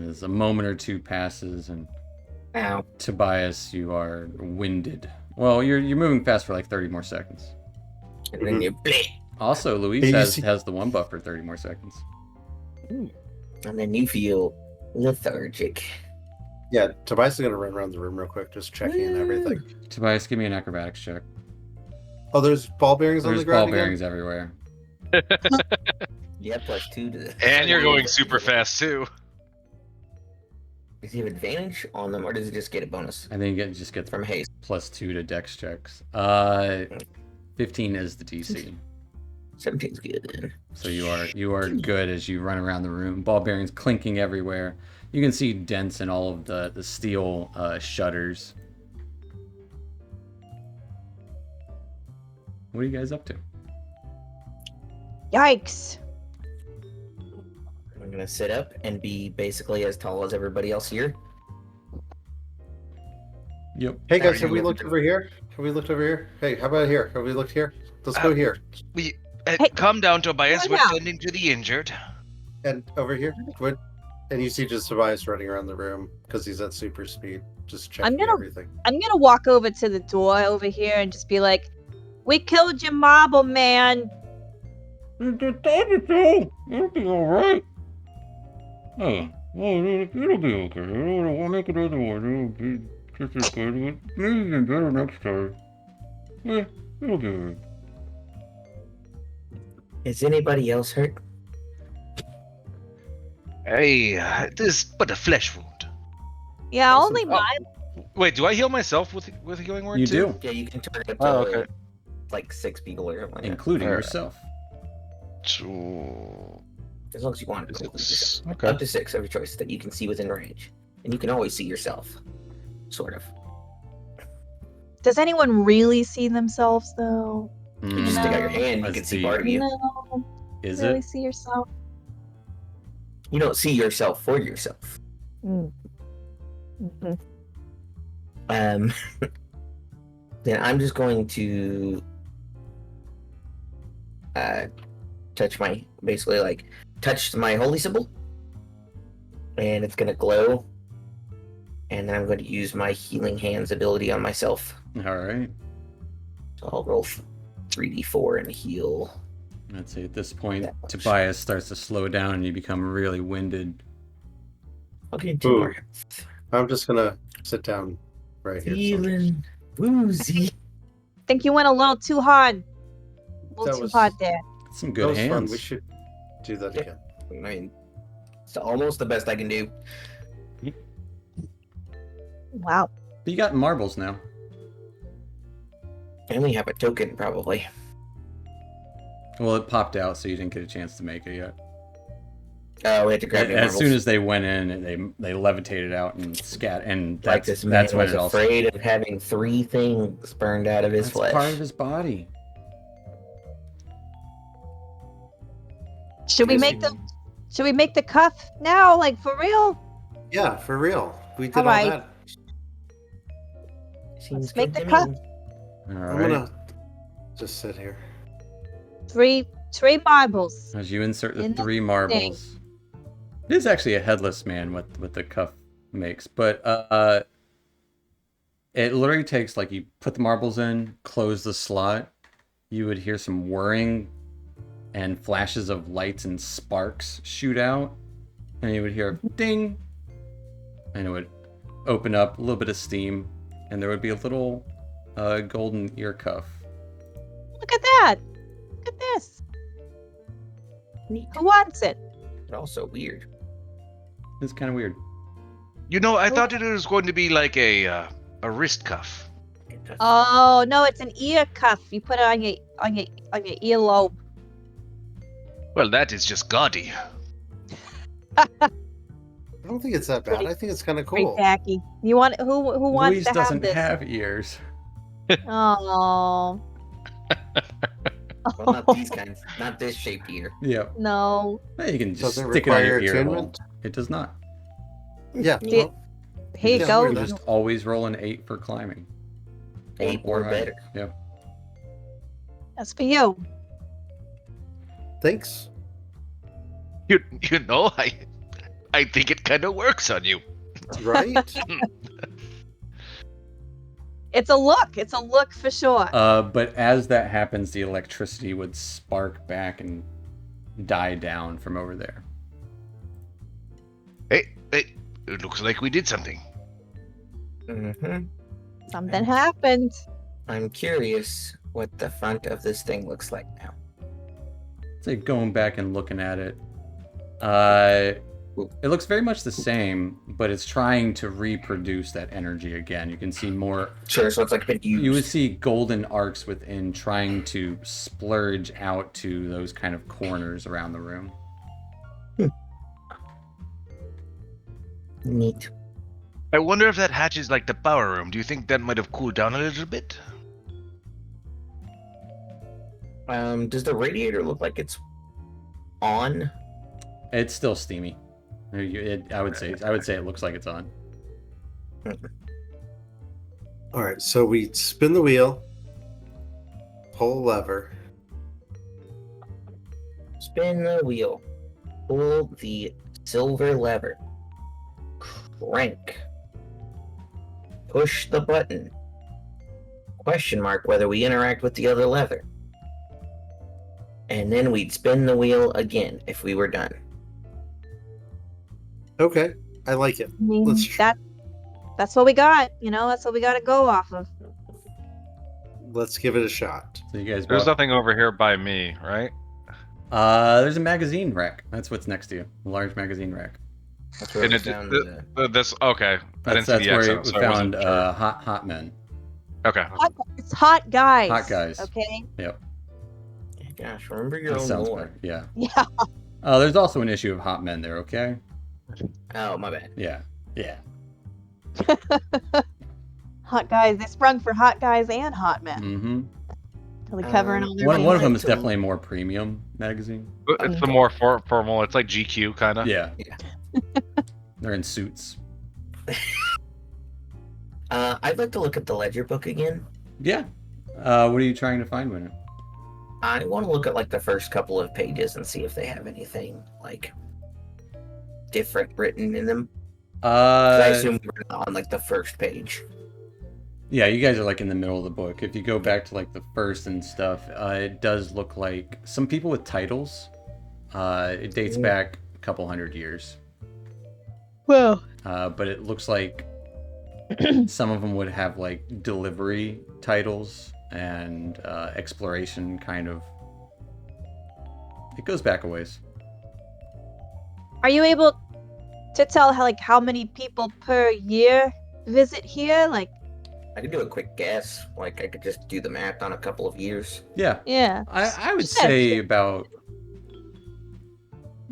As a moment or two passes, and Ow. Tobias, you are winded. Well, you're moving fast for like 30 more seconds. And then you bleh. Also, Luis Hey, you has, see- has the one buff for 30 more seconds. And then you feel lethargic. Yeah, Tobias is gonna run around the room real quick, just checking in everything. Tobias, give me an acrobatics check. Oh, there's ball bearings on There's the ground ball again? bearings everywhere. Yeah, +2 to the. And you're going super fast too. Does he have advantage on them, or does he just get a bonus I think it just gets from haste? +2 to dex checks. 15 is the DC. 17's good. So you are good as you run around the room. Ball bearings clinking everywhere. You can see dents in all of the steel shutters. What are you guys up to? Yikes. I'm gonna sit up and be basically as tall as everybody else here. Yep. Hey guys, Sorry, have we you looked have- over here? Have we looked over here? Hey, how about here? Have we looked here? Let's go here. We Hey, calm down, Tobias. calm We're down. tending to the injured. And over here? What? And you see just Tobias running around the room because he's at super speed, just checking gonna- everything. I'm gonna walk over to the door over here and just be like, "We killed your marble man." It'll be alright. Oh, well, it'll be okay. We'll make it otherwise. It'll be just as good. Maybe even better next time. Yeah, it'll be alright. Is anybody else hurt? Hey, this is but a flesh wound. Yeah, Awesome. only Oh. mine. Wait, do I heal myself with healing word You too? do, Yeah, you can target up to Oh, okay. like 6 people or something like that. including Alright. yourself. So, As long as you want to include yourself. okay. Up to 6 of your choice that you can see within range. And you can always see yourself. Sort of. Does anyone really see themselves though? You just stick out your No. hand, you Let's can see see. part of you. No, Is really it? see yourself. You don't see yourself for yourself. Mm. Mhm. Then I'm just going to touch my touch my holy symbol, and it's gonna glow, and then I'm going to use my healing hands ability on myself. Alright. So I'll roll 3d4 and heal. Let's see, at this point, That works. Tobias starts to slow down and you become really winded. Okay, 2 Ooh. more. I'm just gonna sit down right here. Feeling woozy. Think you went a little too hard. A little That too was- hard there. Some That good was fun. hands. We should do that Yeah. again. I mean, it's almost the best I can do. Wow. But you got marbles now. I only have a token, probably. Well, it popped out, so you didn't get a chance to make it yet. Oh, we had to grab As soon as they went in, they levitated out and scat, and like that's this man that's when was it all. afraid of having 3 things burned out of his That's flesh. part of his body. Should we Yes, make you- the Should we make the cuff now? Like for real? Yeah, for real. We did all Alright. that. Seems Let's make good the to cut. me. All I'm right. gonna just sit here. Three marbles. As you insert the In the 3 marbles, it is actually a headless man what the cuff makes, but it literally takes, like, you put the marbles in, close the slot, you would hear some whirring and flashes of lights and sparks shoot out, and you would hear ding, and it would open up, a little bit of steam, and there would be a little golden ear cuff. Look at that. Look at this. Neat. Who wants it? But also weird. It's kind of weird. You know, I thought it was going to be like a wrist cuff. Oh no, it's an ear cuff. You put it on your earlobe. Well, that is just gaudy. I don't think it's that bad. I think it's kind of Pretty cool. tacky. You want who wants Louise to have doesn't this? have ears. Oh. Well, not these kinds. Not this shaped ear. Yep. No. Well, you can just Does it stick it on your require ear hole. attunement? It does not. Yeah. Yeah. Well, Here you Yeah, go. we're You done. just always roll an 8 for climbing. 8 or higher. better. Yep. That's for you. thanks. You know, I think it kind of works on you. Right? It's a look. It's a look for sure. But as that happens, the electricity would spark back and die down from over there. Hey, it looks like we did something. Mm-hmm. Something happened. I'm curious what the front of this thing looks like now. It's like going back and looking at it. It looks very much the same, but it's trying to reproduce that energy again. You can see more. Sure, so it's like been used. You would see golden arcs within trying to splurge out to those kind of corners around the room. Neat. I wonder if that hatch is like the power room. Do you think that might have cooled down a little bit? Does the radiator look like it's on? It's still steamy. I would say it looks like it's on. All right. So we spin the wheel, pull a lever. Spin the wheel. Pull the silver lever. Crank. Push the button. Question mark whether we interact with the other lever. And then we'd spin the wheel again if we were done. Okay. I like it. I mean, Let's that's what we got. You know, that's what we got to go off of. Let's give it a shot. So you guys There's walk- nothing over here by me, right? There's a magazine rack. That's what's next to you. A large magazine rack. That's where And we it- found the- the... This okay. I didn't That's see the where accent, we so I wasn't found sure. hot men. Okay. It's hot guys. Hot guys. Okay. Gosh, remember your That own sounds lore. better. Yeah. Yeah. There's also an issue of hot men there. Okay. Oh, my bad. Yeah. Yeah. Hot guys. They sprung for hot guys and hot men. Mm-hmm. Really covering all their One of them bases. is definitely a more premium magazine. It's the more formal. It's like GQ kind of. Yeah. Yeah. They're in suits. I'd like to look at the ledger book again. Yeah. What are you trying to find with it? I want to look at like the first couple of pages and see if they have anything like different written in them. 'Cause I assume we're on like the first page. Yeah, you guys are like in the middle of the book. If you go back to like the first and stuff, it does look like some people with titles. It dates back a couple hundred years. Well, But it looks like some of them would have like delivery titles and exploration kind of. It goes back a ways. are you able to tell how many people per year visit here? Like, I could do a quick guess. Like I could just do the math on a couple of years. Yeah, yeah. I would Yeah. say about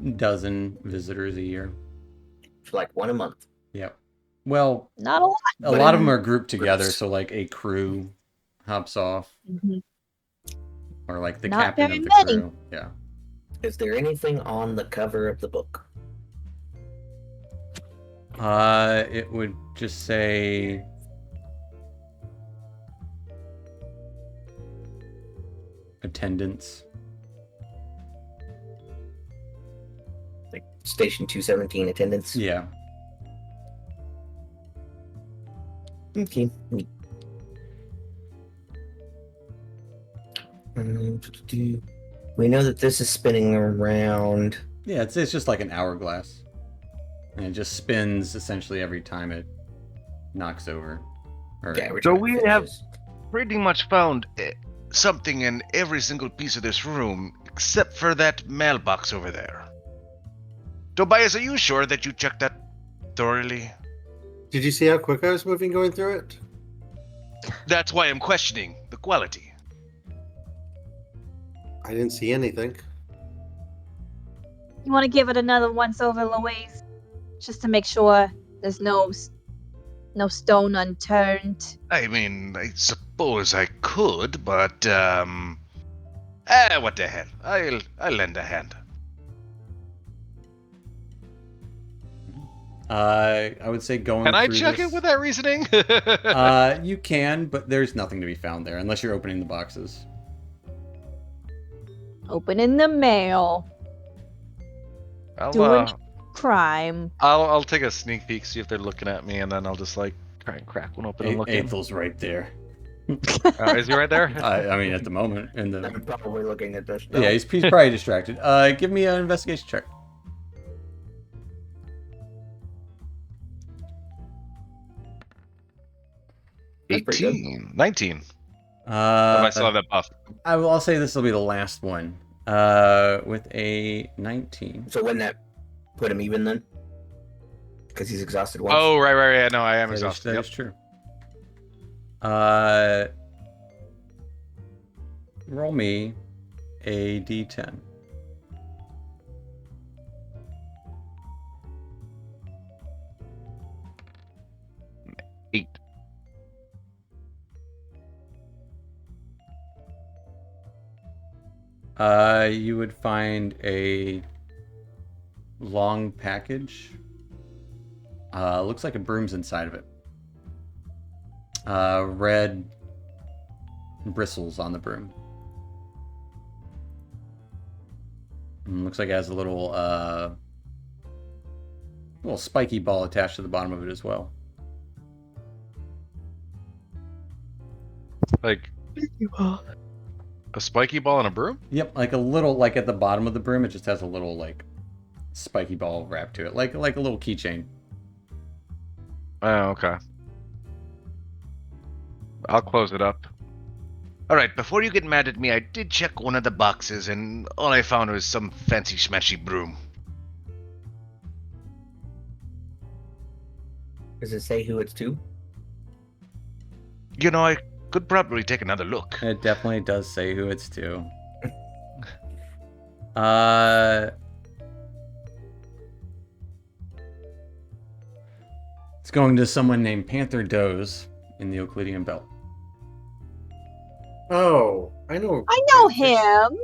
a dozen visitors a year. For like one a month. Yep. Well, Not a lot. a lot of them are grouped together, so like a crew hops off, Mhm. or like the Not captain very of the many. crew. Yeah. Is there anything on the cover of the book? It would just say attendance. Like Station 217 attendance? Yeah. Okay. Neat. We know that this is spinning around. Yeah, it's just like an hourglass. And it just spins essentially every time it knocks over. Or, Yeah, we're So trying to we fit have- this. Pretty much found something in every single piece of this room except for that mailbox over there. Tobias, are you sure that you checked that thoroughly? Did you see how quick I was moving going through it? That's why I'm questioning the quality. I didn't see anything. You want to give it another once over, Louise, just to make sure there's no stone unturned. I mean, I suppose I could, but what the hell? I'll lend a hand. I would say going. Can I through check this, it with that reasoning? You can, but there's nothing to be found there unless you're opening the boxes. Opening the mail, I'll, doing crime. I'll take a sneak peek, see if they're looking at me, and then I'll just like try and crack one open and look in. Ethel's right there. Is he right there? I mean, at the moment, in I'm the probably looking at this. yeah, he's probably distracted. Give me an investigation check. That's pretty good. 18. 19. I still have that buff. I'll say this will be the last one. With a 19. So wouldn't that put him even then? Because he's exhausted once. Oh, right. Yeah, no, I am That is- exhausted. that Yep. is true. Roll me a d10. Eight. You would find a long package. Looks like a broom's inside of it. Red bristles on the broom. Looks like it has a little spiky ball attached to the bottom of it as well. Like a spiky ball and a broom? Yep, like a little, like at the bottom of the broom, it just has a little like spiky ball wrapped to it, like a little keychain. Oh, okay. I'll close it up. Alright, before you get mad at me, I did check one of the boxes, and all I found was some fancy smashy broom. Does it say who it's to? You know, I could probably take another look. It definitely does say who it's to. It's going to someone named Panther Doze in the Euclidean Belt. Oh, I know. I know him,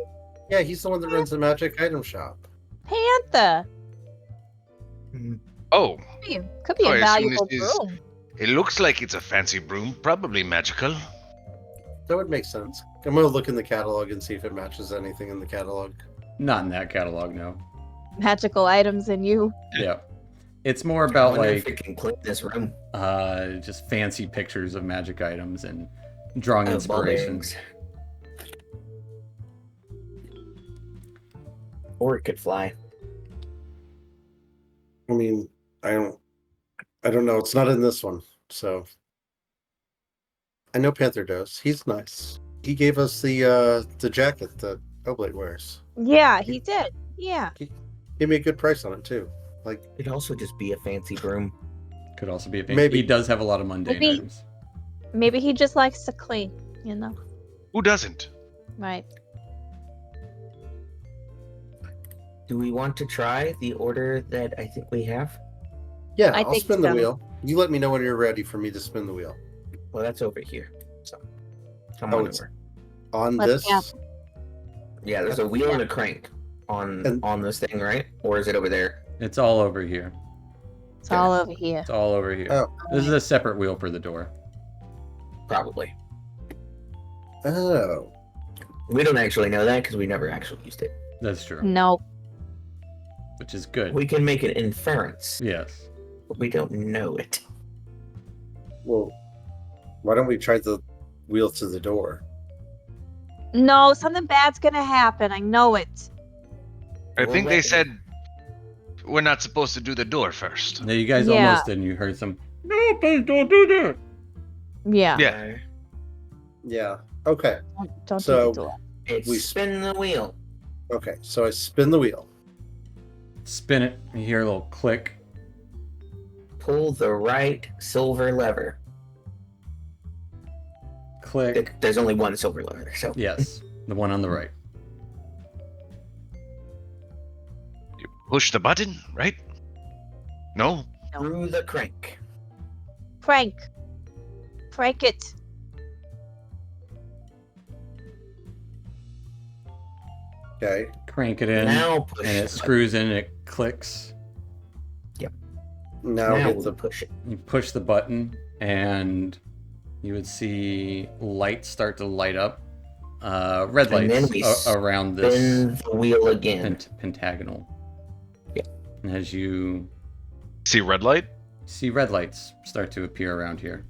Yeah, he's the one that runs the magic item shop. Panther. Oh, Could be Oh, I a assume valuable this is- broom. it looks like it's a fancy broom, probably magical. That would make sense. I'm gonna look in the catalog and see if it matches anything in the catalog. Not in that catalog, no. Magical items in you. Yeah. It's more I about wonder if like it can clean this room. just fancy pictures of magic items and drawing Ball inspirations. bearings. Or it could fly. I mean, I don't know. It's not in this one, so I know Panther does. He's nice. He gave us the jacket that Oblate wears. Yeah, he did. Yeah. Gave me a good price on it too. Like, It'd also just be a fancy broom. Could also be a fancy. Maybe. He does have a lot of mundane Maybe. items. Maybe he just likes to clean, you know? Who doesn't? Right. Do we want to try the order that I think we have? yeah, I I'll think spin the so. wheel. You let me know when you're ready for me to spin the wheel. Well, that's over here. So come Oh, on it's- over. On Let's this, gamble. Yeah, there's a wheel and a crank on And- this thing, right? Or is it over there? It's all over here. It's all over here. It's all over here. Oh. This is a separate wheel for the door. Probably. oh, We don't actually know that because we never actually used it. That's true. No. Which is good. We can make an inference, Yes. but we don't know it. well, why don't we try the wheel to the door? No, something bad's gonna happen. I know it. I Well, think they let- said we're not supposed to do the door first. Now you guys Yeah. almost did, and you heard some. No, please don't do that. Yeah. Yeah. Yeah. Okay. Don't So- do the door. It's We- spin the wheel. Okay. So I spin the wheel. Spin it. You hear a little click. Pull the right silver lever. Click. There's only one silver lever, so Yes. The one on the right. You push the button, right? No? Through the crank. Frank it. Okay. Crank it in, Now push and the it screws in and it clicks. Now Now hit we the push it. You push the button, and you would see lights start to light up. Red And then lights we around this Spin the wheel again. pentagonal. Yeah. And as you See red light? see red lights start to appear around here.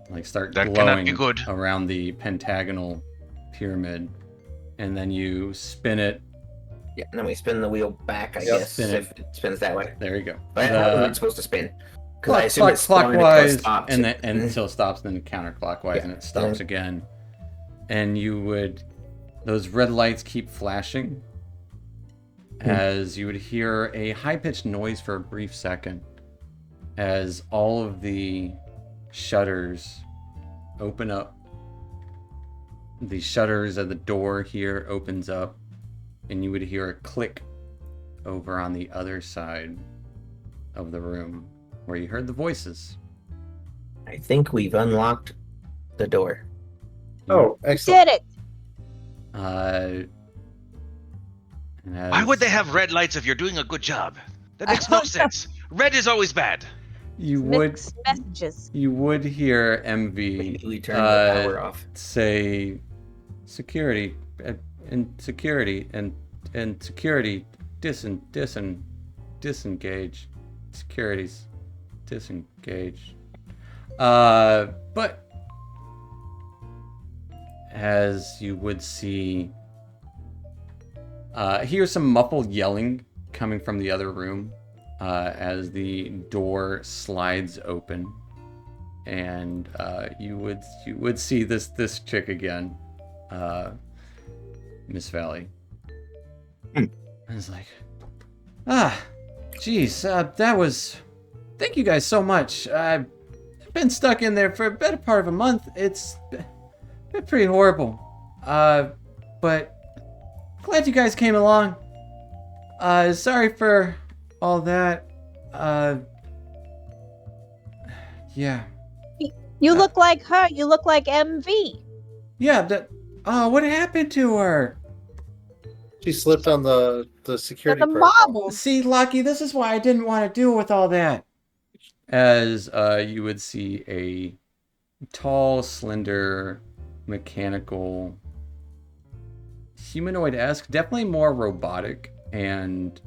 Like start That cannot be glowing good. around the pentagonal pyramid. And then you spin it. Yeah, and then we spin the wheel back, I Yep. guess, Spin it. if it spins that way. There you go. But how are we supposed to spin? Because I assume Clock, it's spun clockwise, stops. and then until it stops, then counterclockwise, Yeah. and it stops again. And those red lights keep flashing as you would hear a high-pitched noise for a brief second as all of the shutters open up. The shutters at the door here opens up, and you would hear a click over on the other side of the room where you heard the voices. I think we've unlocked the door. Oh, excellent. Did it. And Why would they as have red lights if you're doing a good job? That makes no sense. Red is always bad. you would Mixed messages. you would hear MV We turn the power off. say security and security and security disengage securities disengage but as you would see hear some muffled yelling coming from the other room as the door slides open, and you would see this chick again, Miss Valley. And it's like, geez, that was. Thank you guys so much. I've been stuck in there for a better part of a month. It's been pretty horrible. But glad you guys came along. Sorry for all that. Yeah. You look like her. You look like MV. Yeah, what happened to her? She slipped on the security The protocol. marbles. See, Lucky, this is why I didn't want to deal with all that. As you would see a tall, slender, mechanical, humanoid-esque, definitely more robotic and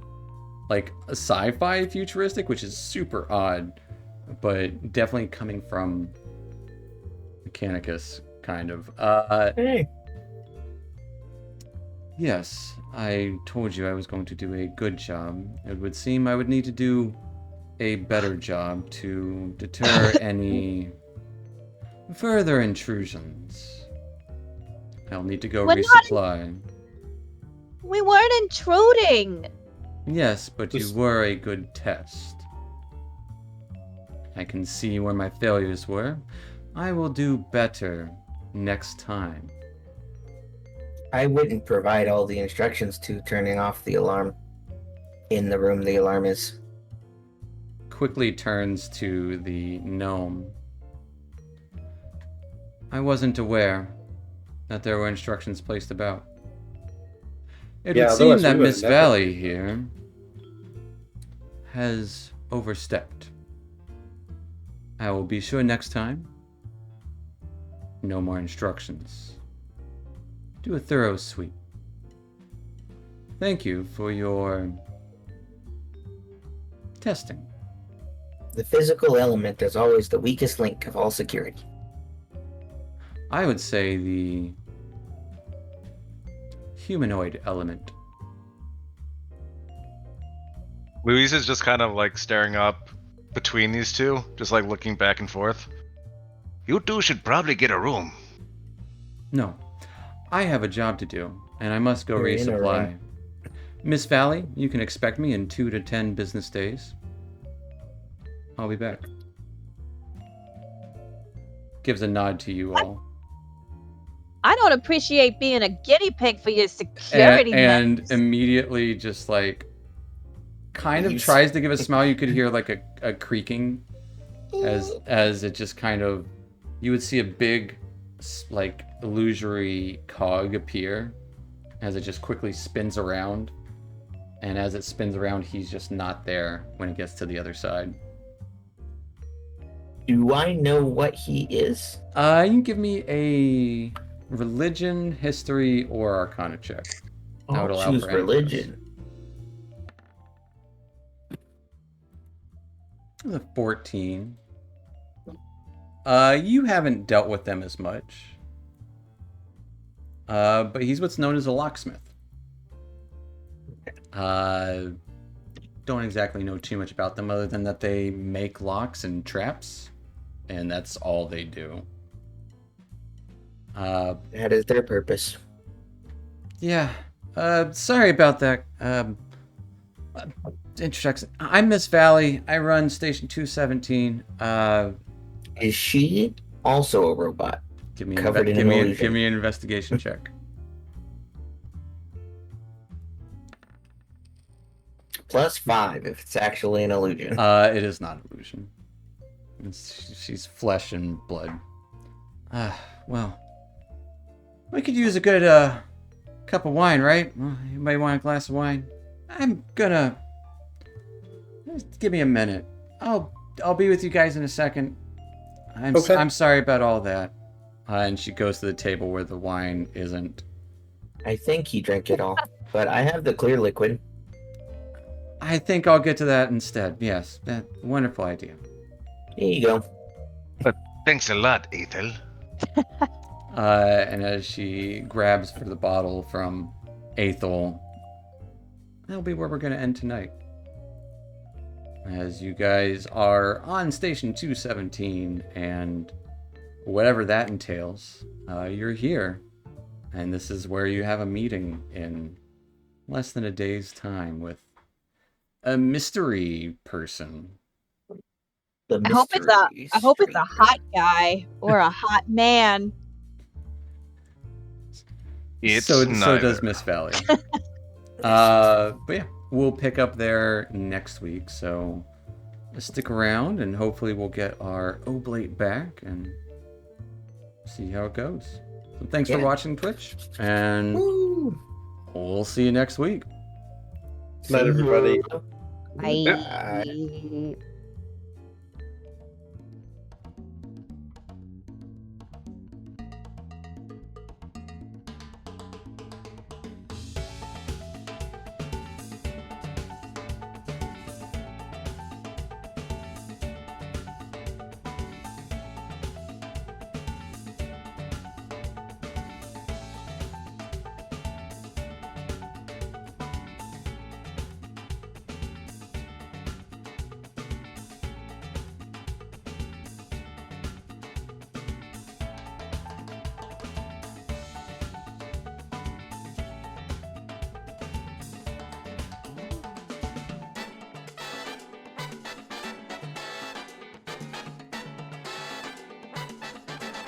like a sci-fi futuristic, which is super odd, but definitely coming from Mechanicus, kind of. Hey. Yes, I told you I was going to do a good job. It would seem I would need to do a better job to deter any further intrusions. I'll need to go We're not- resupply. We weren't intruding. Yes, but you Just- were a good test. I can see where my failures were. I will do better next time. I wouldn't provide all the instructions to turning off the alarm in the room the alarm is. Quickly turns to the gnome. I wasn't aware that there were instructions placed about. It Yeah, would seem otherwise that we would've Miss never- Valley here has overstepped. I will be sure next time. No more instructions. Do a thorough sweep. Thank you for your testing. The physical element is always the weakest link of all security. I would say the humanoid element. Louise is just kind of like staring up between these two, just like looking back and forth. You two should probably get a room. No, I have a job to do, and I must go You're in a resupply. room. Miss Valley, you can expect me in 2 to 10 business days. I'll be back. Gives a nod to you all. I don't appreciate being a guinea pig for your security And measures. immediately just like kind of You- tries to give a smile. You could hear like a creaking as it just kind of, you would see a big like illusory cog appear as it just quickly spins around. And as it spins around, he's just not there when it gets to the other side. Do I know what he is? You can give me a religion, history, or arcana check. I would I'll allow choose for any of those. religion. A 14. You haven't dealt with them as much. But he's what's known as a locksmith. Don't exactly know too much about them other than that they make locks and traps, and that's all they do. That is their purpose. Yeah. Sorry about that. Introduction. I'm Miss Valley. I run Station 217. Is she also a robot? Give me Covered in give me illusion. an investigation check. +5 if it's actually an illusion. It is not illusion. She's flesh and blood. Well, we could use a good cup of wine, right? Anybody want a glass of wine? I'm gonna. Just give me a minute. I'll be with you guys in a second. Okay. I'm sorry about all that. And she goes to the table where the wine isn't. I think he drank it all, but I have the clear liquid. I think I'll get to that instead. Yes, that wonderful idea. Here you go. Thanks a lot, Ethel. And as she grabs for the bottle from Aethel, that'll be where we're going to end tonight. As you guys are on Station 217, and whatever that entails, you're here. And this is where you have a meeting in less than a day's time with a mystery person. The I hope it's a hot guy or a hot man. It's so neither. does Miss Valley. But yeah, we'll pick up there next week. So stick around, and hopefully we'll get our oblate back and see how it goes. So thanks for Yeah. watching Twitch, and Woo! we'll see you next week. Night, everybody. Bye. Bye.